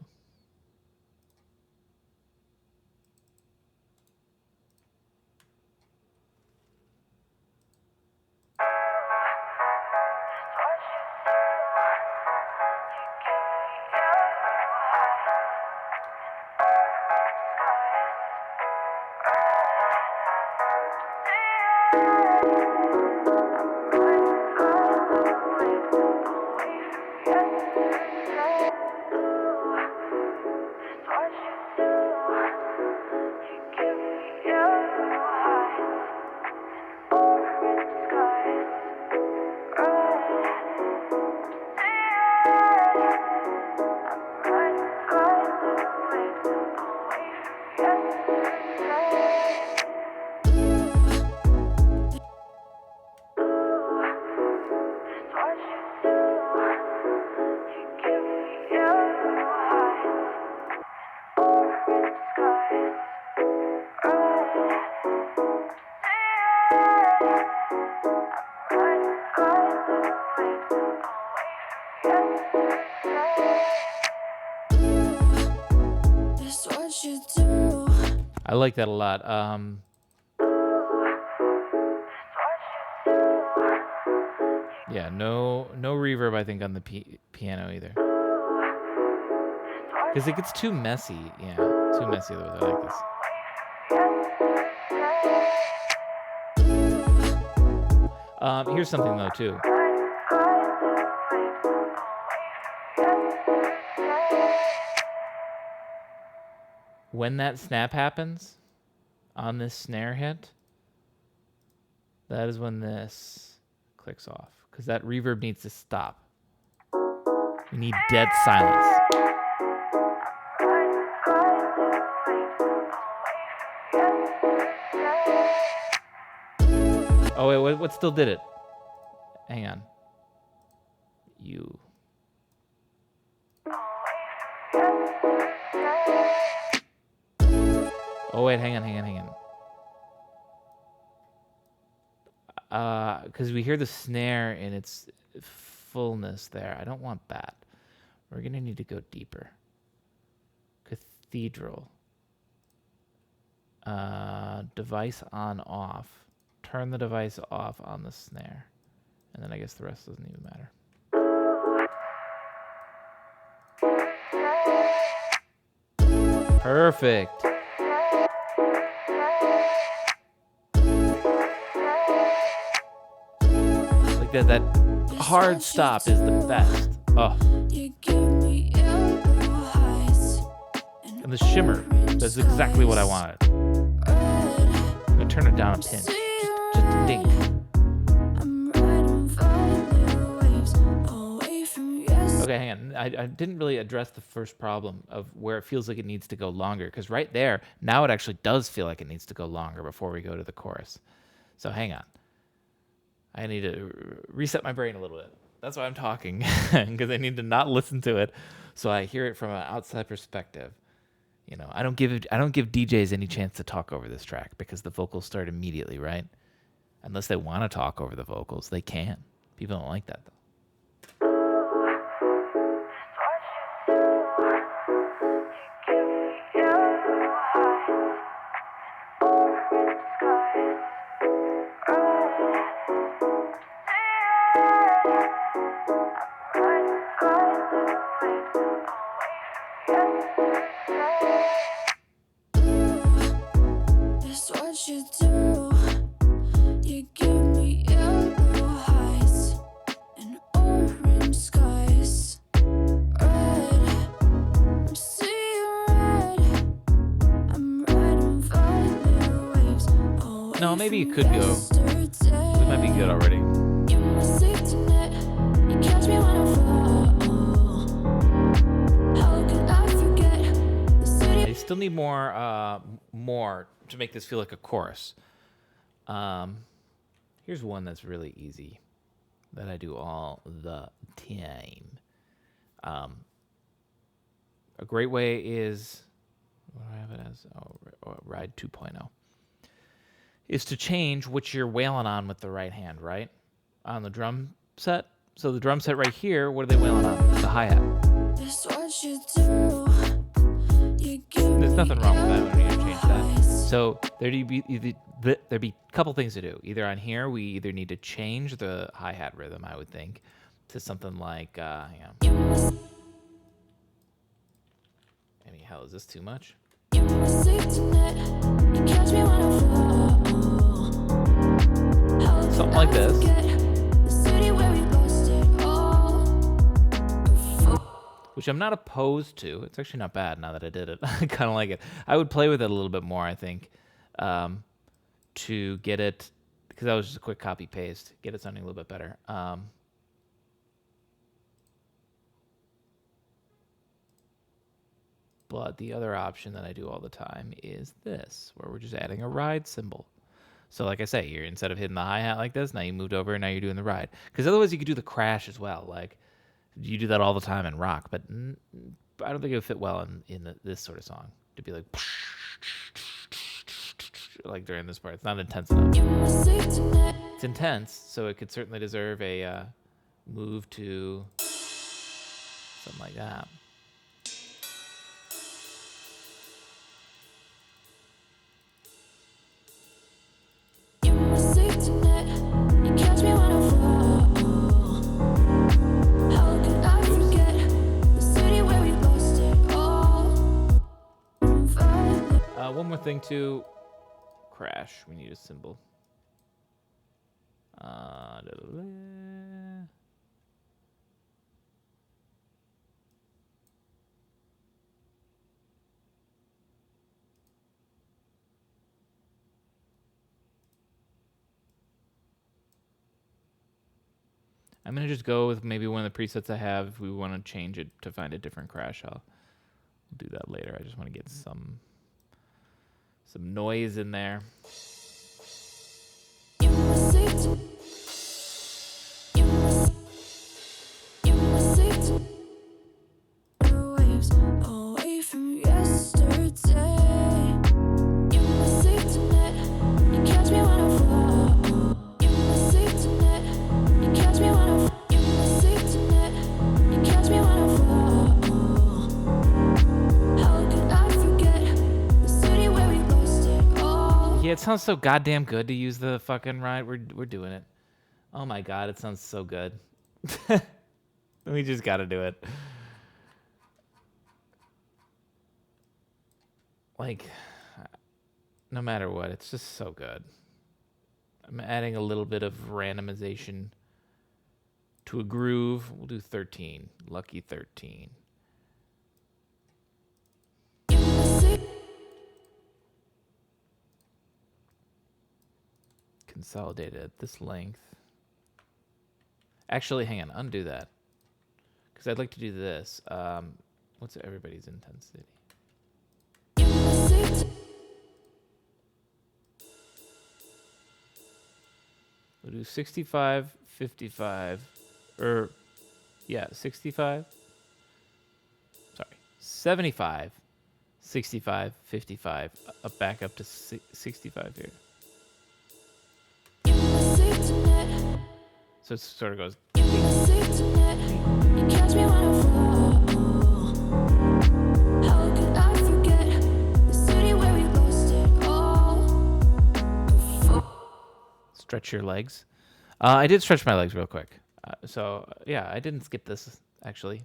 I like that a lot. Yeah, no reverb, I think, on the piano either. Because it gets too messy. Yeah, too messy the way I like this. Here's something though too. When that snap happens on this snare hit, that is when this clicks off, because that reverb needs to stop. We need dead silence. Oh wait, what still did it? Hang on. You. Oh wait, hang on. Because we hear the snare in its fullness there. I don't want that. We're gonna need to go deeper. Cathedral. Device on off. Turn the device off on the snare. And then I guess the rest doesn't even matter. Perfect. Like that hard stop is the best. Oh. And the shimmer, that's exactly what I wanted. I'm gonna turn it down a pinch. Just a dink. Okay, hang on. I didn't really address the first problem of where it feels like it needs to go longer, because right there, now it actually does feel like it needs to go longer before we go to the chorus. So hang on. I need to reset my brain a little bit. That's why I'm talking, because I need to not listen to it, so I hear it from an outside perspective. You know, I don't give DJs any chance to talk over this track, because the vocals start immediately, right? Unless they want to talk over the vocals, they can. People don't like that though. No, maybe you could go. We might be good already. I still need more to make this feel like a chorus. Here's one that's really easy that I do all the time. A great way is, what do I have it as? Ride 2.0. Is to change what you're wailing on with the right hand, right? On the drum set. So the drum set right here, what are they wailing on? The hi-hat. There's nothing wrong with that. We don't need to change that. So there'd be a couple things to do. Either on here, we either need to change the hi-hat rhythm, I would think, to something like, hang on. I mean, hell, is this too much? Something like this. Which I'm not opposed to. It's actually not bad now that I did it. I kind of like it. I would play with it a little bit more, I think, to get it, because that was just a quick copy paste, get it sounding a little bit better. But the other option that I do all the time is this, where we're just adding a ride cymbal. So like I say, you're, instead of hitting the hi-hat like this, now you moved over and now you're doing the ride. Because otherwise you could do the crash as well. Like, you do that all the time in rock, but I don't think it would fit well in this sort of song. To be like during this part. It's not intense enough. It's intense, so it could certainly deserve a move to something like that. One more thing to crash. We need a cymbal. I'm going to just go with maybe one of the presets I have. If we want to change it to find a different crash, I'll do that later. I just want to get some noise in there. Yeah, it sounds so goddamn good to use the fucking ride. We're doing it. Oh my god, it sounds so good. We just gotta do it. Like, no matter what, it's just so good. I'm adding a little bit of randomization to a groove. We'll do 13. Lucky 13. Consolidated at this length. Actually, hang on, undo that. Because I'd like to do this. What's everybody's intensity? We'll do 65, 55, or, yeah, 65. Sorry, 75, 65, 55, back up to 65 here. So it sort of goes. Stretch your legs. I did stretch my legs real quick. So yeah, I didn't skip this actually,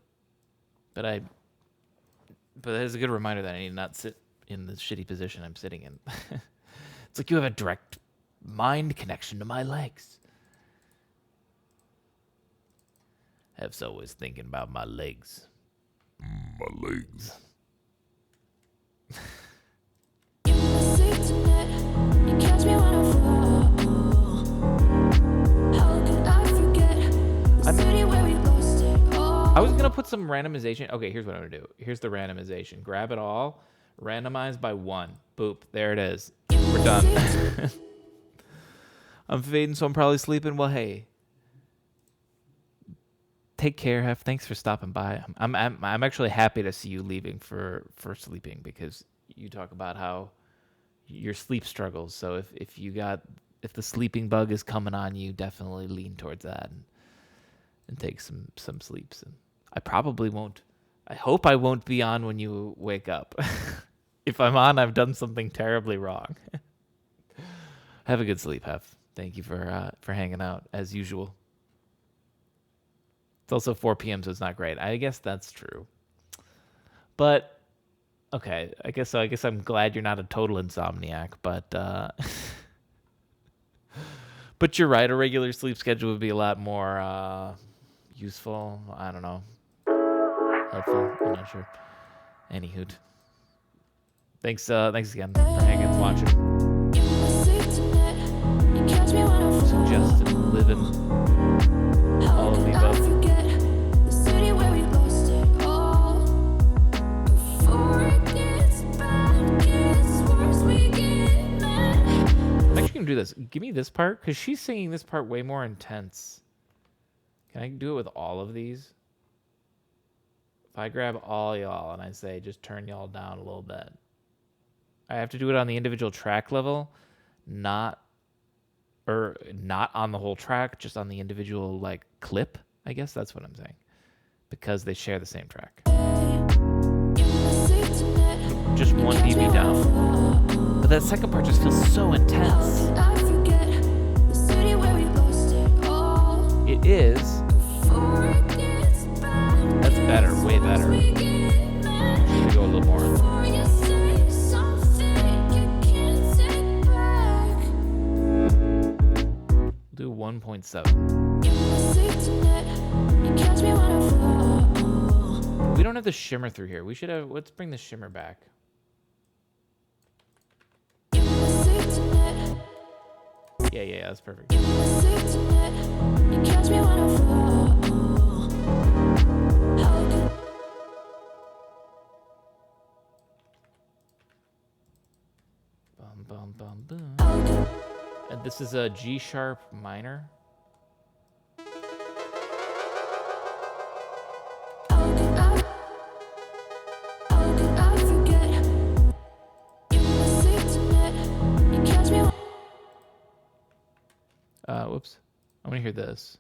but it is a good reminder that I need to not sit in the shitty position I'm sitting in. It's like you have a direct mind connection to my legs. Hef's always thinking about my legs. My legs. I was gonna put some randomization. Okay, here's what I'm gonna do. Here's the randomization. Grab it all, randomize by 1. Boop, there it is. We're done. I'm fading, so I'm probably sleeping. Well, hey, take care, Hef. Thanks for stopping by. I'm actually happy to see you leaving for sleeping, because you talk about how your sleep struggles. So if the sleeping bug is coming on you, definitely lean towards that and take some sleeps. And I probably won't. I hope I won't be on when you wake up. If I'm on, I've done something terribly wrong. Have a good sleep, Hef. Thank you for hanging out as usual. It's also 4 p.m., so it's not great. I guess that's true. But okay, I guess I'm glad you're not a total insomniac. But you're right. A regular sleep schedule would be a lot more useful. I don't know. Helpful. I'm not sure. Anywho, thanks again for hanging and watching. Suggested living all of the above. I'm actually gonna do this. Give me this part, because she's singing this part way more intense. Can I do it with all of these? If I grab all y'all and I say just turn y'all down a little bit, I have to do it on the individual track level, not on the whole track, just on the individual like clip. I guess that's what I'm saying, because they share the same track. Just 1 dB down. But that second part just feels so intense. It is. That's better, way better. Should go a little more. We'll do 1 1.7. You're my safety net. You catch me when I fall. We don't have the shimmer through here. We should have. Let's bring the shimmer back. You're my safety net. Yeah, that's perfect. You're my safety net. You catch me when I fall. How could Bum. And this is a G sharp minor. I forget? You're my safety net. You catch me. Whoops. I want to hear this.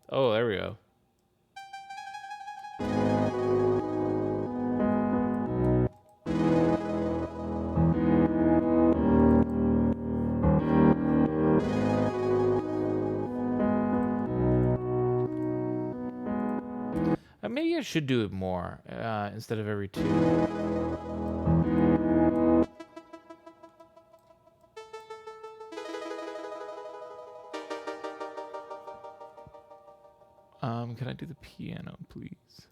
Oh, there we go. Maybe I should do it more instead of every 2. Can I do the piano, please?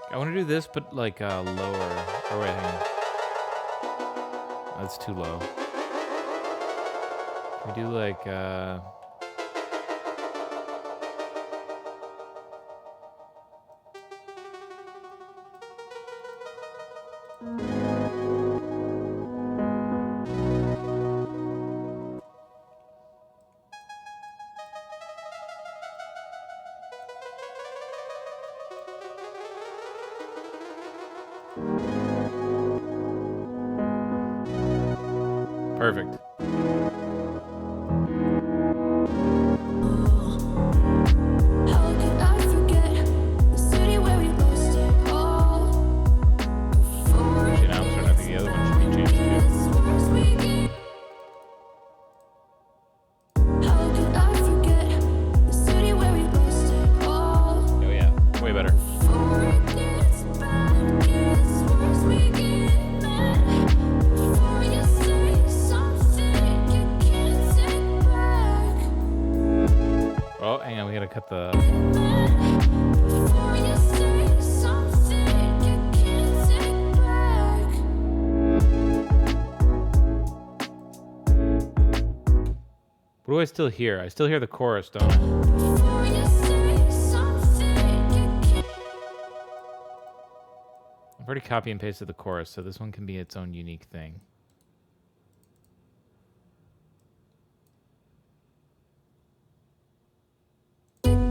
I want to do this, but like lower. Oh wait, hang on. That's too low. Can we do like perfect. How could I forget the city where we lost it all? Before Actually, now I'm starting to think the other one should be changed too. gets worse, we get. How could I forget the city where we lost it all? Oh yeah, way better. Before it gets bad, gets worse, we get mad. Before you say something you can't take back. Oh, hang on, we gotta cut the. Before you say something you can't take back. What do I still hear? I still hear the chorus, don't I? Before you say something you can't. I've already copy and pasted the chorus, so this one can be its own unique thing. Can't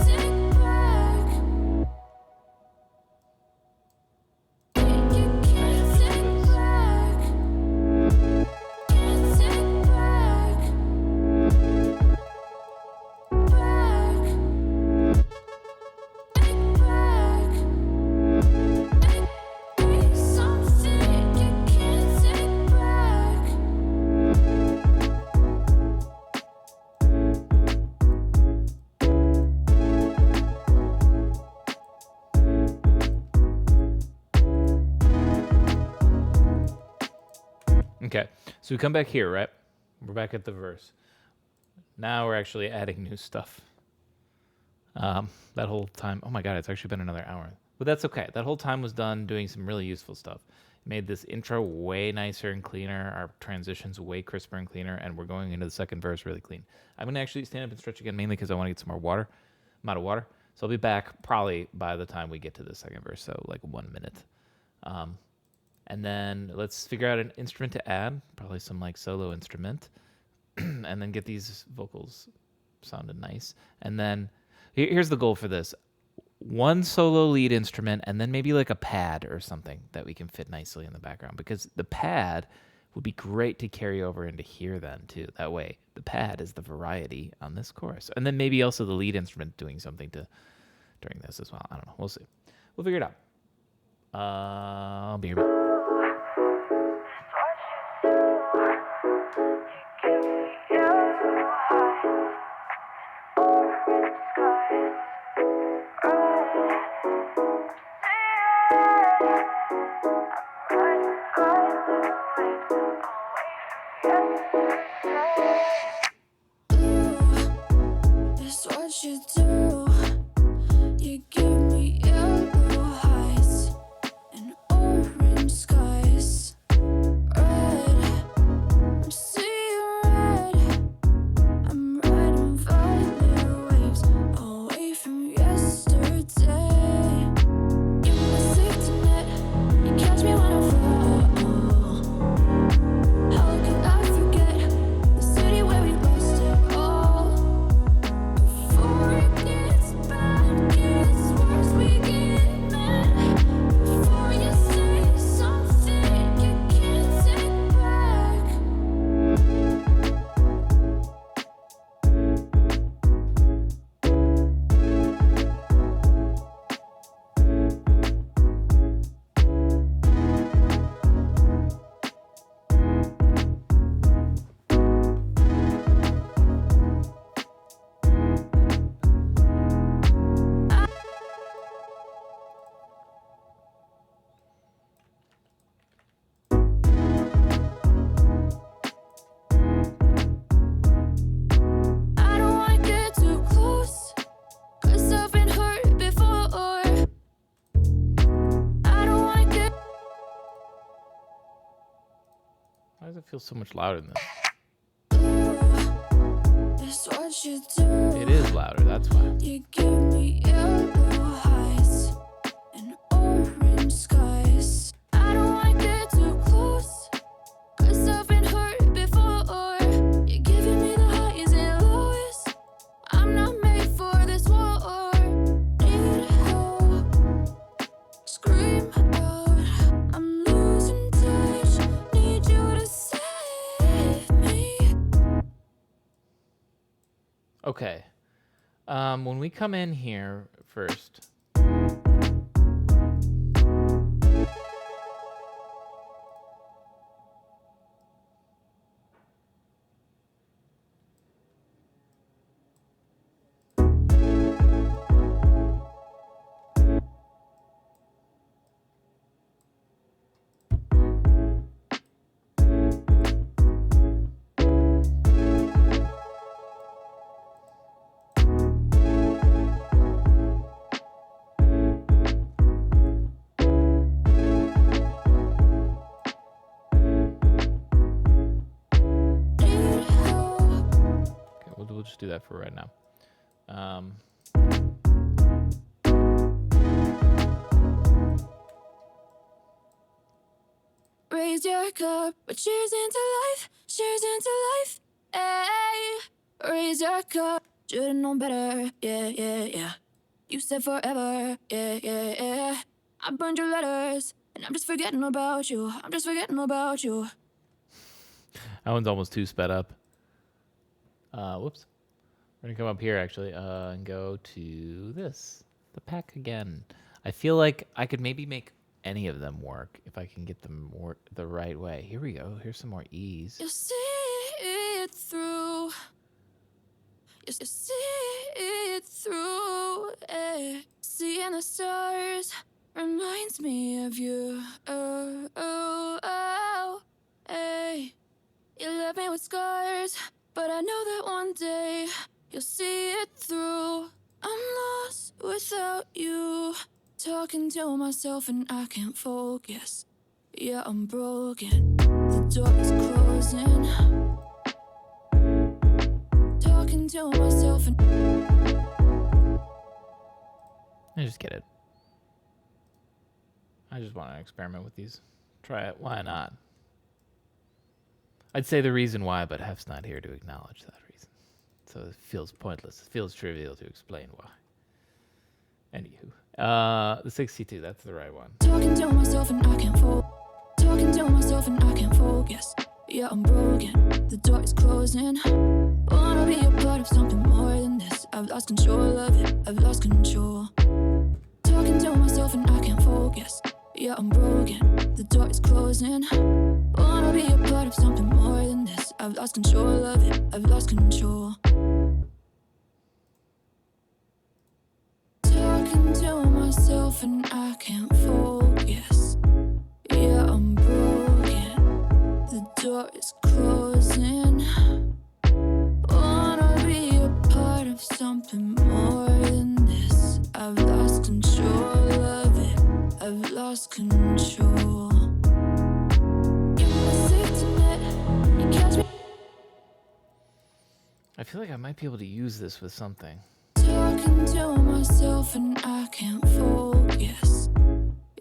take back. You can't take back. Can't take back. Back. Take back. Something you can't take back. Okay, so we come back here, right? We're back at the verse. Now we're actually adding new stuff. That whole time, oh my god, it's actually been another hour. But that's okay. That whole time was done doing some really useful stuff. Made this intro way nicer and cleaner. Our transitions way crisper and cleaner, and we're going into the second verse really clean. I'm gonna actually stand up and stretch again, mainly because I want to get some more water. I'm out of water, so I'll be back probably by the time we get to the second verse, so like 1 minute. And then let's figure out an instrument to add, probably some like solo instrument, and then get these vocals sounding nice. And then here's the goal for this: one solo lead instrument, and then maybe like a pad or something that we can fit nicely in the background, because the pad would be great to carry over into here then too. That way the pad is the variety on this chorus, and then maybe also the lead instrument doing something to during this as well. I don't know, we'll see, we'll figure it out. I'll be here. That's what you do. You give me yellow heights and orange skies. Red, I'm seeing red. I'm riding violet waves away from yesterday. You're my safety net. You catch me when I fall. How could I forget the city where we lost it all? Before it gets bad, gets worse, we get mad. Before you say something you can't take back. I don't wanna get too close, 'cause I've been hurt before. I don't wanna get Why does it feel so much louder than this? That's what you do. It is louder, that's why. You give me yellow heights and orange skies. I don't wanna get too close, 'cause I've been hurt before. You're giving me the highs and lows. I'm not made for this war. Need help, scream out. I'm losing touch. Need you to save me. Okay. When we come in here first, Need help. okay, we'll just do that for right now. Raise your cup, but cheers into life, cheers into life. Ay, raise your cup, should've known better. Yeah, yeah, yeah. You said forever. Yeah, yeah, yeah. I burned your letters, and I'm just forgetting about you. I'm just forgetting about you. That one's almost too sped up. Whoops. We're gonna come up here actually, and go to this, the pack again. I feel like I could maybe make any of them work if I can get them work the right way. Here we go. Here's some more E's. You see it through. You see it through. Eh. Seeing the stars reminds me of you. Oh, oh, oh. Hey. You left me with scars, but I know that one day you'll see it through. I'm lost without you. Talking to myself and I can't focus. Yeah, I'm broken. The door is closing. Talking to myself and I just get it. I just want to experiment with these. Try it. Why not? I'd say the reason why, but Hef's not here to acknowledge that reason. So it feels pointless. It feels trivial to explain why. Anywho. The 62, that's the right one. talking to myself and I can't focus. Talking to myself and I can't focus. Yeah, I'm broken. The door is closing. Wanna be a part of something more than this. I've lost control of it. I've lost control. Talking to myself and I can't focus. Yeah, I'm broken. The door is closing. Wanna be a part of something more than this. I've lost control of it. I've lost control. Talking to myself and I can't focus. Yeah, I'm broken. The door is closing. Wanna be a part of something more than this. I've lost control of it. I've lost control. Give me a safety net. You catch me. I feel like I might be able to use this with something. Talking to myself and I can't focus.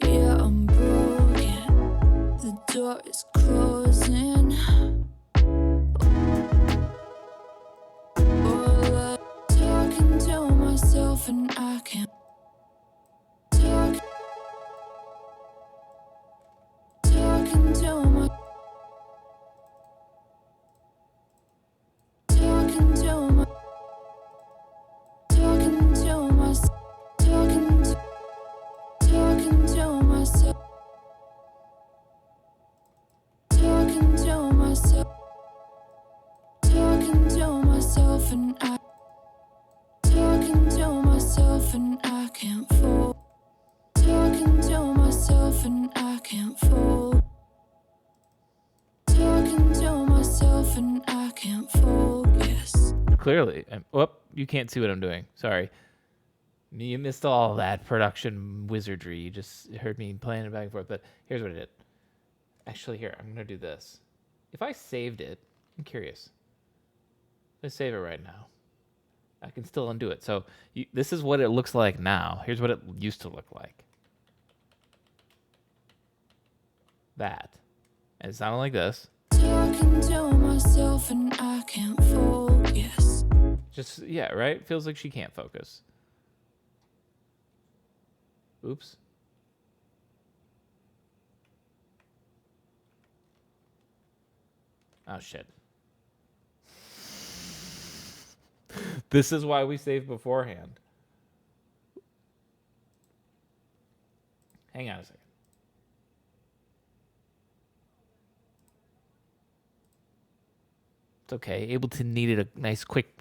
Yeah, I'm broken. The door is closing. Talking to myself and I can't talk. Talking to my. Talking to my. Talking to myself. Talking to myself. Talking to myself. Talking to myself and I. Talking to myself and I can't fall. Talking to myself and I can't fall. Talking to myself and I can't focus. Clearly. You can't see what I'm doing. Sorry. You missed all that production wizardry. You just heard me playing it back and forth. But here's what I did. Actually, here, I'm going to do this. If I saved it, I'm curious. If I save it right now, I can still undo it. So this is what it looks like now. Here's what it used to look like. That. And it sounded like this. Talking to myself and I can't focus. Just, yeah, right? Feels like she can't focus. Oops. Oh, shit. This is why we saved beforehand. Hang on a second. It's okay. Able to need it a nice quick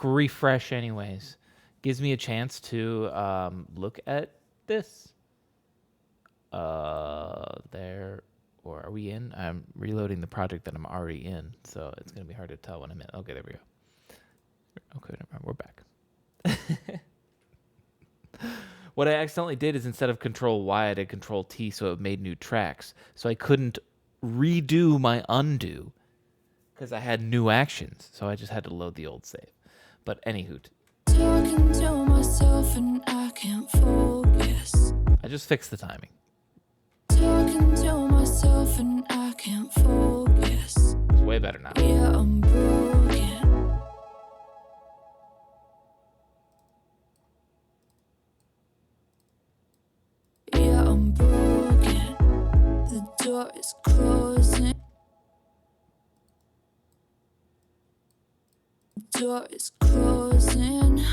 refresh anyways. Gives me a chance to look at this. There, or are we in? I'm reloading the project that I'm already in, so it's going to be hard to tell when I'm in. Okay, there we go. Okay, we're back. What I accidentally did is instead of Control Y, I did Control T, so it made new tracks. So I couldn't redo my undo because I had new actions. So I just had to load the old save. But anywho, Talking to myself and I can't focus. I just fixed the timing. Talking to myself and I can't focus. It's way better now. Yeah, I'm broken. Yeah, I'm broken. The door is closing. The door is closing.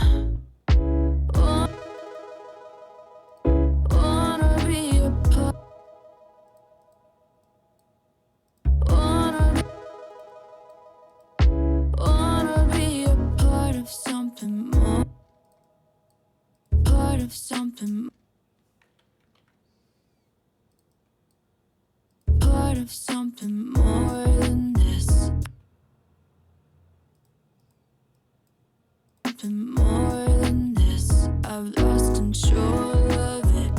Wanna be a part. Wanna be a part of something more. Part of something. Part of something more than this. Something more than this. I've lost control of it.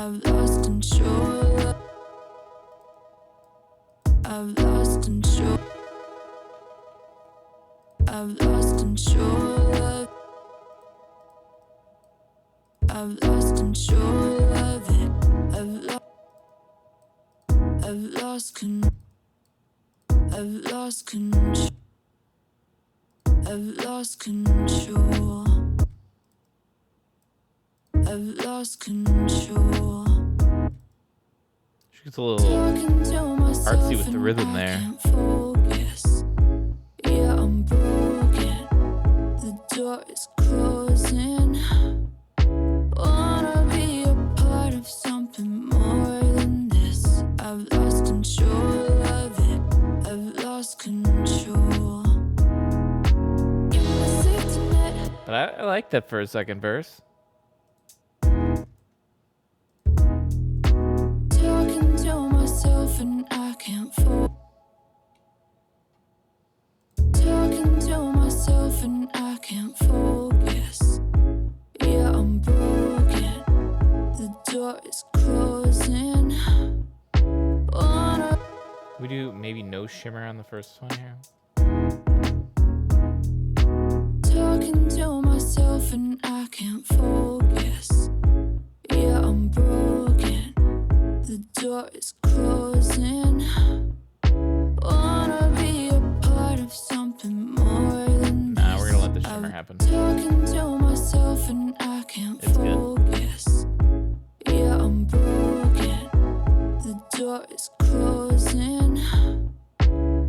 I've lost control. I've lost control. I've lost control. I've lost control of it. I've lost control. I've lost control. I've lost control. I've lost control. She gets a little artsy with the rhythm there. Focus. Yeah, I'm broken. The door is closing. Wanna be a part of something more than this. I've lost control of it. I've lost control. Give me a safety net. But I like that for a second verse. Talking to myself and I can't focus. Talking to myself and I can't focus. Yeah, I'm broken. The door is closing. Wanna We do maybe no shimmer on the first one here. Talking to myself and I can't focus. Yeah, I'm broken. The door is closing. Wanna be a part of something more than Nah, we're gonna let the this. shimmer I'm happen. Talking to myself and I can't It's good. focus. Yeah, I'm broken. The door is closing.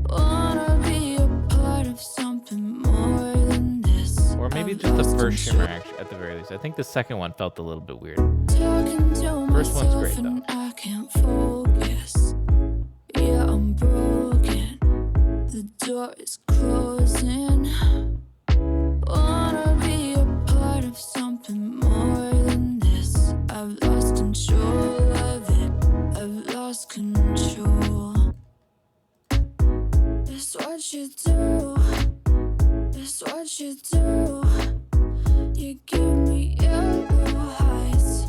Wanna be a part of something more than this. Or maybe I've just the lost first shimmer, control. actually, at the very least. I think the second one felt a little bit weird. Talking to First one's myself great, though. and I can't focus. Yeah, I'm broken. The door is closing. Wanna be a part of something more than this. I've lost control of it. I've lost control. It's what you do. It's what you do. You give me yellow heights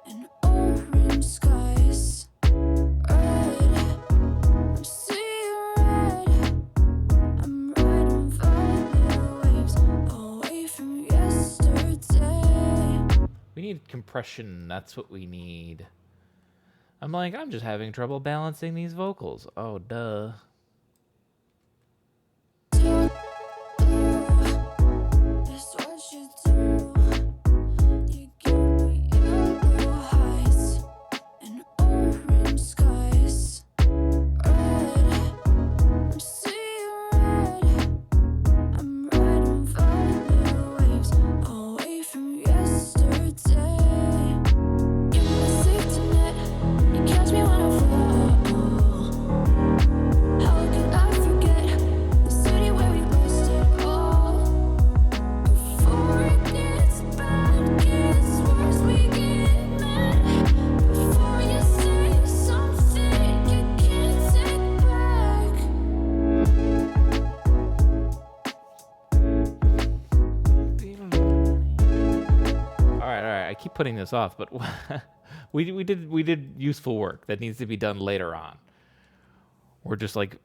and orange skies. Red, I'm seeing red. I'm riding violet waves away from yesterday. We need compression. That's what we need. I'm just having trouble balancing these vocals. Oh, duh. It's what you do. You give me yellow heights and orange skies. Red, I'm seeing red. I'm riding violet waves away from yesterday. Give me a safety net. You catch me when I fall. How could I forget the city where we lost it all? Before it gets bad, gets worse, we get mad. Before you say something you can't take back. All right. I keep putting this off, but we did useful work that needs to be done later on. We're just like,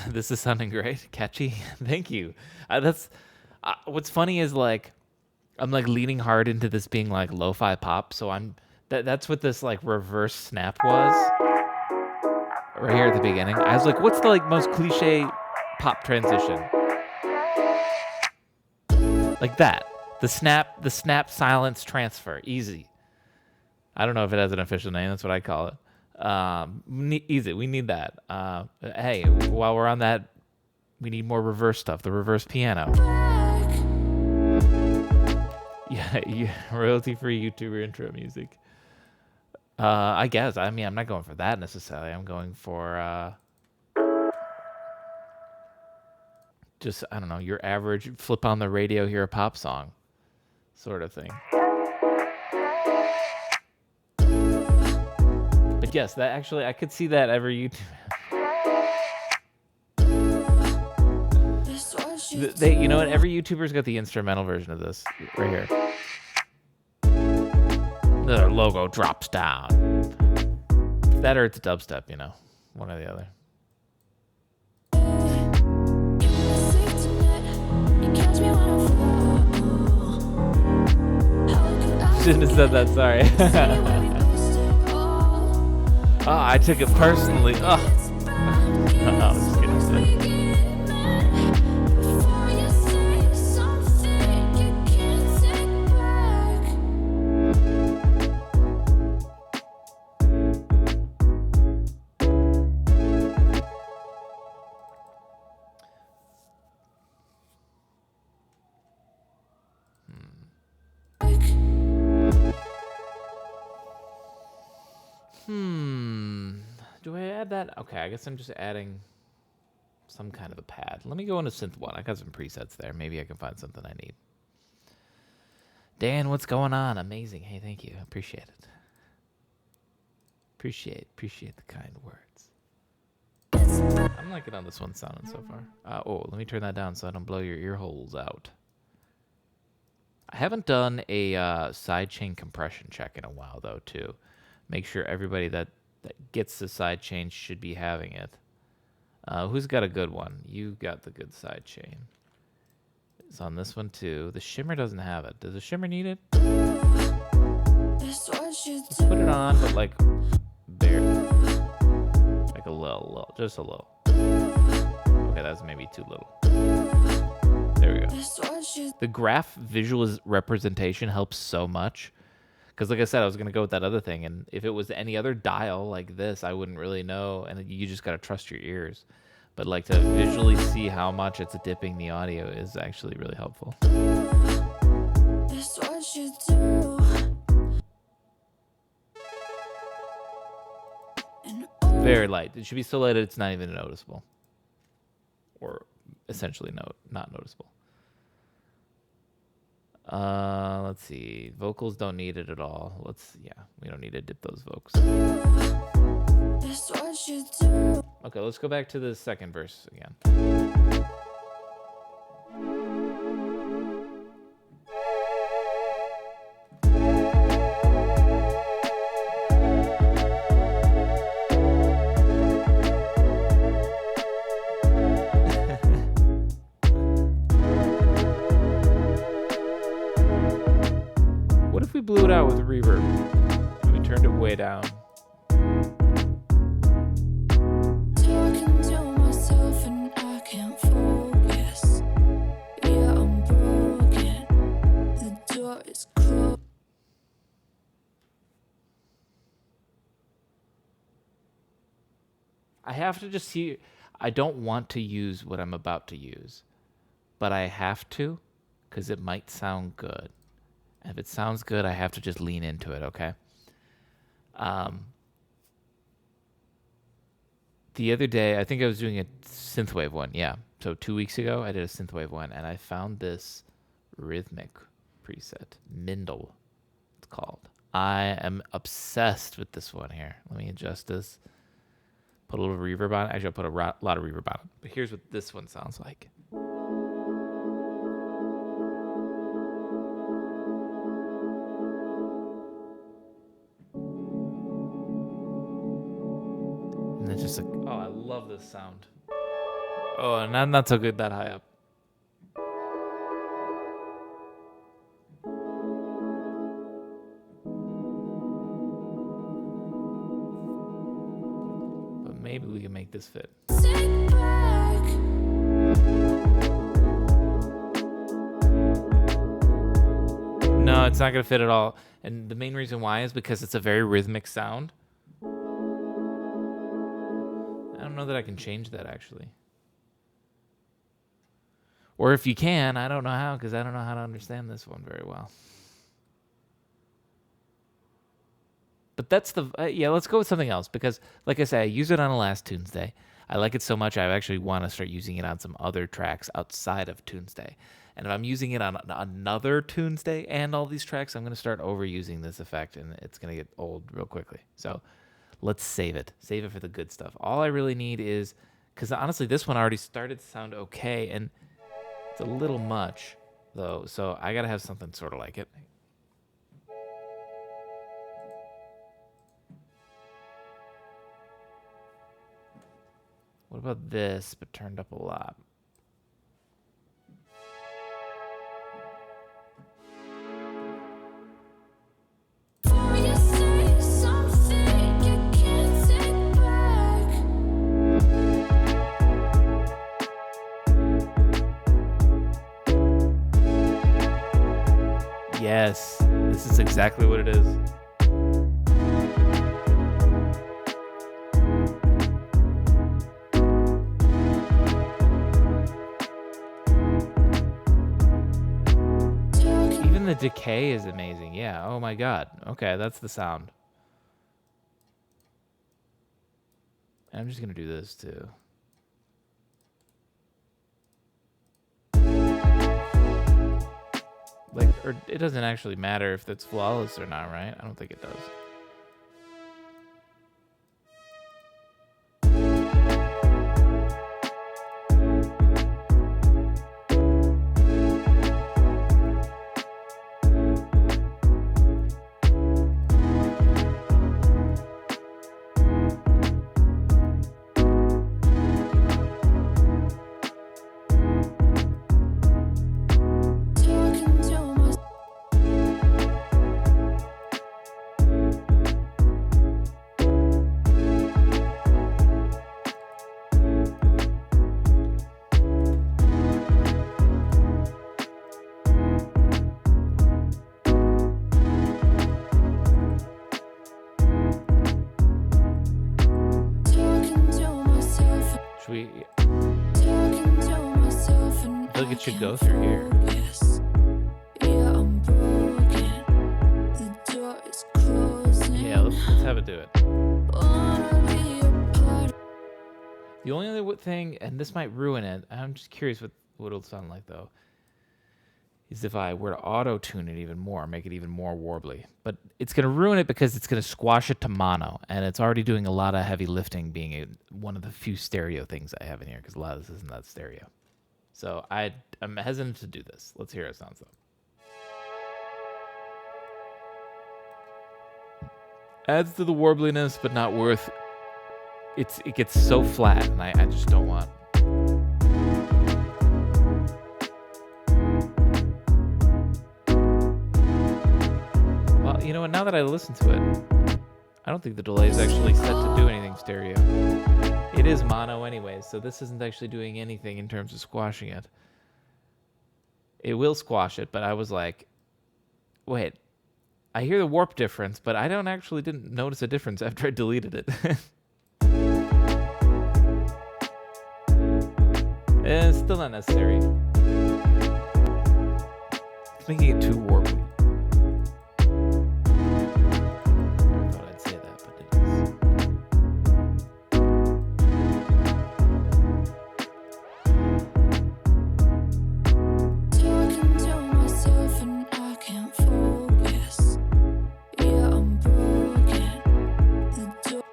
this is sounding great, catchy. Thank you. That's what's funny is like I'm like leaning hard into this being like lo-fi pop, so that's what this like reverse snap was right here at the beginning. I was like, what's the like most cliche pop transition? Like that. The snap silence transfer. Easy. I don't know if it has an official name. That's what I call it. Easy. We need that. Hey, while we're on that, we need more reverse stuff. The reverse piano. Yeah, royalty-free YouTuber intro music. I guess. I mean, I'm not going for that necessarily. I'm going for just, I don't know, your average flip on the radio, hear a pop song sort of thing. But yes, that actually, I could see that every YouTube. You know what? Every YouTuber's got the instrumental version of this right here. The logo drops down. It's that or it's dubstep, you know. One or the other. Shouldn't have said that, sorry. Oh, I took it personally. Oh. No, I was just kidding. Do I add that? Okay, I guess I'm just adding some kind of a pad. Let me go into synth 1. I got some presets there. Maybe I can find something I need. Dan, what's going on? Amazing. Hey, thank you. Appreciate it. Appreciate the kind words. I'm liking how this one's sounding so far. Oh, let me turn that down so I don't blow your ear holes out. I haven't done a sidechain compression check in a while, though, too. Make sure everybody that gets the sidechain should be having it. Who's got a good one? You got the good sidechain. It's on this one, too. The shimmer doesn't have it. Does the shimmer need it? Let's put it on, but like barely. Like a little, just a little. Okay, that's maybe too little. There we go. The graph visual representation helps so much. Because like I said, I was going to go with that other thing. And if it was any other dial like this, I wouldn't really know. And you just got to trust your ears. But like to visually see how much it's dipping the audio is actually really helpful. That's what you do. Very light. It should be so light that it's not even noticeable. Or essentially not noticeable. Let's see. Vocals don't need it at all. We don't need to dip those vocals. Okay, let's go back to the second verse again. What if we blew it out with reverb? And we turned it way down. Talking to myself and I can't focus. Yeah, I'm broken. The door is closed. I have to just see. I don't want to use what I'm about to use, but I have to because it might sound good. And if it sounds good, I have to just lean into it, okay? The other day, I think I was doing a synthwave one, yeah. So 2 weeks ago, I did a synthwave one, and I found this rhythmic preset. Mindle, it's called. I am obsessed with this one here. Let me adjust this. Put a little reverb on it. Actually, I'll put a lot of reverb on it. But here's what this one sounds like. And it's just like, oh, I love this sound. Oh, not so good that high up. But maybe we can make this fit. No, it's not going to fit at all. And the main reason why is because it's a very rhythmic sound. I don't know that I can change that, actually. Or if you can, I don't know how, because I don't know how to understand this one very well. But that's the... yeah, let's go with something else, because, like I said, I used it on the last Tunesday. I like it so much, I actually want to start using it on some other tracks outside of Tunesday. And if I'm using it on another Tunesday and all these tracks, I'm going to start overusing this effect, and it's going to get old real quickly. So let's save it. Save it for the good stuff. All I really need is... because honestly, this one already started to sound okay, and it's a little much, though. So I got to have something sort of like it. What about this, but turned up a lot? Before you say something you can't take back. Yes, this is exactly what it is. Even the decay is amazing. Yeah, oh my god. Okay, that's the sound. And I'm just gonna do this too. Like, or it doesn't actually matter if that's flawless or not, right? I don't think it does. Talking to myself. Talking to myself. Should we? Talking to myself and I feel like it should I go can't through here. focus. Yeah, I'm broken. The door is closing. Yeah, let's have it do it. Wanna be a part. The only other thing, and this might ruin it, I'm just curious what it'll sound like though, is if I were to auto-tune it even more, make it even more warbly. But it's going to ruin it because it's going to squash it to mono, and it's already doing a lot of heavy lifting, being one of the few stereo things I have in here, because a lot of this isn't that stereo. So I'm hesitant to do this. Let's hear how it sounds though. Adds to the warbliness, but not worth. It gets so flat, and I just don't want. Well, you know what? Now that I listen to it, I don't think the delay is actually set to do anything stereo. It is mono anyways, so this isn't actually doing anything in terms of squashing it. It will squash it, but I was like, wait, I hear the warp difference, but I didn't notice a difference after I deleted it. It's still not necessary. It's making it too warpy. I thought I'd say that, but it is. Talking to myself and I can't focus. Yeah, I'm broken. The door.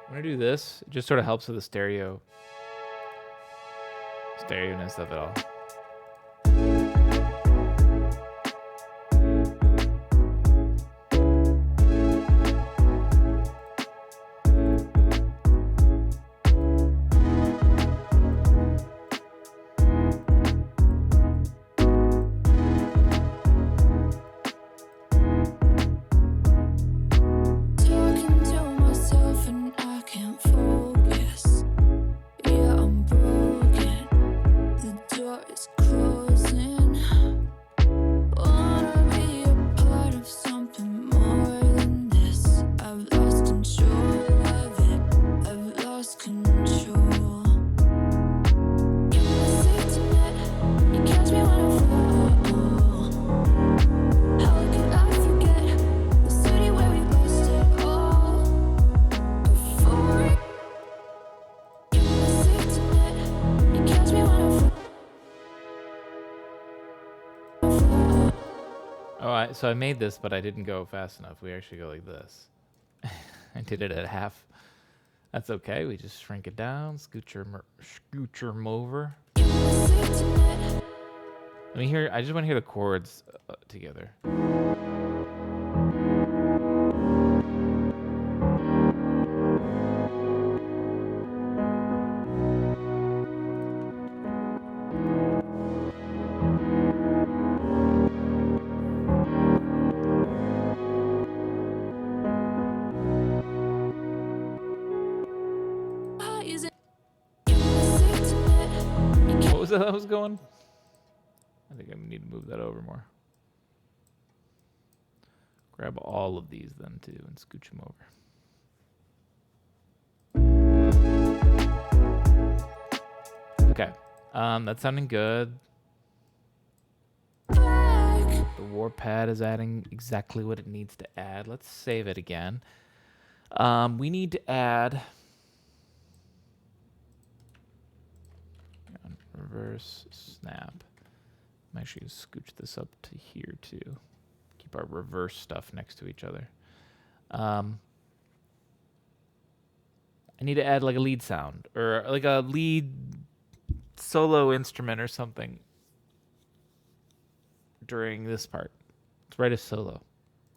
When I do this, it just sort of helps with the stereo-ness of it all. Talking to myself and I can't focus. Yeah, I'm broken. The door is closing. Wanna be a part of something more than this. I've lost control of it. I've lost control. Give me a safety net. You catch me when I fall. How could I forget the city where we lost it all? Before it. Give me a safety net. You catch me when I fall. So I made this, but I didn't go fast enough. We actually go like this. I did it at half. That's okay. We just shrink it down, scooch 'em over. Let me hear. I just want to hear the chords together. What was that was going? I think I need to move that over more. Grab all of these then too and scooch them over. Okay, that's sounding good. The warpad is adding exactly what it needs to add. Let's save it again. We need to add reverse snap. I'm actually gonna scooch this up to here too. Keep our reverse stuff next to each other. I need to add like a lead sound or like a lead solo instrument or something during this part. Let's write a solo.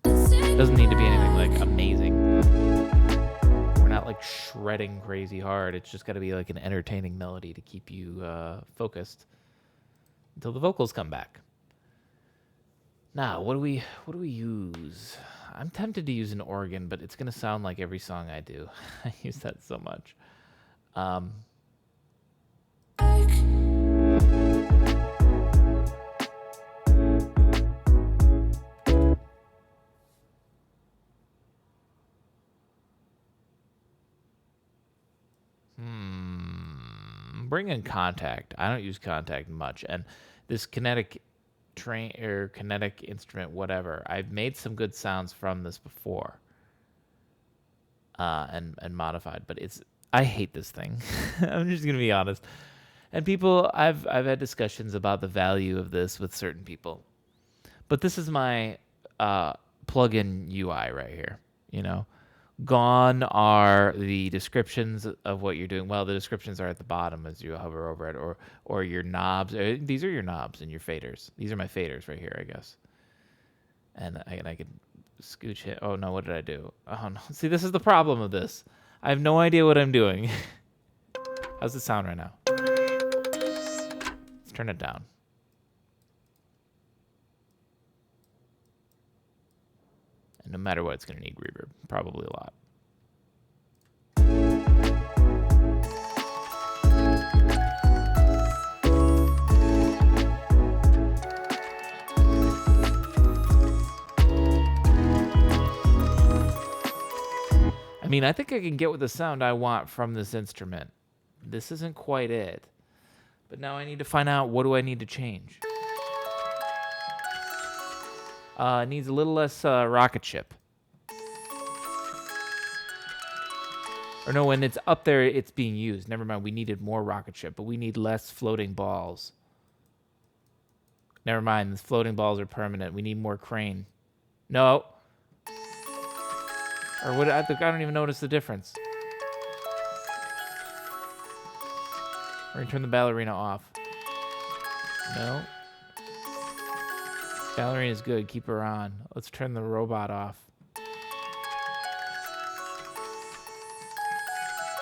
It doesn't need to be anything like amazing. We're not like shredding crazy hard. It's just got to be like an entertaining melody to keep you focused until the vocals come back. Now, what do we use? I'm tempted to use an organ, but it's gonna sound like every song I do. I use that so much. Bring in Contact. I don't use Contact much, and this kinetic instrument, whatever. I've made some good sounds from this before, and modified, but I hate this thing. I'm just gonna be honest. And people, I've had discussions about the value of this with certain people, but this is my plugin UI right here. You know, gone are the descriptions of what you're doing. Well, the descriptions are at the bottom as you hover over it, or your knobs. These are your knobs and your faders. These are my faders right here, I guess. And I could scooch it. Oh no, what did I do? Oh no. See, this is the problem of this. I have no idea what I'm doing. How's it sound right now? Let's turn it down. And no matter what, it's going to need reverb. Probably a lot. I mean, I think I can get what the sound I want from this instrument. This isn't quite it. But now I need to find out, what do I need to change? It needs a little less rocket ship. Or no, when it's up there, it's being used. Never mind, we needed more rocket ship, but we need less floating balls. Never mind, the floating balls are permanent. We need more crane. No. Or what? I don't even notice the difference. We're gonna turn the ballerina off. No. Ballerina's good. Keep her on. Let's turn the robot off.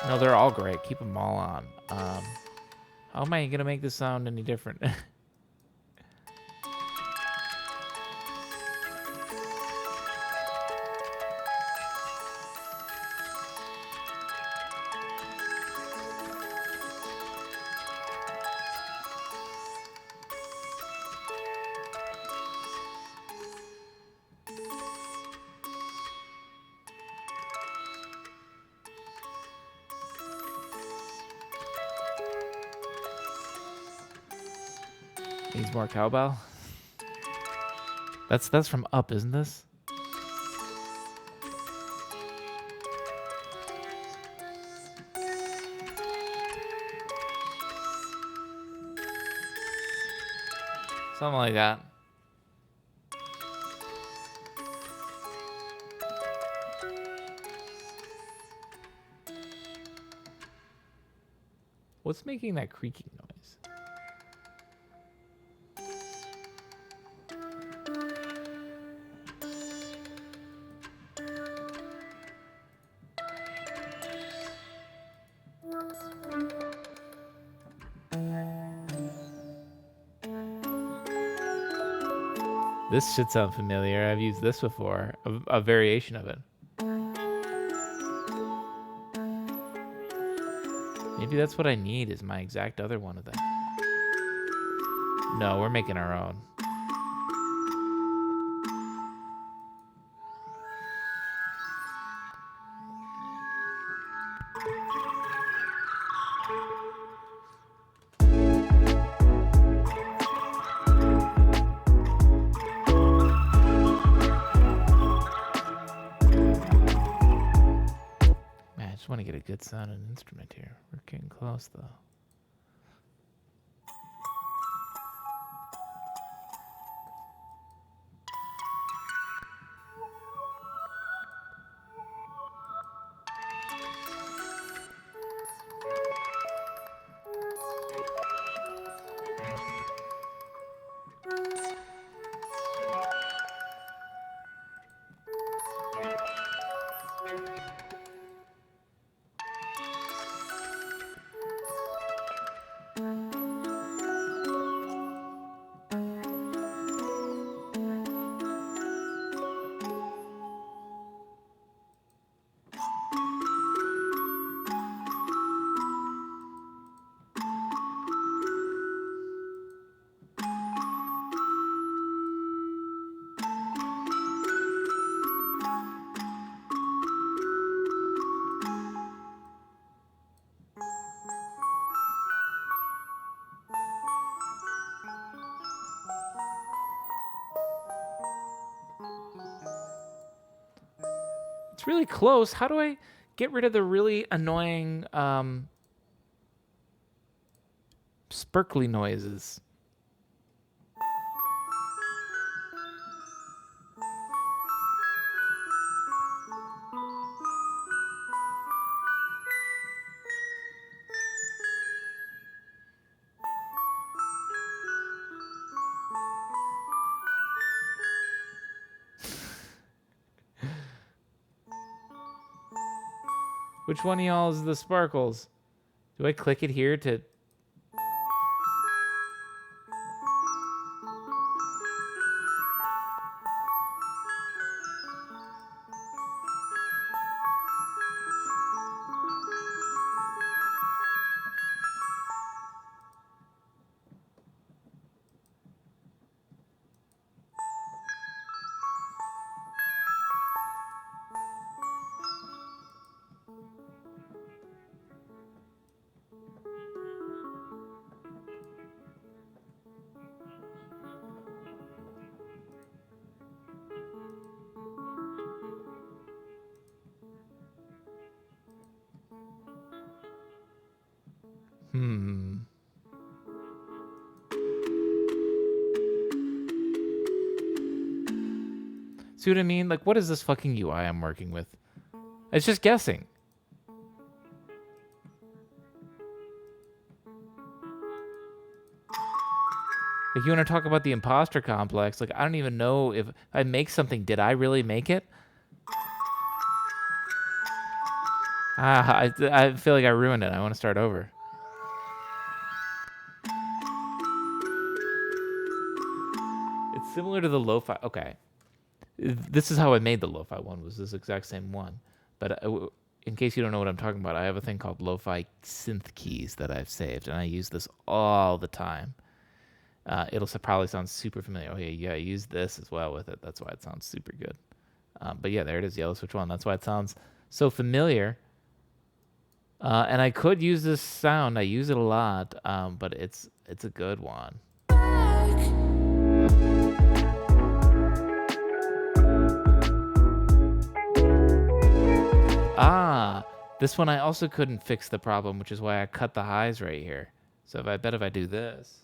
No, they're all great. Keep them all on. How am I gonna make this sound any different? Needs more cowbell. That's from Up, isn't this? Something like that. What's making that creaking noise? This should sound familiar. I've used this before, a variation of it. Maybe that's what I need, is my exact other one of that. No, we're making our own. Man, I just want to get a good sounding instrument here. We're getting close, though. It's really close. How do I get rid of the really annoying sparkly noises? Which one of y'all is the sparkles? Do I click it here to... See what I mean? Like, what is this fucking UI I'm working with? It's just guessing. Like, you want to talk about the imposter complex? Like, I don't even know if I make something. Did I really make it? I feel like I ruined it. I want to start over. It's similar to the lo-fi. Okay. This is how I made the lo-fi one, was this exact same one. But in case you don't know what I'm talking about, I have a thing called lo-fi synth keys that I've saved, and I use this all the time. It'll probably sound super familiar. Oh, yeah, I use this as well with it. That's why it sounds super good. But yeah, there it is, yellow switch one. That's why it sounds so familiar. And I could use this sound. I use it a lot, but it's a good one. This one I also couldn't fix the problem, which is why I cut the highs right here. So if I do this,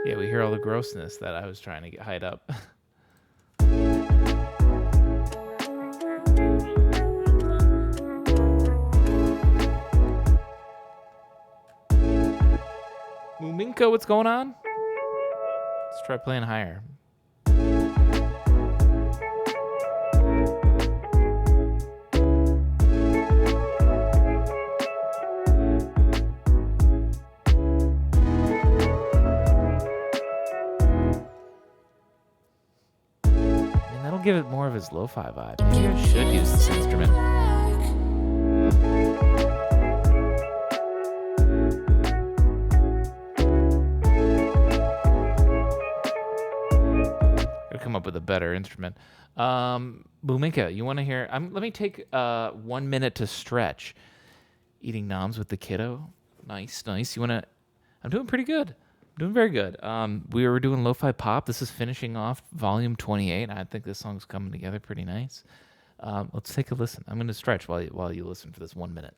yeah, we hear all the grossness that I was trying to hide up. Boominka, what's going on? Let's try playing higher. That'll give it more of his lo-fi vibe. Maybe I should use this instrument. Gotta come up with a better instrument. Boominka, you want to hear? Let me take 1 minute to stretch. Eating noms with the kiddo. Nice. You want to? I'm doing pretty good. Doing very good. We were doing lo-fi pop. This is finishing off volume 28. I think this song's coming together pretty nice. Let's take a listen. I'm going to stretch while you listen for this 1 minute.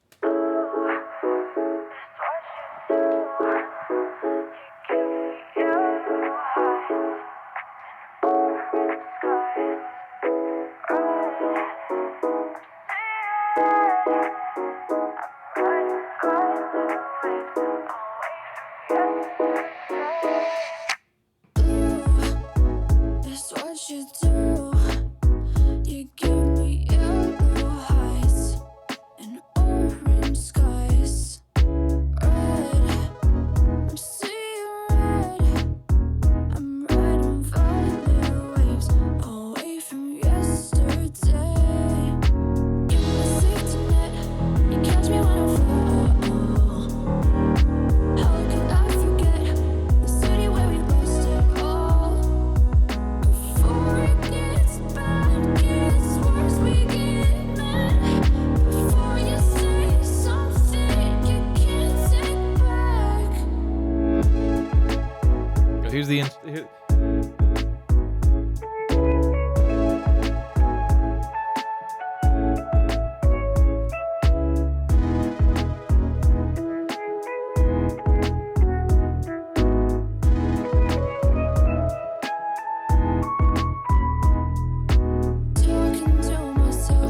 Here's the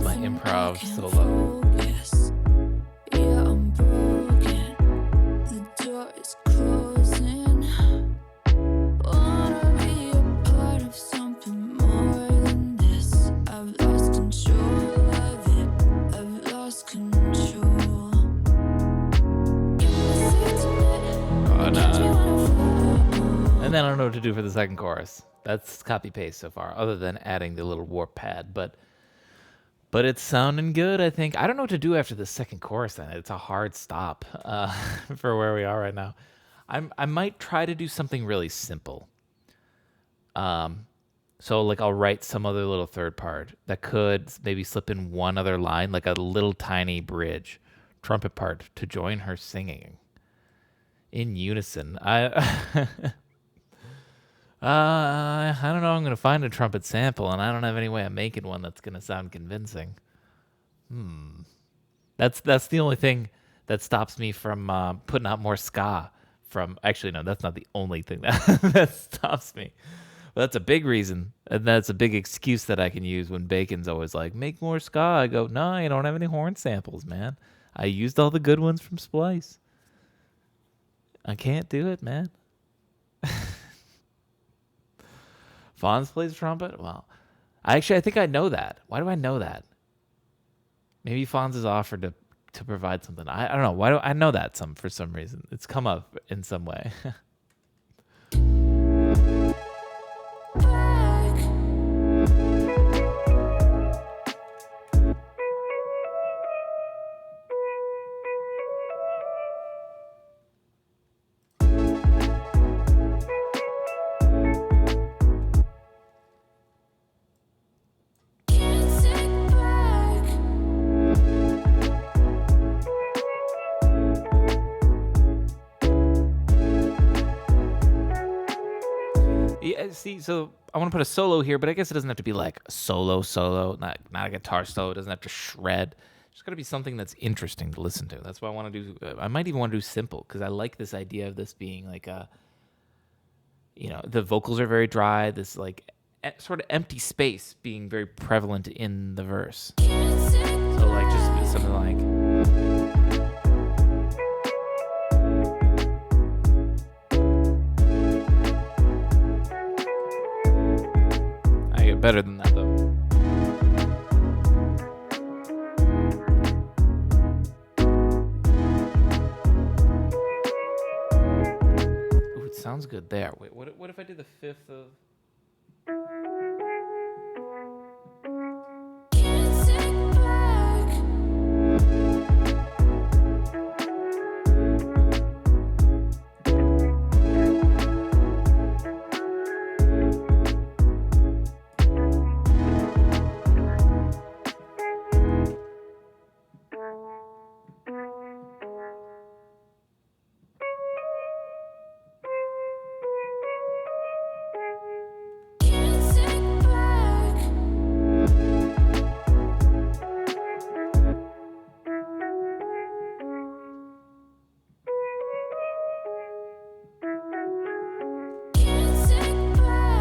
my improv solo. And then I don't know what to do for the second chorus. That's copy paste so far, other than adding the little warp pad. But it's sounding good, I think. I don't know what to do after the second chorus then. It's a hard stop for where we are right now. I might try to do something really simple. So like I'll write some other little third part that could maybe slip in one other line, like a little tiny bridge, trumpet part to join her singing in unison. I don't know. I'm going to find a trumpet sample, and I don't have any way of making one that's going to sound convincing. That's the only thing that stops me from putting out more ska. Actually, no, that's not the only thing that stops me. But that's a big reason, and that's a big excuse that I can use when Bacon's always like, make more ska. I go, no, I don't have any horn samples, man. I used all the good ones from Splice. I can't do it, man. Fonz plays trumpet? Well, I think I know that. Why do I know that? Maybe Fonz has offered to provide something. I don't know. Why do I know that for some reason? It's come up in some way. See, so I want to put a solo here, but I guess it doesn't have to be like a solo, not a guitar solo. It doesn't have to shred. It's got to be something that's interesting to listen to. That's what I want to do. I might even want to do simple because I like this idea of this being like the vocals are very dry. This like sort of empty space being very prevalent in the verse. So like just something like. it better than that, though. Ooh, it sounds good there. Wait, what if I do the fifth of... Can't take back. Can't take back. Can't take back.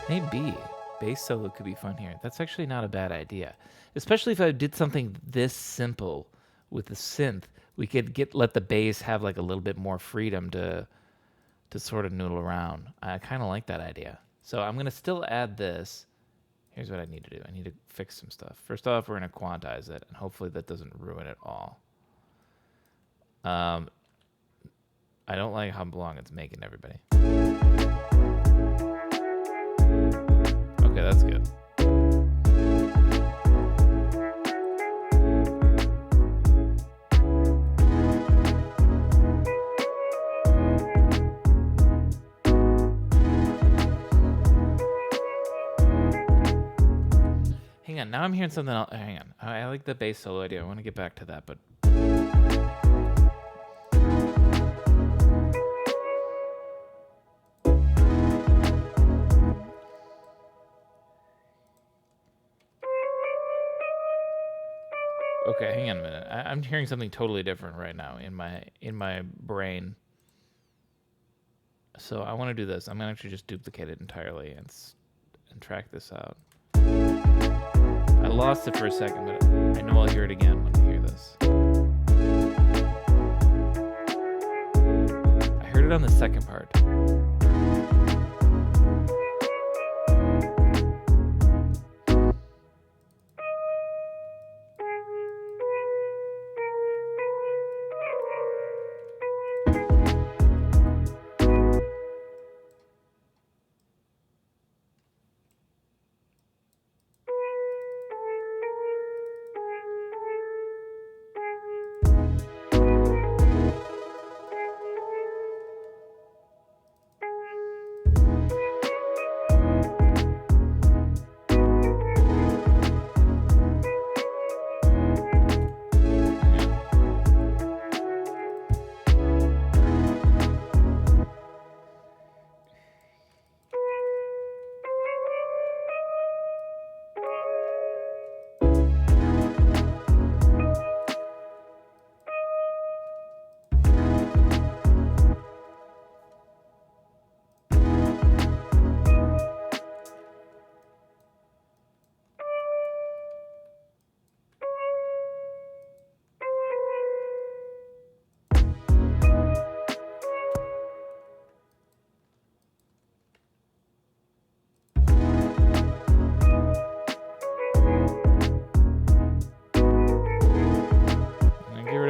Maybe bass solo could be fun here. That's actually not a bad idea, especially if I did something this simple with the synth. We could let the bass have like a little bit more freedom to sort of noodle around. I kind of like that idea. So I'm gonna still add this. Here's what I need to do. I need to fix some stuff. First off, we're gonna quantize it, and hopefully that doesn't ruin it all. I don't like how long it's making everybody. Okay, that's good. Hang on, now I'm hearing something else. Hang on. I like the bass solo idea. I want to get back to that, but... Okay, hang on a minute. I'm hearing something totally different right now in my brain. So I want to do this. I'm gonna actually just duplicate it entirely and track this out. I lost it for a second, but I know I'll hear it again when I hear this. I heard it on the second part.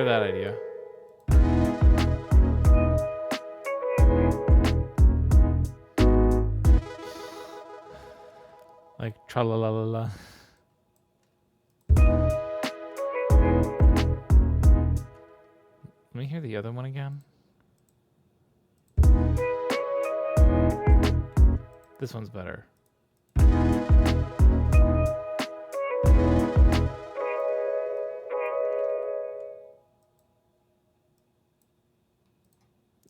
That idea. Like tra la la la la. Let me hear the other one again. This one's better.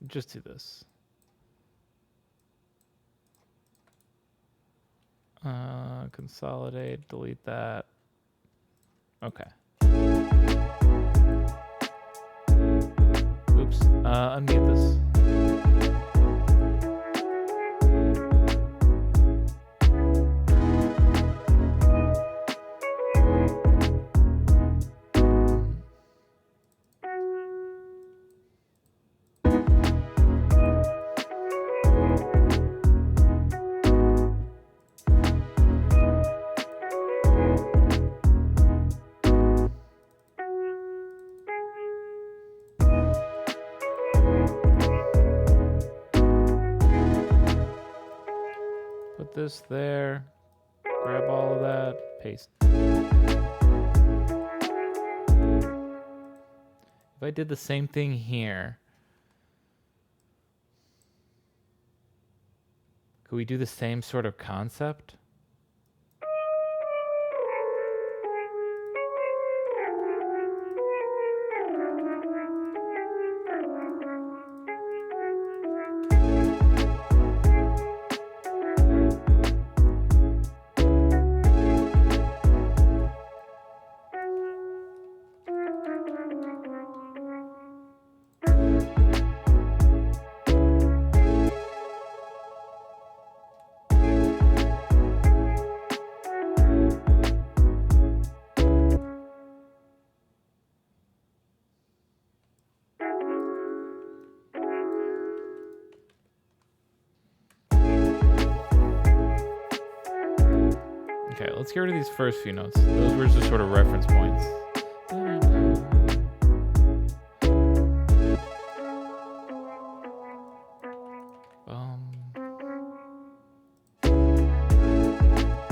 Just do this. Consolidate, delete that. Okay. Oops. unmute this. Put this there. Grab all of that. Paste. If I did the same thing here, could we do the same sort of concept? Okay, let's get rid of these first few notes. Those were just sort of reference points.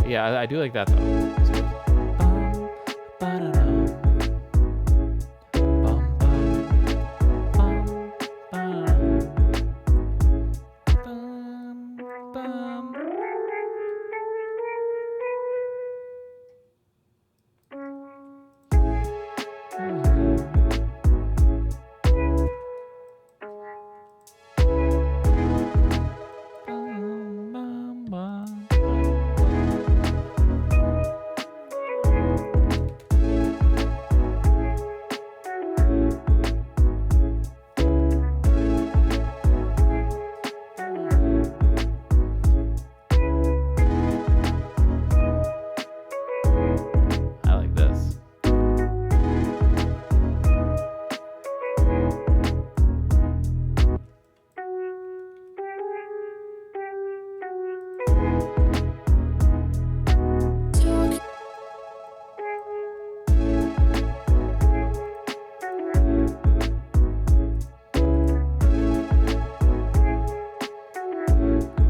Yeah, I do like that though.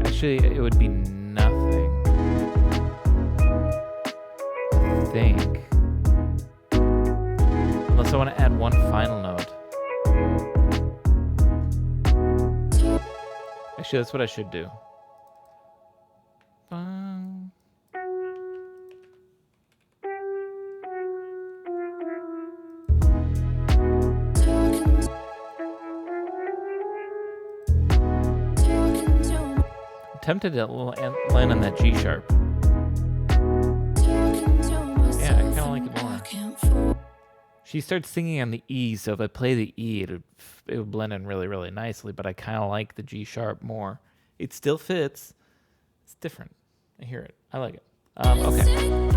Actually, it would be nothing. I think. Unless I want to add one final note. Actually, that's what I should do. Tempted to land on that G sharp. Yeah, I kind of like it more. She starts singing on the E, so if I play the E, it would blend in really, really nicely, but I kind of like the G sharp more. It still fits. It's different. I hear it. I like it. Okay.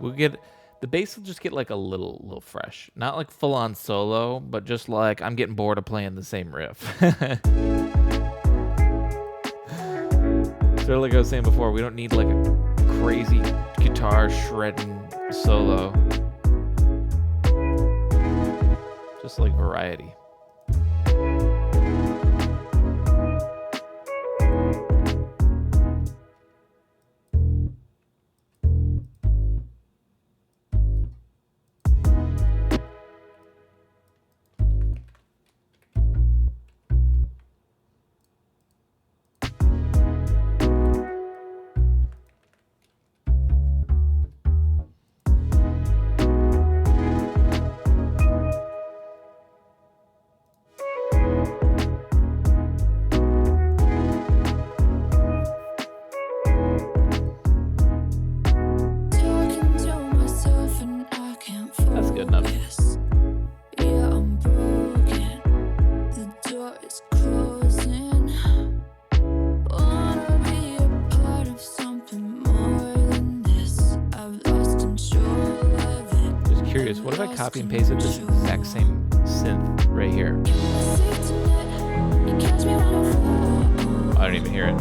We'll get the bass will just get like a little fresh, not like full on solo, but just like I'm getting bored of playing the same riff. So like I was saying before, we don't need like a crazy guitar shredding solo. Just like variety. What if I copy and pasted this exact same synth right here? I don't even hear it.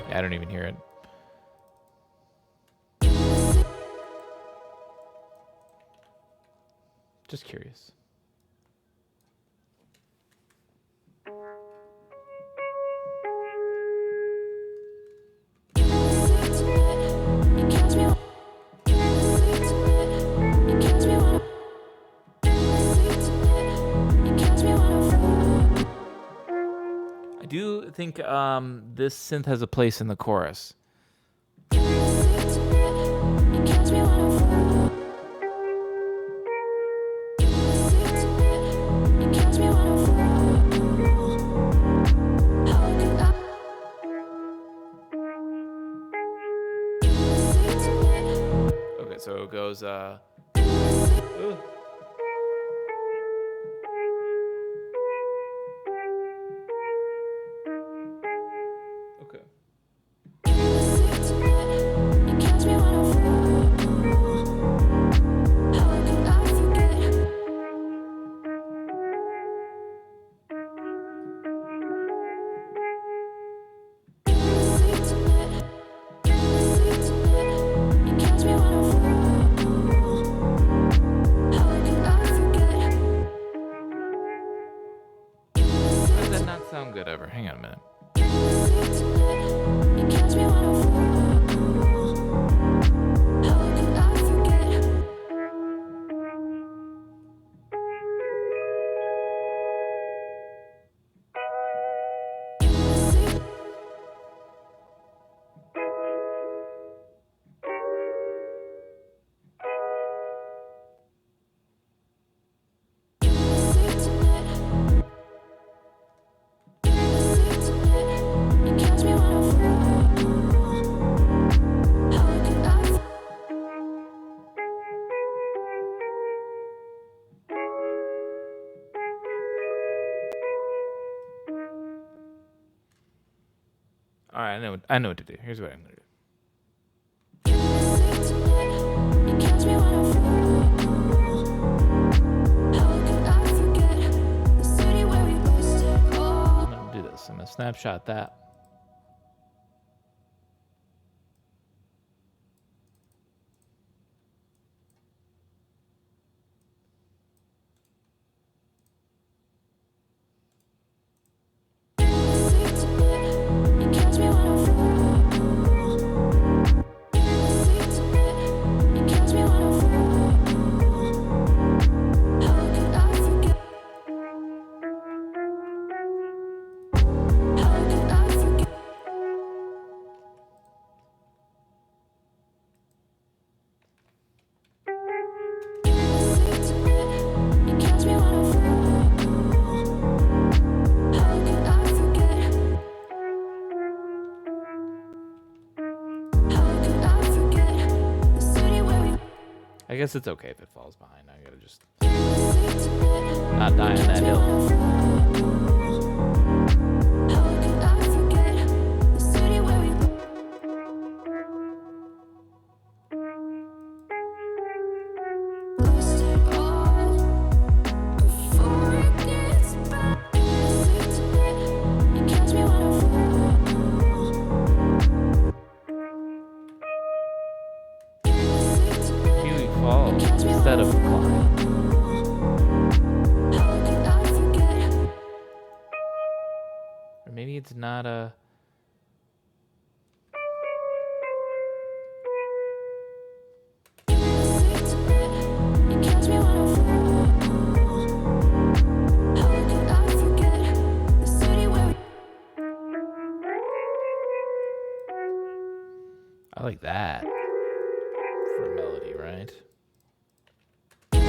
Yeah, I don't even hear it. Just curious. I do think this synth has a place in the chorus. Okay, so it goes okay. Why does that not sound good ever? Hang on a minute. All right, I know what to do. Here's what I'm gonna do. I'm gonna do this. I'm gonna snapshot that. I guess it's okay if it falls behind. I gotta just... Not die on that hill. How could I forget the city where we lost it all before it gets back? Sick tonight, you catch me when I fall. Sick tonight, Maybe we fall instead of climb. how could I forget? Or maybe it's not a... Sick tonight, you catch me when I fall. How could I forget the city where I like that for a melody, right? Sick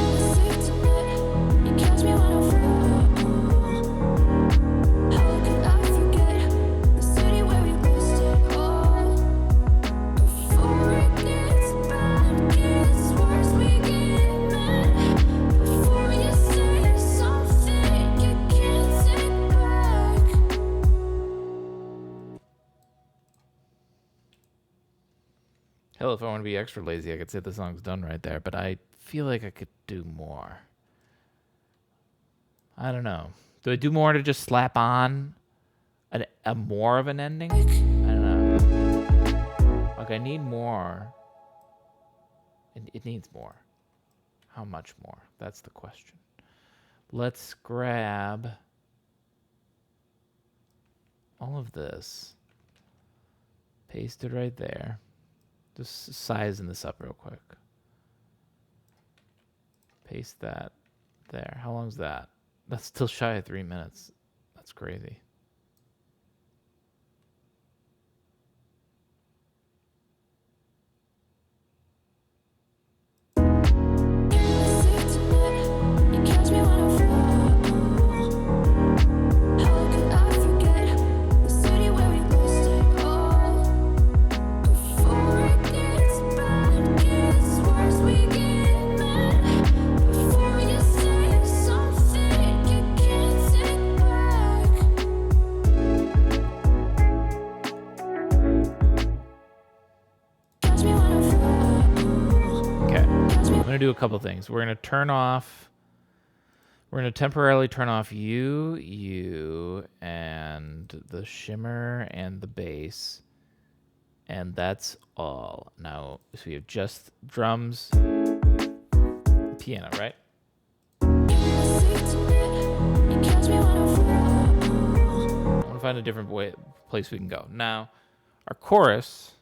tonight, you catch me when I fall. How could I forget the city where we lost it all before it gets bad, gets worse, we get mad before you say something you can't take back. Hell, if I want to be extra lazy, I could say the song's done right there, but I feel like I could do more. I don't know. Do I do more to just slap on a more of an ending? I don't know. Like, I need more. It needs more. How much more? That's the question. Let's grab all of this. Paste it right there. Just sizing this up real quick. Paste that there. How long is that? That's still shy of 3 minutes. That's crazy. Sick tonight, you catch me when I fall. How could I forget the city where we lost it all before it gets bad, gets worse, we get mad before you say something you can't take back. Catch me when I fall. Okay. I'm going to do a couple things. We're going to turn off. We're going to temporarily turn off you, and the shimmer and the bass. And that's all. Now, so we have just drums, piano, right? Sick tonight, you catch me when I fall. I want to find a different place we can go. Now, our chorus.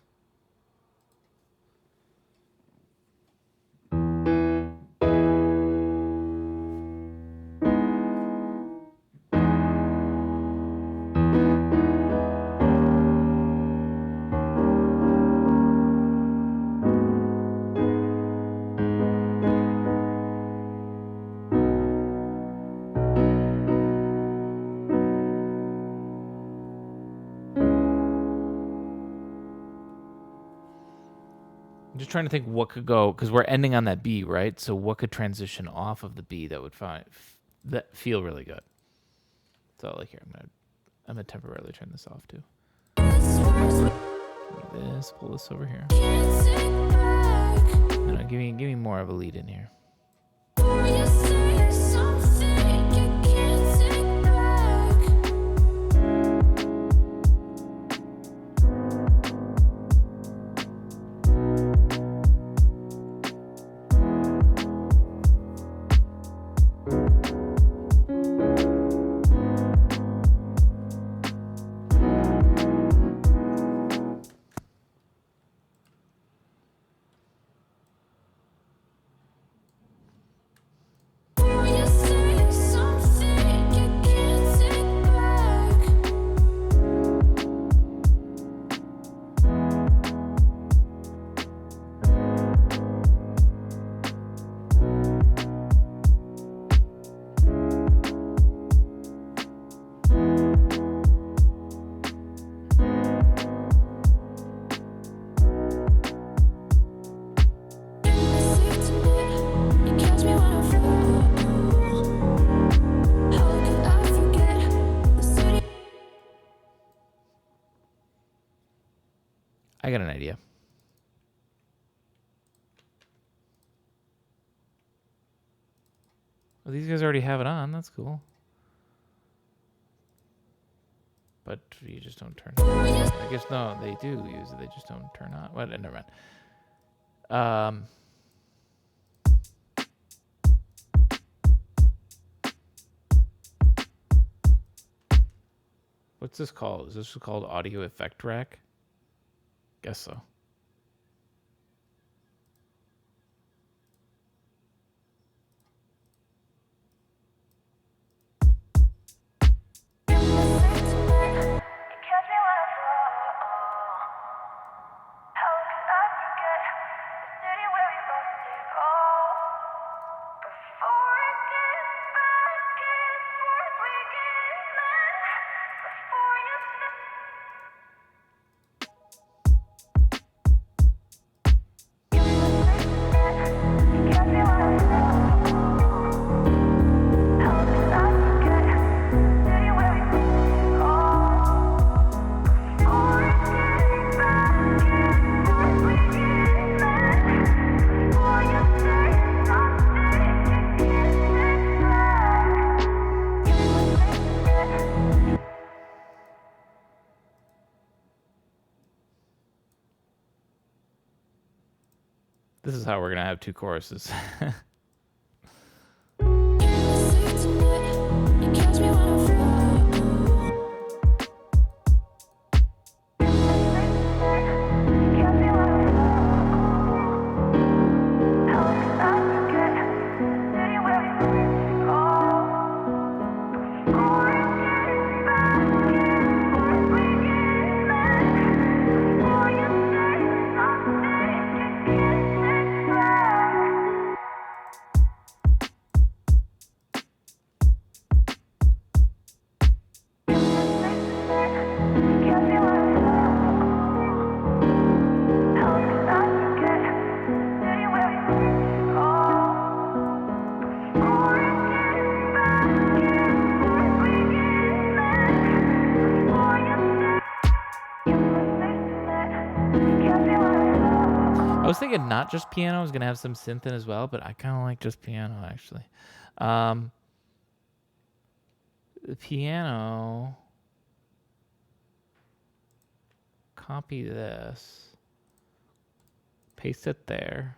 I'm just trying to think what could go, because we're ending on that B, right? So what could transition off of the B that would that feel really good? So like here, I'm gonna temporarily turn this off too. Gets worse, we Give me this, pull this over here. can't take back. No, give me more of a lead in here. Before you say something you can't take back. I got an idea. Well, these guys already have it on. That's cool. But you just don't turn it on. I guess no, they do use it. They just don't turn on. Well, never mind. What's this called? Is this called audio effect rack? Guess so. This is how we're gonna have two choruses. I was thinking not just piano. I was going to have some synth in as well, but I kind of like just piano, actually. The piano, copy this, paste it there.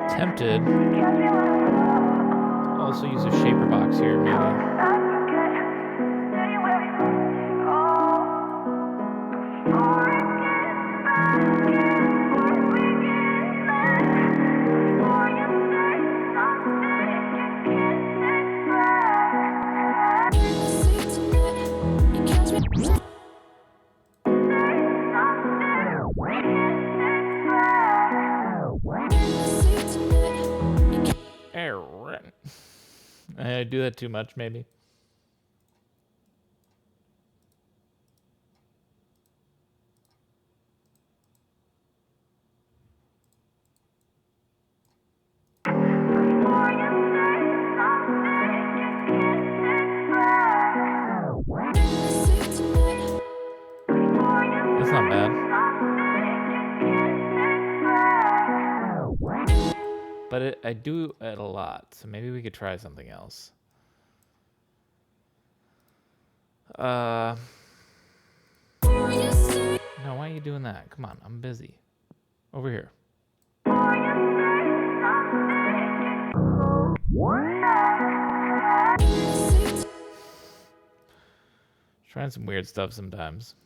Tempted. Also use a shaper box here, maybe. I do that too much, maybe. But I do it a lot, so maybe we could try something else. No, why are you doing that? Come on, I'm busy. Over here. Trying some weird stuff sometimes.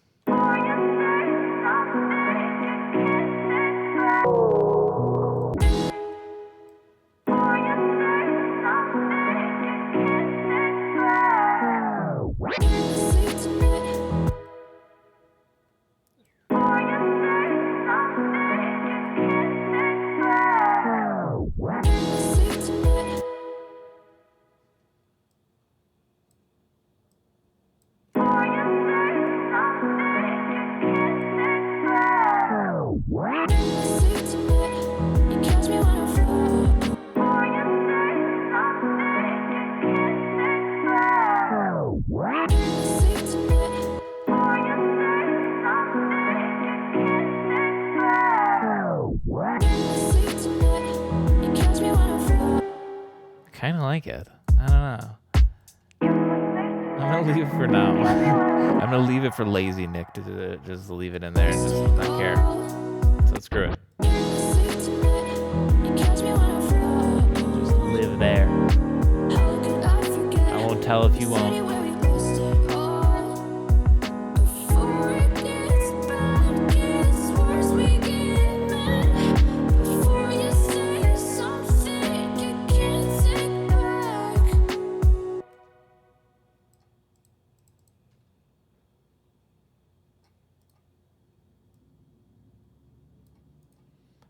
Kind of like it. I don't know. I'm gonna leave it for now. I'm gonna leave it for lazy Nick to just leave it in there and just not care. So screw it. Just live there. I won't tell if you won't.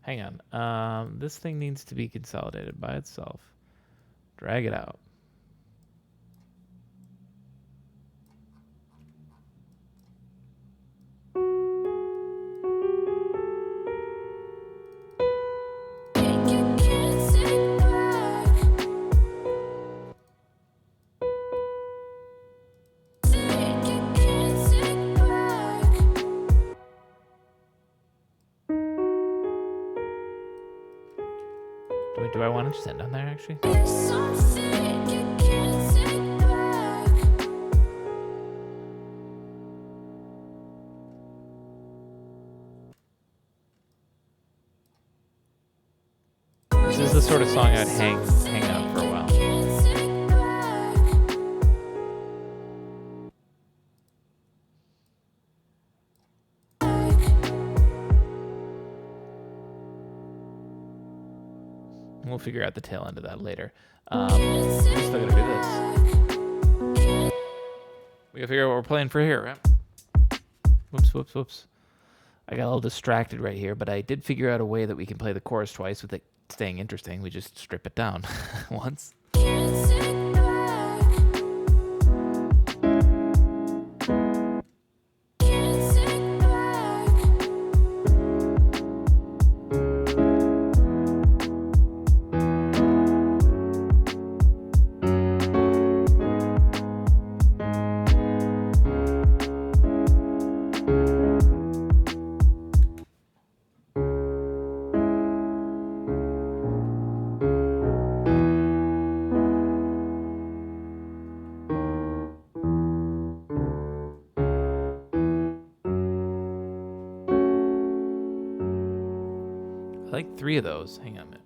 Hang on. This thing needs to be consolidated by itself. Drag it out. Do I want to just end on there, actually? This is the sort of song I'd hang out for a while. We'll figure out the tail end of that later. We're still gonna do this. We gotta figure out what we're playing for here, right? Whoops. I got a little distracted right here, but I did figure out a way that we can play the chorus twice with it staying interesting. We just strip it down once. I like 3 of those. Hang on a minute.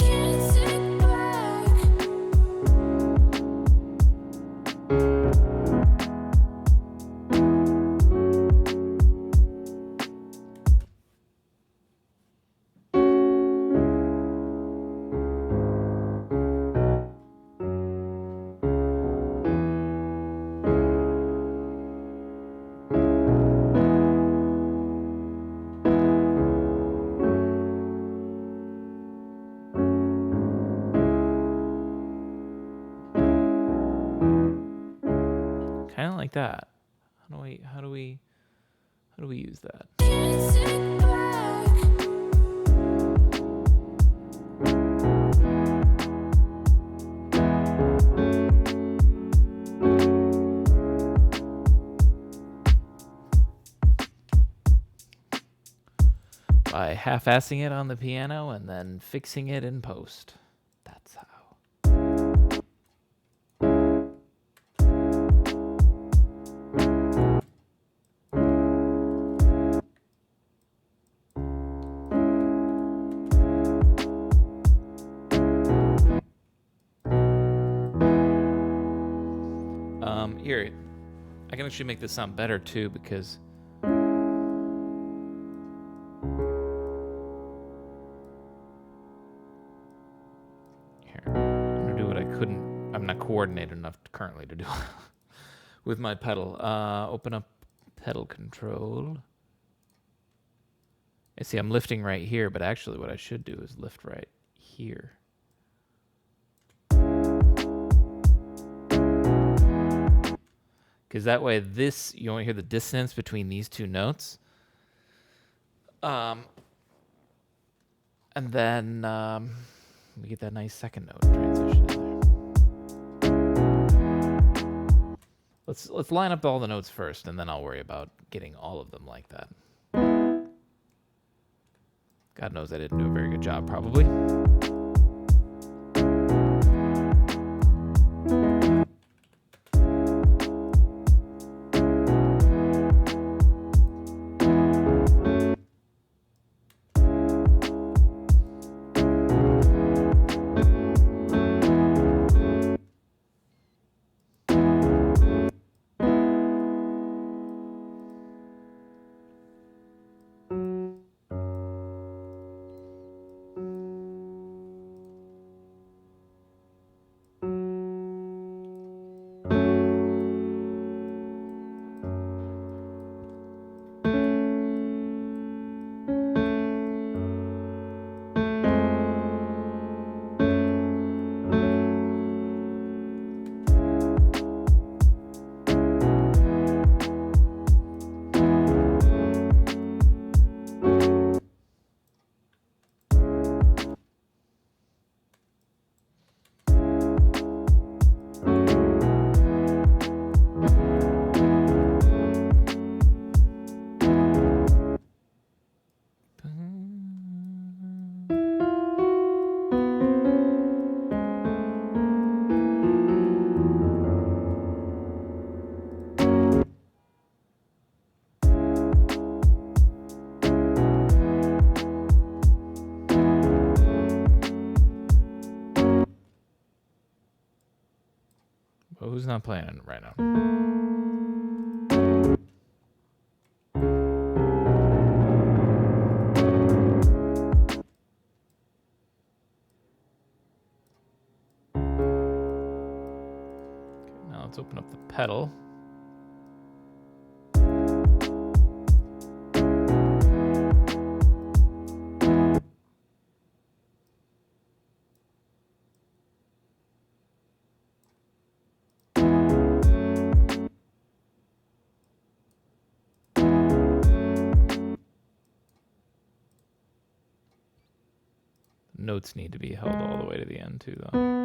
Kind of like that. How do we use that? By half-assing it on the piano and then fixing it in post. That's how. Here, I can actually make this sound better too because here, I'm gonna do what I couldn't. I'm not coordinated enough currently to do with my pedal. Open up pedal control. And see, I'm lifting right here, but actually what I should do is lift right here. Because that way you won't hear the dissonance between these two notes. And then we get that nice second note transition in there. Let's line up all the notes first, and then I'll worry about getting all of them like that. God knows I didn't do a very good job, probably. Well, who's not playing it right now? Okay, now let's open up the pedal. Notes need to be held all the way to the end too, though.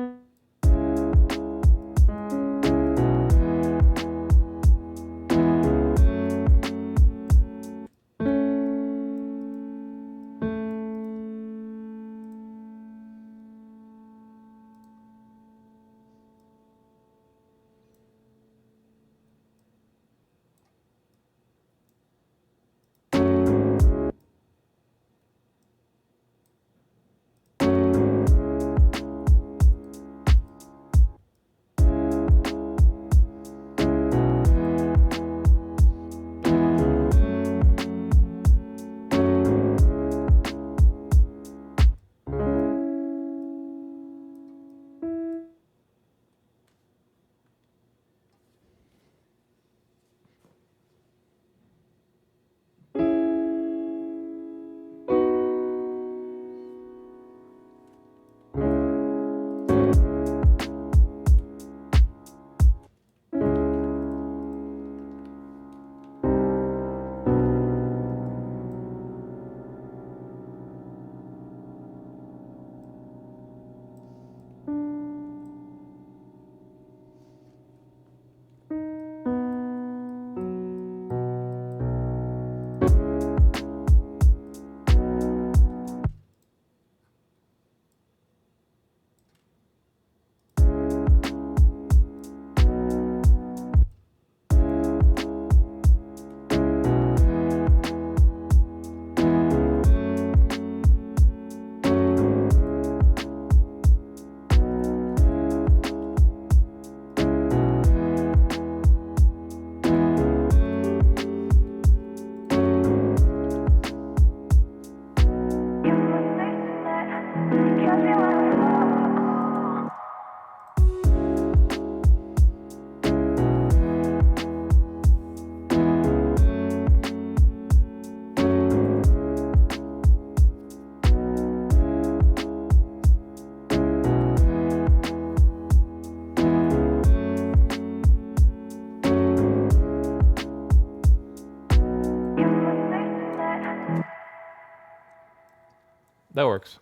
That works.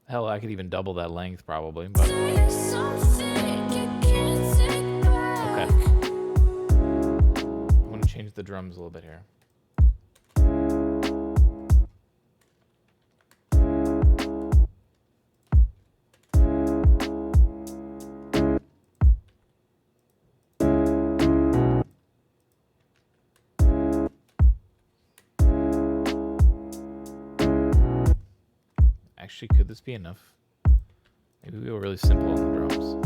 Hell, I could even double that length probably. But Say something you can't take back. okay. I'm gonna change the drums a little bit here. Actually, could this be enough? Maybe we go really simple on the drums.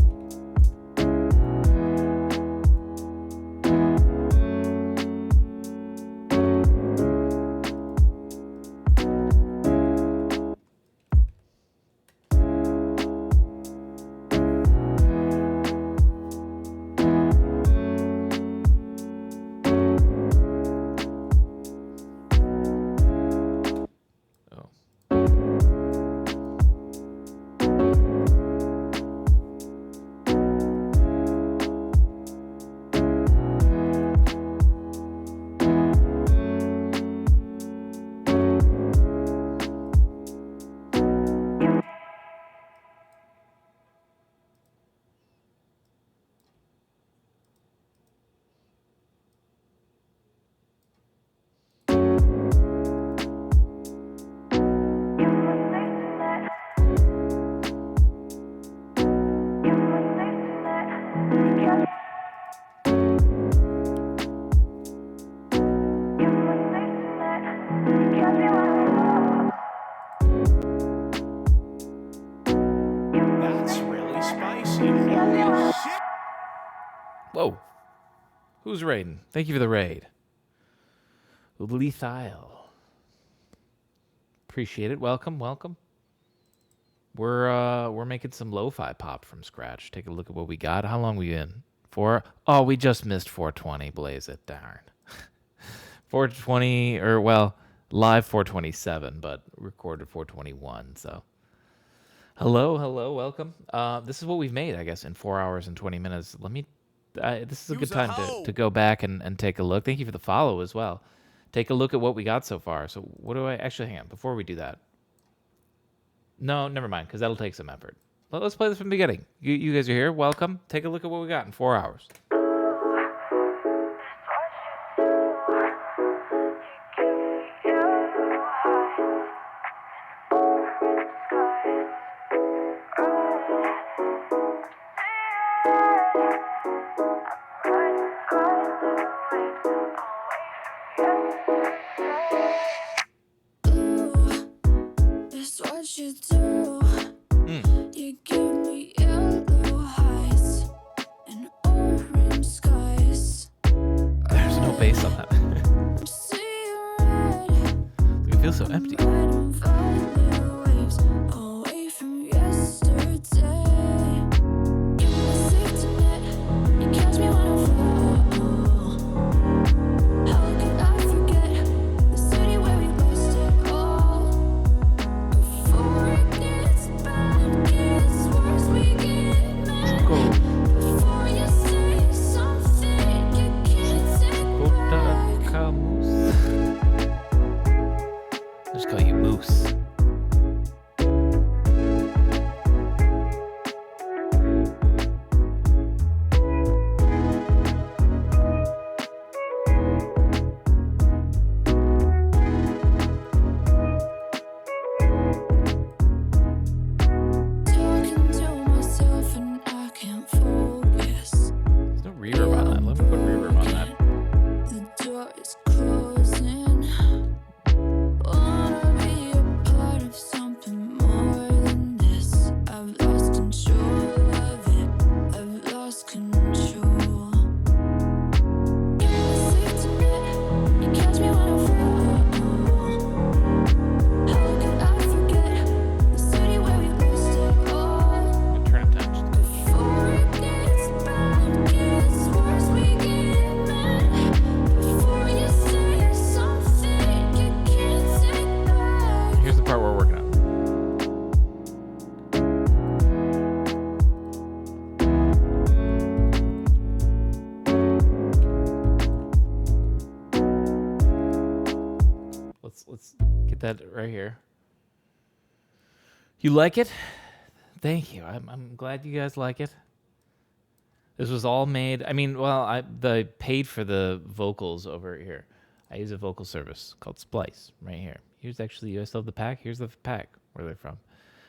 That's really spicy. Holy shit. Whoa. Who's raiding? Thank you for the raid. Lethal. Appreciate it. Welcome, welcome. We're making some lo-fi pop from scratch. Take a look at what we got. How long we in? Oh, we just missed 420. Blaze it, darn. 420, or well, live 427, but recorded 421. So, hello, welcome. This is what we've made, I guess, in 4 hours and 20 minutes. This is a good time to go back and take a look. Thank you for the follow as well. Take a look at what we got so far. So what do I actually hang on before we do that? No, never mind, because that'll take some effort. Let's play this from the beginning. You guys are here. Welcome. Take a look at what we got in 4 hours. That's what you do. You give me yellow heights and orange skies. There's no bass on that. See red, It feels so empty. riding violet waves away from yesterday. You're my safety net. You catch me when I fall. How could I forget the city where we lost it all? Before it gets bad, gets worse, we get mad. Before you say something you can't take back. I'll just call you Moose. Talking to myself and I can't focus. There's no reverb on that. Let me put reverb on that. The door is closing. Wanna be a part of something more than this. I've lost control of it. I've lost control. You're my safety net. You catch me when I fall. How could I forget the city where we lost it all? Turn it down. Before it gets bad, gets worse, we get mad. Before you say something you can't take back. Here's the part we're working on. Let's get that right here. You like it? Thank you. I'm glad you guys like it. This was all made. I mean, well, I paid for the vocals over here. I use a vocal service called Splice right here. Here's actually, I still have the pack. Here's the pack where they're from.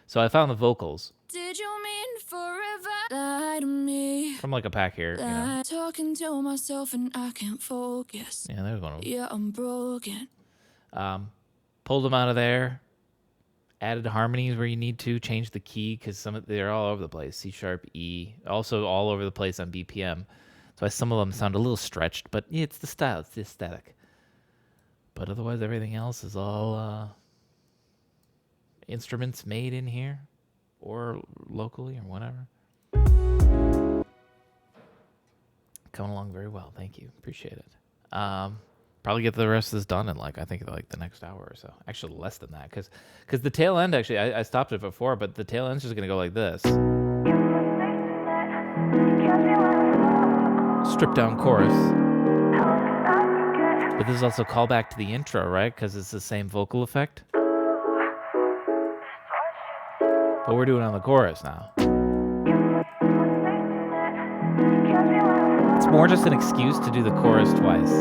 So I found the vocals. Did you mean forever? Lie to me. From like a pack here. You know. Talking to myself and I can't focus. Yeah, there's one of them. Yeah, I'm broken. Pulled them out of there. Added harmonies where you need to. Change the key because they're all over the place. C sharp, E. Also all over the place on BPM. That's why some of them sound a little stretched. But yeah, it's the style. It's the aesthetic. But otherwise, everything else is all instruments made in here. Or locally or whatever. Coming along very well. Thank you. Appreciate it. Probably get the rest of this done in I think the next hour or so. Actually, less than that, because the tail end actually I stopped it before, but the tail end's just gonna go like this. Stripped down chorus. But this is also a callback to the intro, right? Because it's the same vocal effect. But we're doing it on the chorus now. It's more just an excuse to do the chorus twice.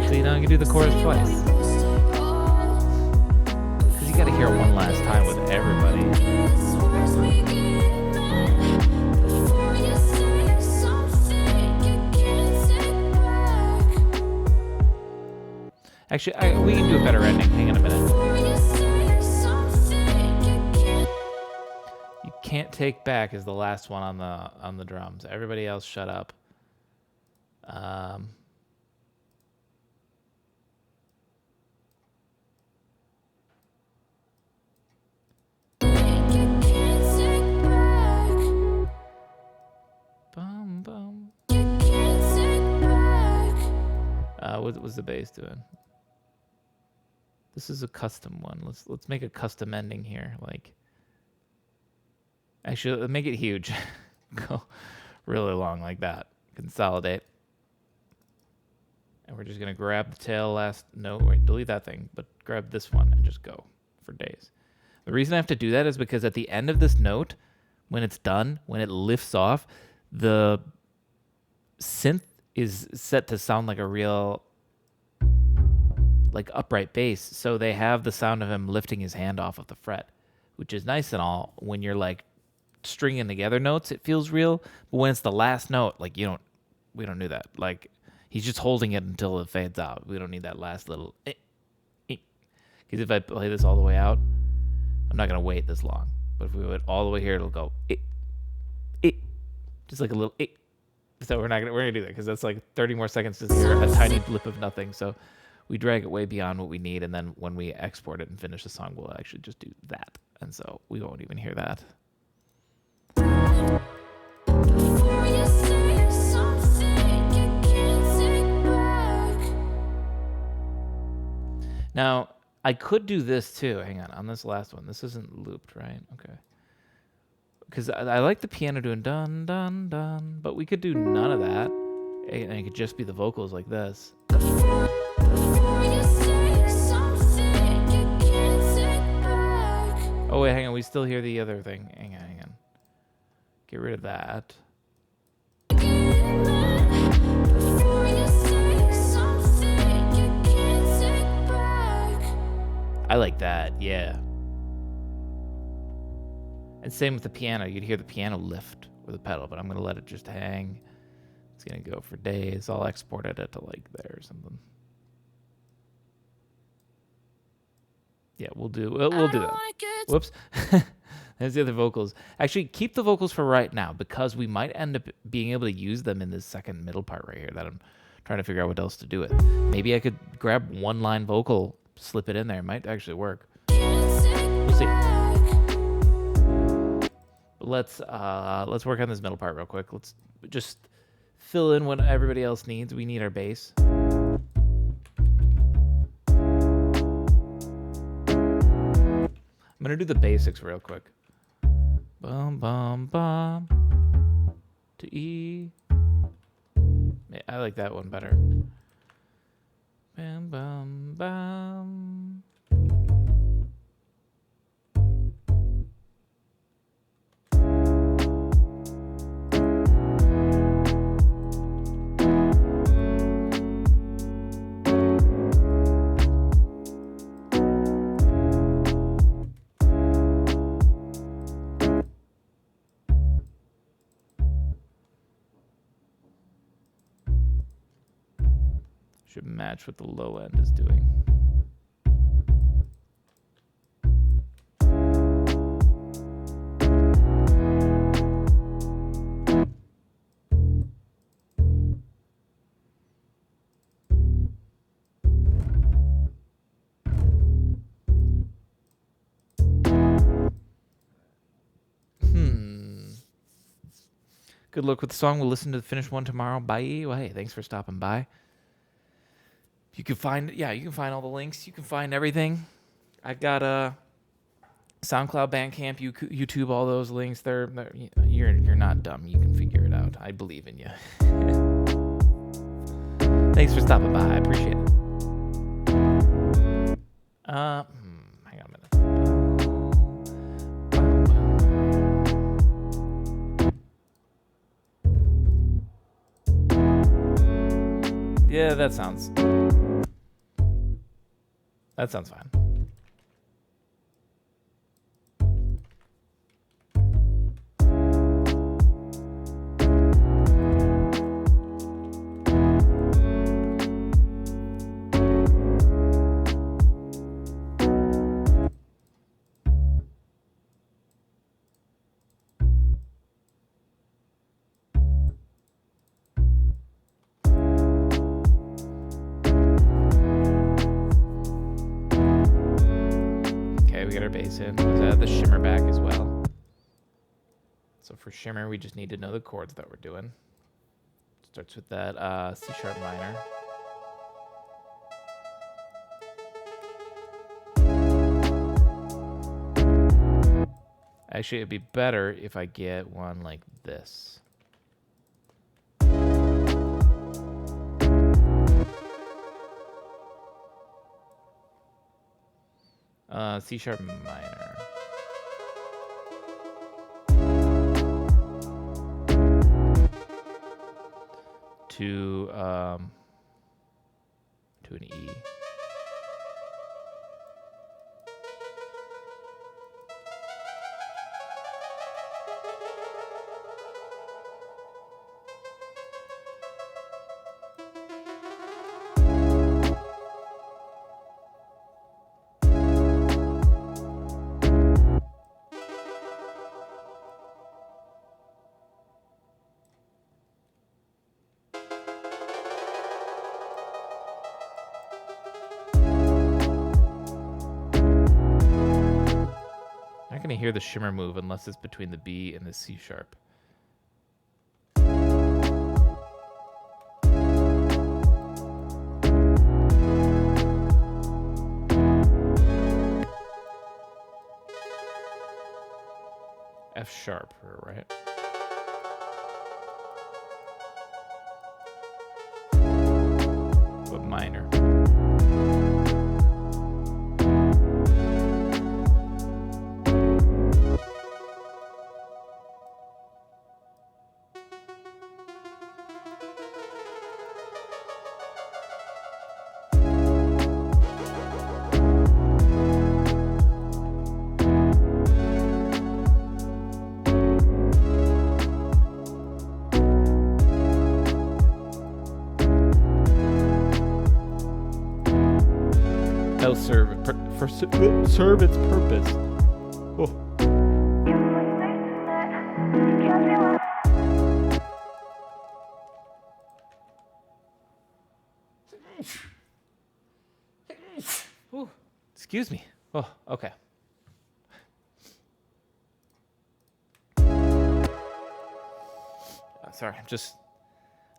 So you know you can do the chorus twice. Because you got to hear it one last time with everybody. Actually, we can do a better ending. Hang on a minute. You Can't Take Back is the last one on the drums. Everybody else, shut up. Bum bum. What was the bass doing? This is a custom one. Let's make a custom ending here. Actually, make it huge. Go really long like that. Consolidate. And we're just gonna grab the tail last. No, wait, delete that thing. But grab this one and just go for days. The reason I have to do that is because at the end of this note, when it's done, when it lifts off, the synth is set to sound like a real upright bass. So they have the sound of him lifting his hand off of the fret, which is nice and all. When you're stringing together notes, it feels real. But when it's the last note, we don't do that. He's just holding it until it fades out. We don't need that last little because if I play this all the way out, I'm not gonna wait this long. But if we went all the way here, it'll go just like a little So we're gonna do that because that's 30 more seconds to hear a tiny blip of nothing. So we drag it way beyond what we need, and then when we export it and finish the song, we'll actually just do that. And so we won't even hear that. Now, I could do this too. Hang on this last one. This isn't looped, right? Okay. Because I like the piano doing dun, dun, dun, but we could do none of that. And it could just be the vocals like this. Oh, wait, hang on. We still hear the other thing. Hang on. Get rid of that. I like that, yeah. And same with the piano. You'd hear the piano lift with the pedal, but I'm going to let it just hang. It's going to go for days. I'll export it to there or something. Yeah, we'll do that. Whoops. There's the other vocals. Actually, keep the vocals for right now because we might end up being able to use them in this second middle part right here that I'm trying to figure out what else to do with. Maybe I could grab one line vocal, slip it in there. It might actually work. We'll see. Let's work on this middle part real quick. Let's just fill in what everybody else needs. We need our bass. I'm gonna do the basics real quick. Bum bum bum to E. I like that one better. Bam bum bum. Should match what the low end is doing. Good luck with the song. We'll listen to the finished one tomorrow. Bye. Well, hey, thanks for stopping by. You can find all the links. You can find everything. I've got SoundCloud, Bandcamp, YouTube, all those links. You're not dumb. You can figure it out. I believe in you. Thanks for stopping by. I appreciate it. Hang on a minute. Yeah, that sounds fine. We got our bass in. Let's add the shimmer back as well. So for shimmer, we just need to know the chords that we're doing. Starts with that C sharp minor. Actually, it'd be better if I get one like this. C sharp minor. To an E. Not going to hear the shimmer move unless it's between the B and the C sharp. F sharp, right? But minor. Serve its purpose. Oh. Ooh. Excuse me. Oh, okay. Sorry,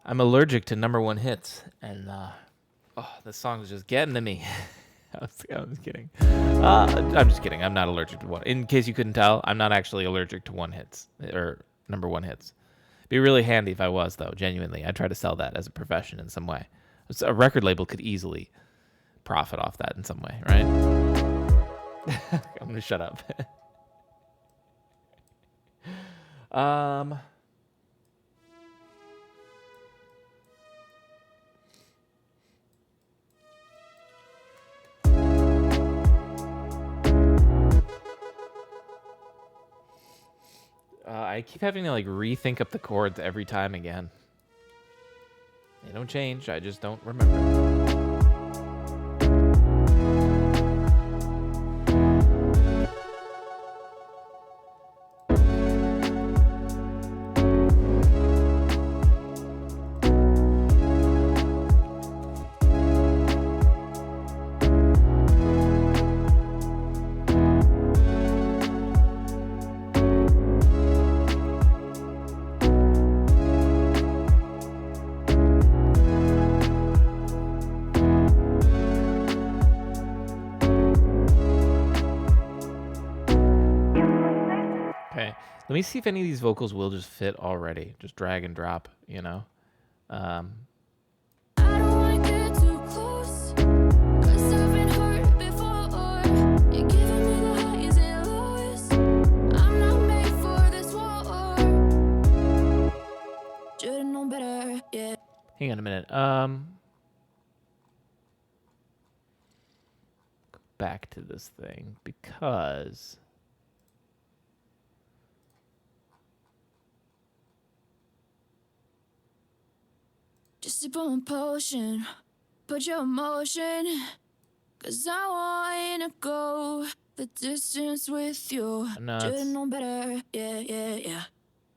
I'm allergic to number one hits, and this song is just getting to me. I was kidding. I'm just kidding. I'm not allergic to one. In case you couldn't tell, I'm not actually allergic to one hits or number one hits. Be really handy if I was, though. Genuinely, I'd try to sell that as a profession in some way. A record label could easily profit off that in some way, right? I'm gonna shut up. I keep having to like rethink up the chords every time again. They don't change. I just don't remember. Let me see if any of these vocals will just fit already. Just drag and drop, you know? I don't wanna get too close, 'cause I've been hurt before. You're giving me the highs and lows. I'm not made for this war. Should've known better, yeah. Hang on a minute. Go back to this thing because... Just sip on potion, put your emotion, 'cause I wanna go the distance with you. No, Should've it's known better, yeah.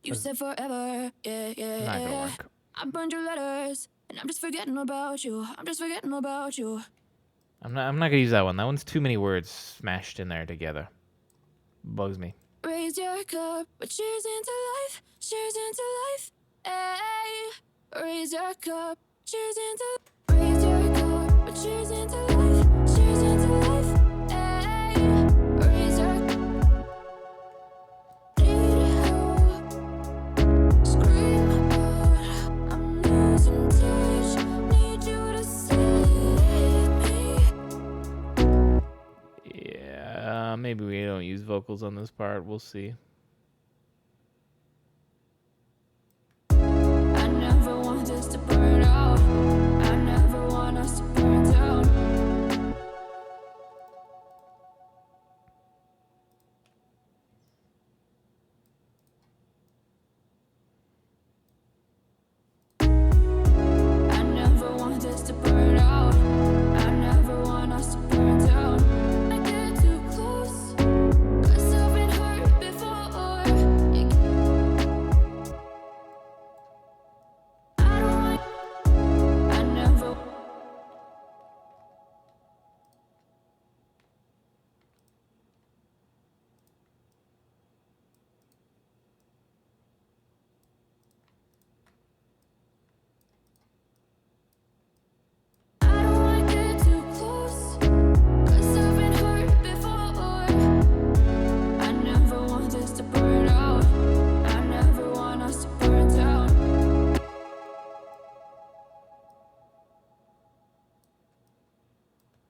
You said forever, yeah. not gonna work. I burned your letters, and I'm just forgetting about you. I'm not gonna use that one. That one's too many words smashed in there together. Bugs me. Raise your cup, but cheers into life, Hey, raise your cup, cheers into. Raise your cup, but cheers into life, Hey, raise your. Need help, scream out. I'm losing touch. Need you to save me. Yeah, maybe we don't use vocals on this part. We'll see. I never want this to burn out. I never want us to burn down. I never want this to burn out. I never want us to burn down. I get too close, 'cause I've been hurt before. I don't want. I never. I don't wanna get too close, 'cause I've been hurt before. I never want this to burn out. I never want us to burn down.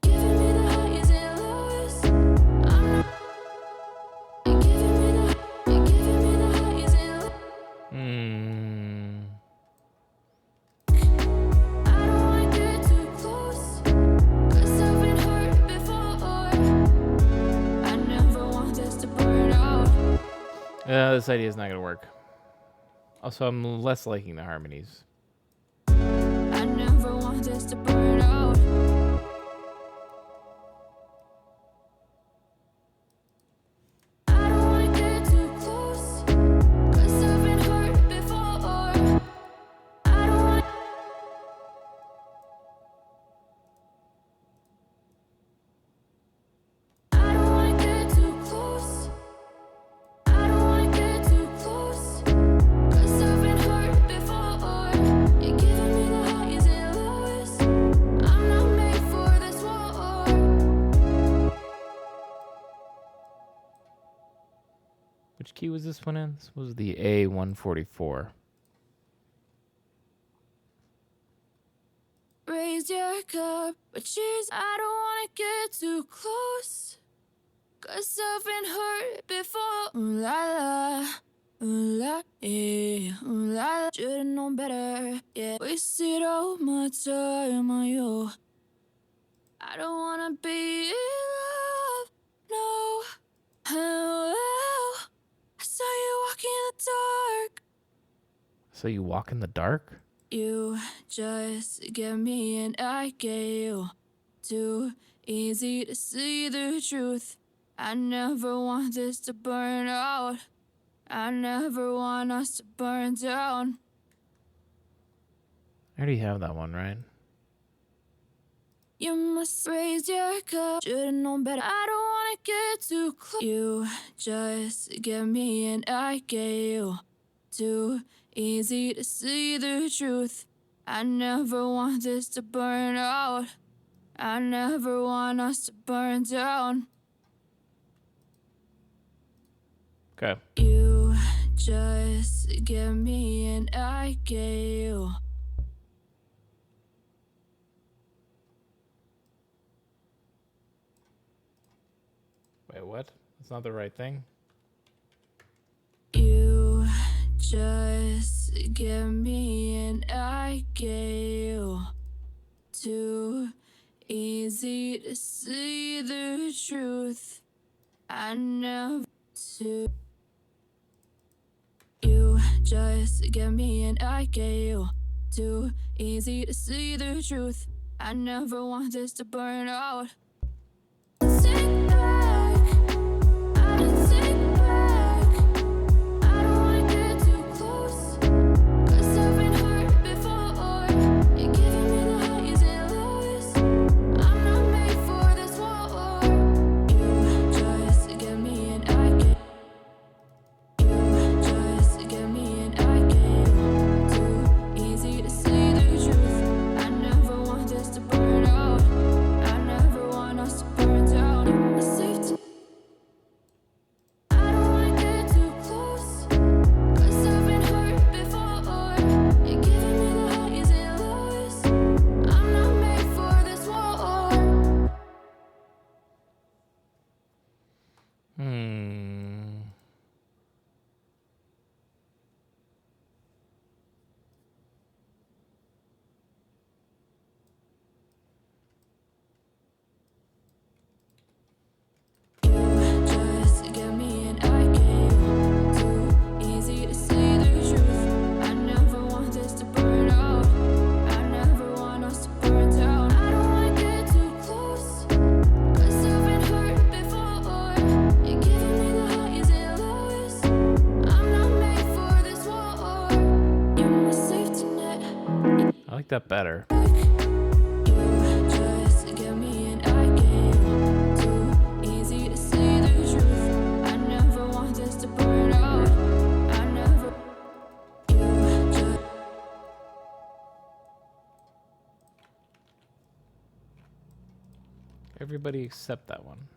Giving me the highs and lows. I'm not. You're giving me the highs and lows. I don't wanna get too close, 'cause I've been hurt before. I never want this to burn out. This idea is not gonna work. Also, I'm less liking the harmonies. I never want this to burn out. I don't wanna get too close, 'cause I've been hurt before. I don't want. I don't wanna get too close. I don't wanna get too close, 'cause I've been hurt before. You're giving me the highs and lows. I'm not made Which key was this one in? This was the A144. Raise your cup, but cheers. I don't wanna get too close, 'cause I've been hurt before. Ooh la la, ooh la, yeah, ooh la la. Should've known better, yeah. Wasted all my time on you. I don't wanna be in love, no. Oh, I saw you walk in the dark. So you walk in the dark? You just get me and I get you. Too easy to see the truth. I never want this to burn out. I never want us to burn down. I already have that one, right? You must raise your cup. Should've known better. I don't wanna get too close. You just get me and I get you. Too easy to see the truth. I never want this to burn out. I never want us to burn down. Okay. You just get me and I get you. Wait, what? That's not the right thing? You just get me and I get you. Too easy to see the truth. I never to. You just get me and I get you. Too easy to see the truth. I never want this to burn out. Take back. I didn't take back. I don't wanna get too close, 'cause I've been hurt before. You're giving me the highs and lows. I'm not made for this war. You just get me and I get. You just get me and I get. Too easy to see the truth. I never want this to burn out. I never want us to burn down. You're my safety. I don't wanna get too close, 'cause I've been hurt before. You're giving me the highs and lows. I'm not made for this war. You just get me and I get you. Too easy to see the truth. I never want this to burn out. I never want us to burn down. I don't wanna get too close, 'cause I've been hurt before. You're giving me the highs and lows. I'm not made for this war. You're my safety net. I like that better. You just get me and I get you. Too easy to see the truth. I never want this to burn out. I never. You just. Everybody except that one.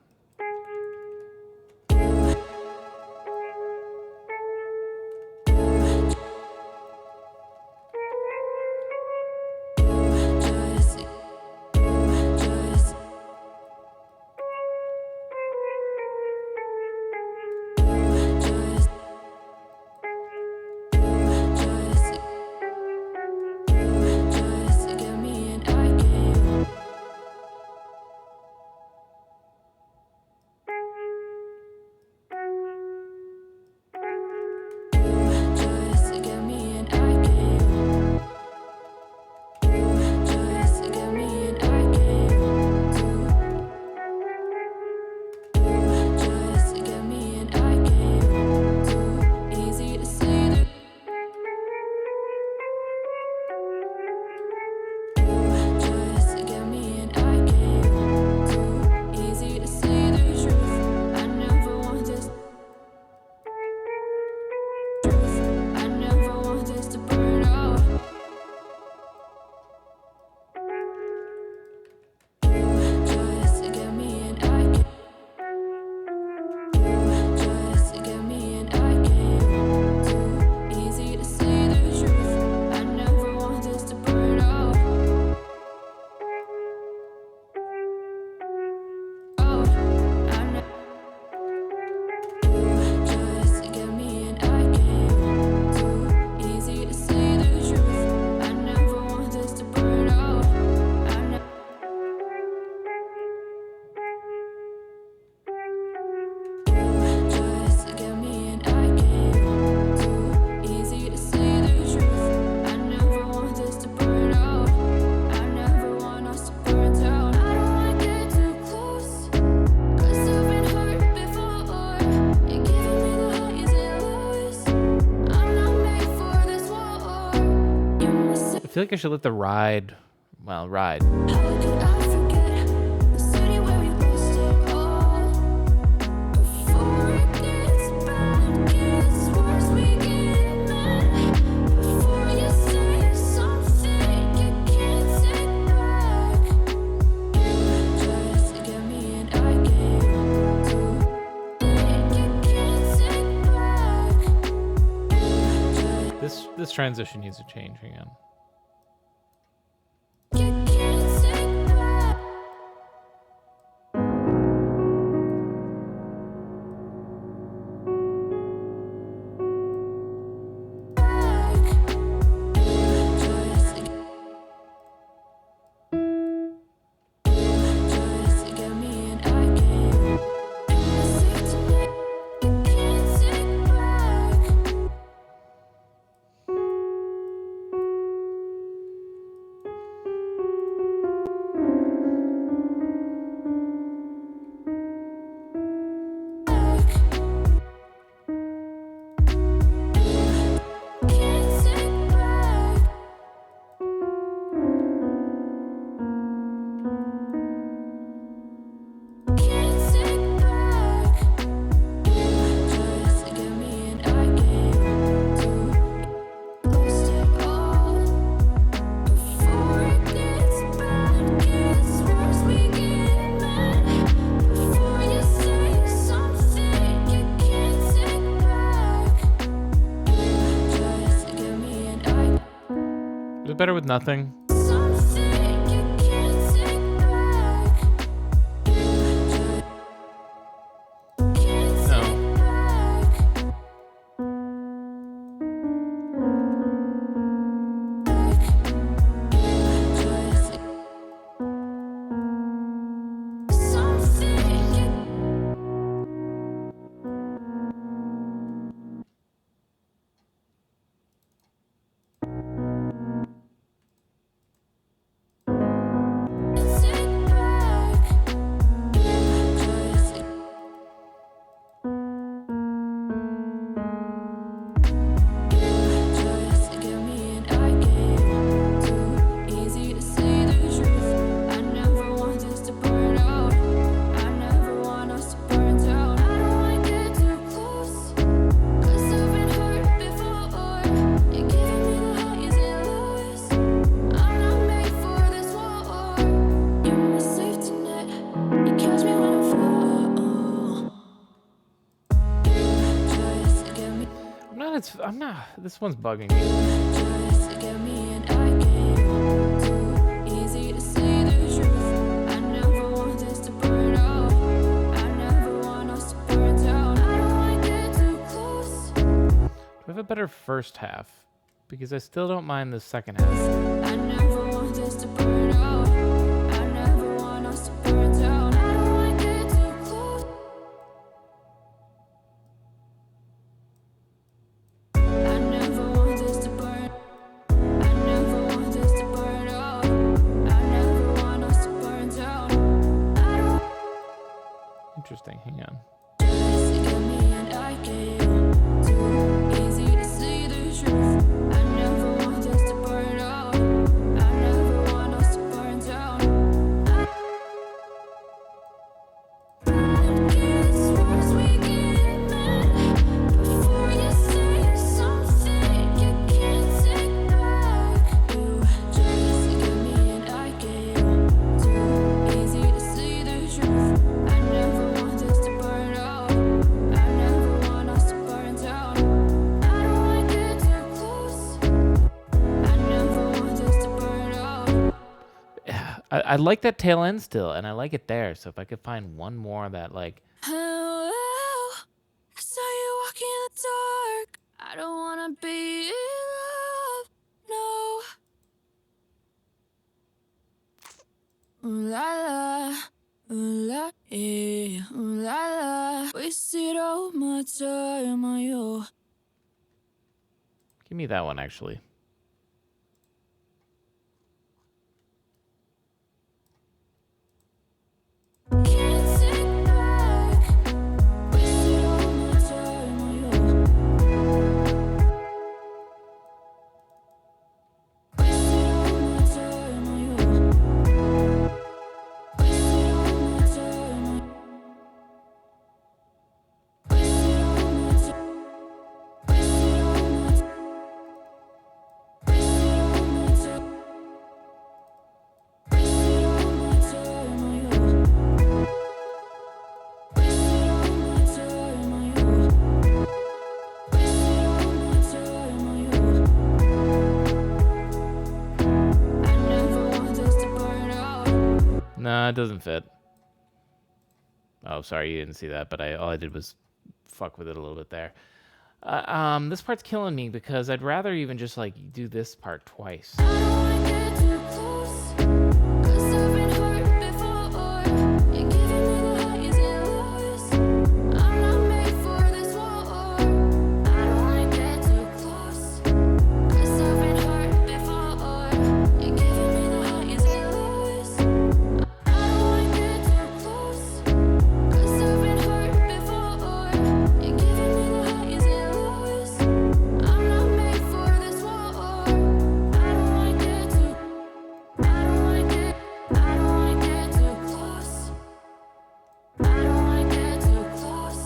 feel like I should let the ride. Well, ride. How could I forget the city where we lost it all? Before it gets bad, gets worse, we get mad. Before you say something you can't take back. You tried to get me and I gave to it you can't take back. You tried. This transition needs to change again. You can't take back. Tries to get me and I gave. Safe tonight, you can't take back. Can't take back. Can't take back. Tries to get me and I gave to lost it all. Before it gets bad, gets worse, we get mad. Before you say something you can't take back. Tries to get me and I Is it better with nothing? something you can't take back. Can't No. take back. Tries to- something you can't take back. Tries to- Tries to get me and I gave too easy to say the truth. I never want this to burn out. I never want us to burn down. I don't wanna get too close, 'cause I've been hurt before. You're giving me the highs and lows. I'm not made for this war. You're my safety net. You catch me when I fall. Tries to get me. I'm not. This one's bugging me. Tries to get me and I gave too easy to say the truth. I never want this to burn out. I never want us to burn down. I don't wanna get too close. Do I have a better first half? Because I still don't mind the second half. I never want this to burn out. I never want us to burn down. I don't wanna get too close. I never want this to burn. I never want this to burn out. I never want us to burn down. I don't. Interesting. Hang on. Tries to get me and I gave too easy to say the truth. I never want this to burn out. I never want us to burn down. It gets worse, we get mad. Before you say something you can't take back. You tries to get me and I gave too easy to say the truth. I never want this to burn out. I never want us to burn down. I don't wanna get too close. I never want this to burn out. I like that tail end still, and I like it there. So if I could find one more that like, Oh, I saw you walk in the dark. I don't wanna be in love, no. Ooh la la, ooh la, yeah, ooh la la. Wasted all my time on you. give me that one actually. Can't take back. Wasted all my time on you. Wasted It doesn't fit. Oh, sorry, you didn't see that, but all I did was fuck with it a little bit there. This part's killing me because I'd rather even just like do this part twice. I don't wanna get too close, 'cause I've been hurt before. You're giving me the highs and lows. I'm not made for this war. I don't wanna get too close, 'cause I've been hurt before. You're giving me the highs and lows. I don't wanna get too close, 'cause I've been hurt before. You're giving me the highs and lows. I'm not made for this war. I don't wanna get too, I don't wanna get too close. I don't wanna get too close.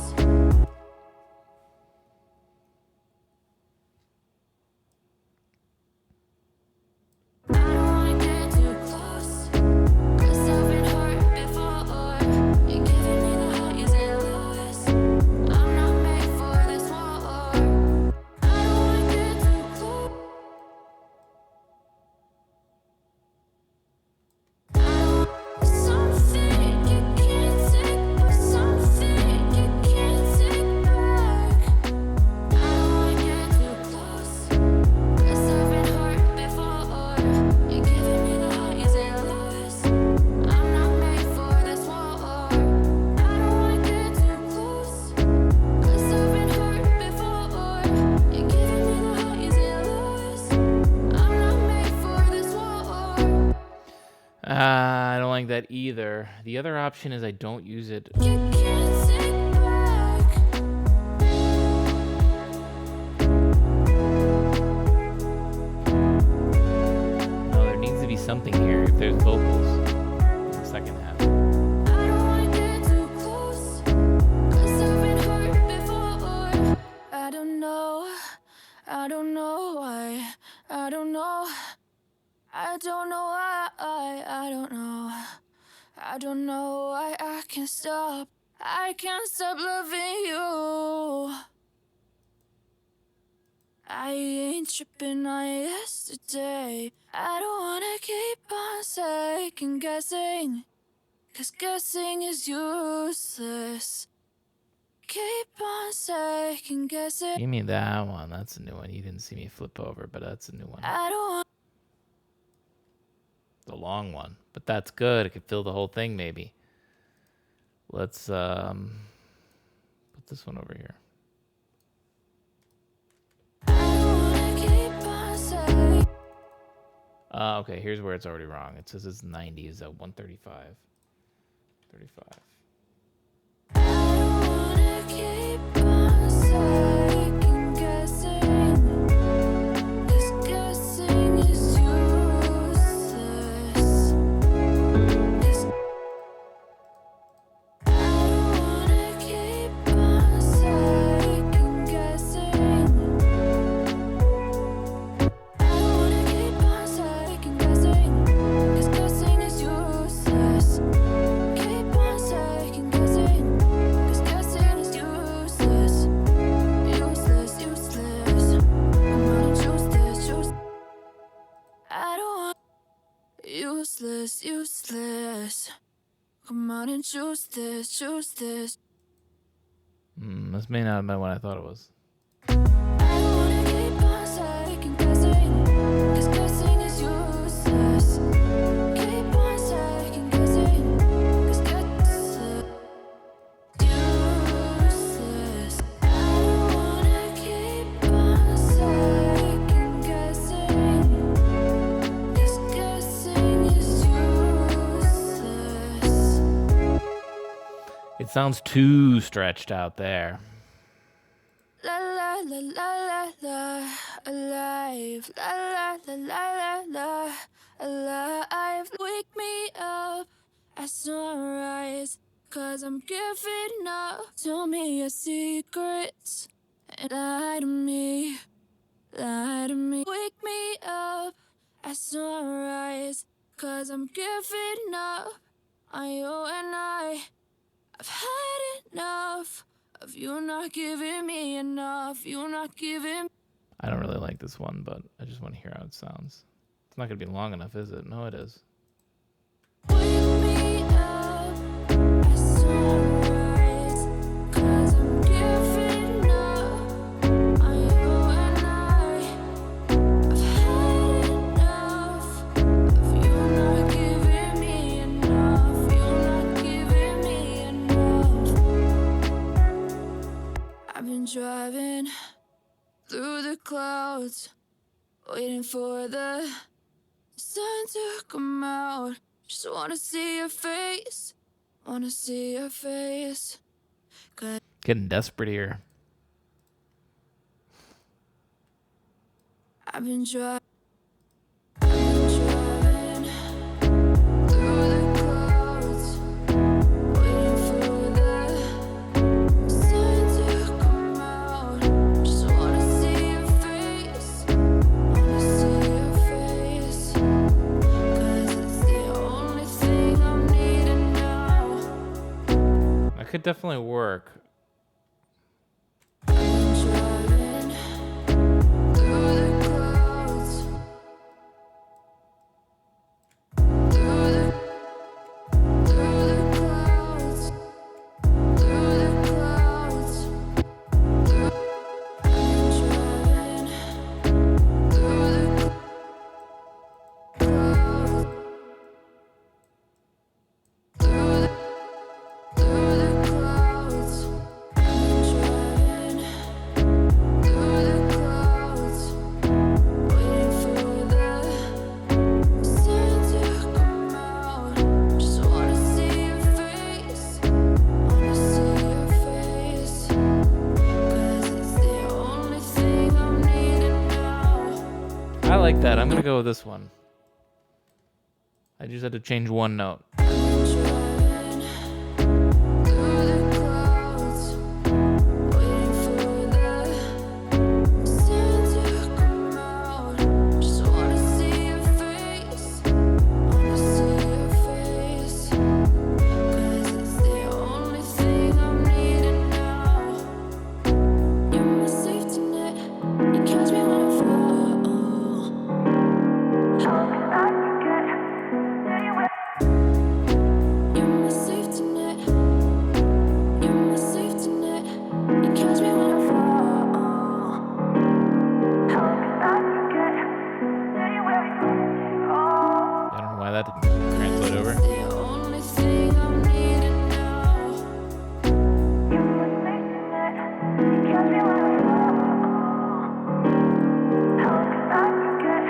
I don't wanna get too close, 'cause I've been hurt before. You're giving me the highs and lows. I'm not made for this war. I don't wanna get too close. Something you can't take, something you can't take back. I don't wanna get too close, 'cause I've been hurt before. You're giving me the highs and lows. I'm not made for this war. I don't wanna get too close, 'cause I've been hurt before. You're giving me the highs and lows. I'm not made for this war. I don't like that either. The other option is I don't use it. You can't take back. No, there needs to be something here if there's vocals in the second half. I don't wanna get too close, 'cause I've been hurt before. I don't know why. I don't know why. I don't know why I can't stop. I can't stop loving you. I ain't tripping on yesterday. I don't wanna keep on second guessing, 'cause guessing is useless. Keep on second guessing. Give me that one. That's a new one. You didn't see me flip over, but that's a new one. I don't want. The long one. But that's good. It could fill the whole thing maybe. Let's put this one over here. I don't wanna keep on saying. Okay, here's where it's already wrong. It says it's 90. Is that 135? 35. I don't wanna keep on second guessing, 'cause guessing is useless. 'Cause I don't wanna keep on second guessing. I don't wanna keep on second guessing, 'cause guessing is useless. Keep on second guessing, 'cause guessing is useless. Useless. I'm gonna choose this. I don't want. Useless. Come on and choose this. This may not have been what I thought it was. I don't wanna keep on second guessing, 'cause guessing is useless. Keep on second guessing, 'cause guessing useless. I don't wanna keep on second guessing, 'cause guessing is useless. It sounds too stretched out there. La la la la la la, alive. La la la la la la, alive. Wake me up at sunrise, 'cause I'm giving up. Tell me your secrets and lie to me. Wake me up at sunrise, 'cause I'm giving up on you and I've had enough of you not giving me enough. You not giving. I don't really like this one, but I just want to hear how it sounds. It's not going to be long enough, is it? No, it is. Wake me rise, 'cause I'm giving up on you and I've had enough of you not giving me enough, you not giving me enough. I've been driving through the clouds, waiting for the sun to come out. Just wanna see your face, wanna see your face. Getting desperate here. I've been driving through the clouds, waiting for the sun to come out. Just wanna see your face, wanna see your face. 'Cause it's the only thing I'm needing now. That could definitely work. I've been driving through the clouds, through the clouds, through the clouds. I've been driving through the clouds, through the clouds. I've been driving through the clouds, waiting for the sun to come out. Just wanna see your face, wanna see your face. 'Cause it's the only thing I'm needing now. I like that. I'm gonna go with this one. I just had to change one note. I've been driving through the clouds, waiting for the sun to come out. Just wanna see your face, wanna see your face. 'Cause it's the only thing I'm needing now. You're my safety net, you catch me when I fall. How can I forget anywhere? You're my safety net, you're my safety net, you catch me when I fall. How can I forget anywhere we go? I don't know why that didn't translate over. It's the only thing I'm needing now. You're my safety net, you catch me when I fall. How can I forget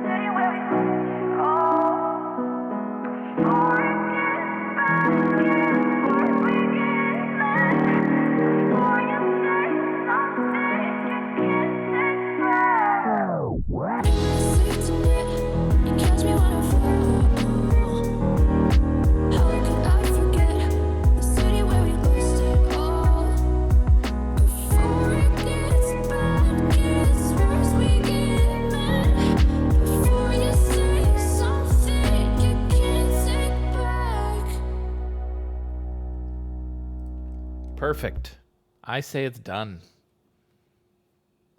anywhere we go? Before it gets bad again, before we get mad, before you say something you can't take back. You're my safety net, you catch me when I fall. How could I forget the city where we lost it all? Before it gets bad, gets worse, we get mad. Before you say something you can't take back. Perfect. I say it's done.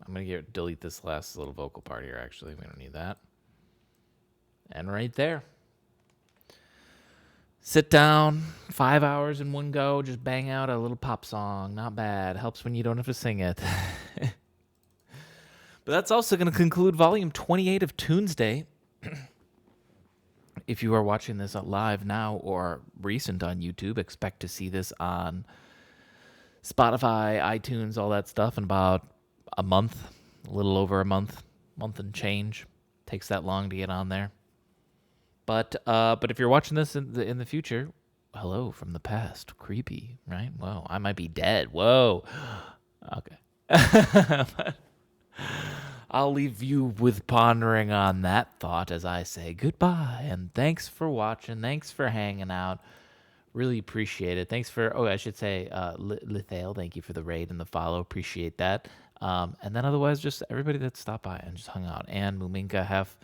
I'm gonna delete this last little vocal part here. Actually, we don't need that. And right there. Sit down, 5 hours in one go, just bang out a little pop song. Not bad. Helps when you don't have to sing it. But that's also going to conclude volume 28 of Tunesday. If you are watching this live now or recent on YouTube, expect to see this on Spotify, iTunes, all that stuff in about a month, a little over a month and change. Takes that long to get on there. But if you're watching this in the future, hello from the past. Creepy, right? Whoa, I might be dead. Whoa. Okay. I'll leave you with pondering on that thought as I say goodbye. And thanks for watching. Thanks for hanging out. Really appreciate it. Thanks for, I should say, Lithael, thank you for the raid and the follow. Appreciate that. And then otherwise, just everybody that stopped by and just hung out. And Muminka have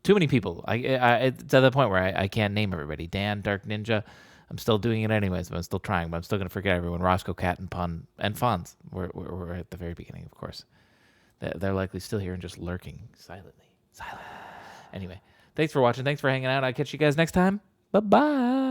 too many people. It's at the point where I can't name everybody. Dan, Dark Ninja. I'm still doing it anyways, but I'm still trying. But I'm still going to forget everyone. Roscoe, Cat, and Pun, and Fonz. We're at the very beginning, of course. They're likely still here and just lurking silently. Anyway, thanks for watching. Thanks for hanging out. I'll catch you guys next time. Bye-bye.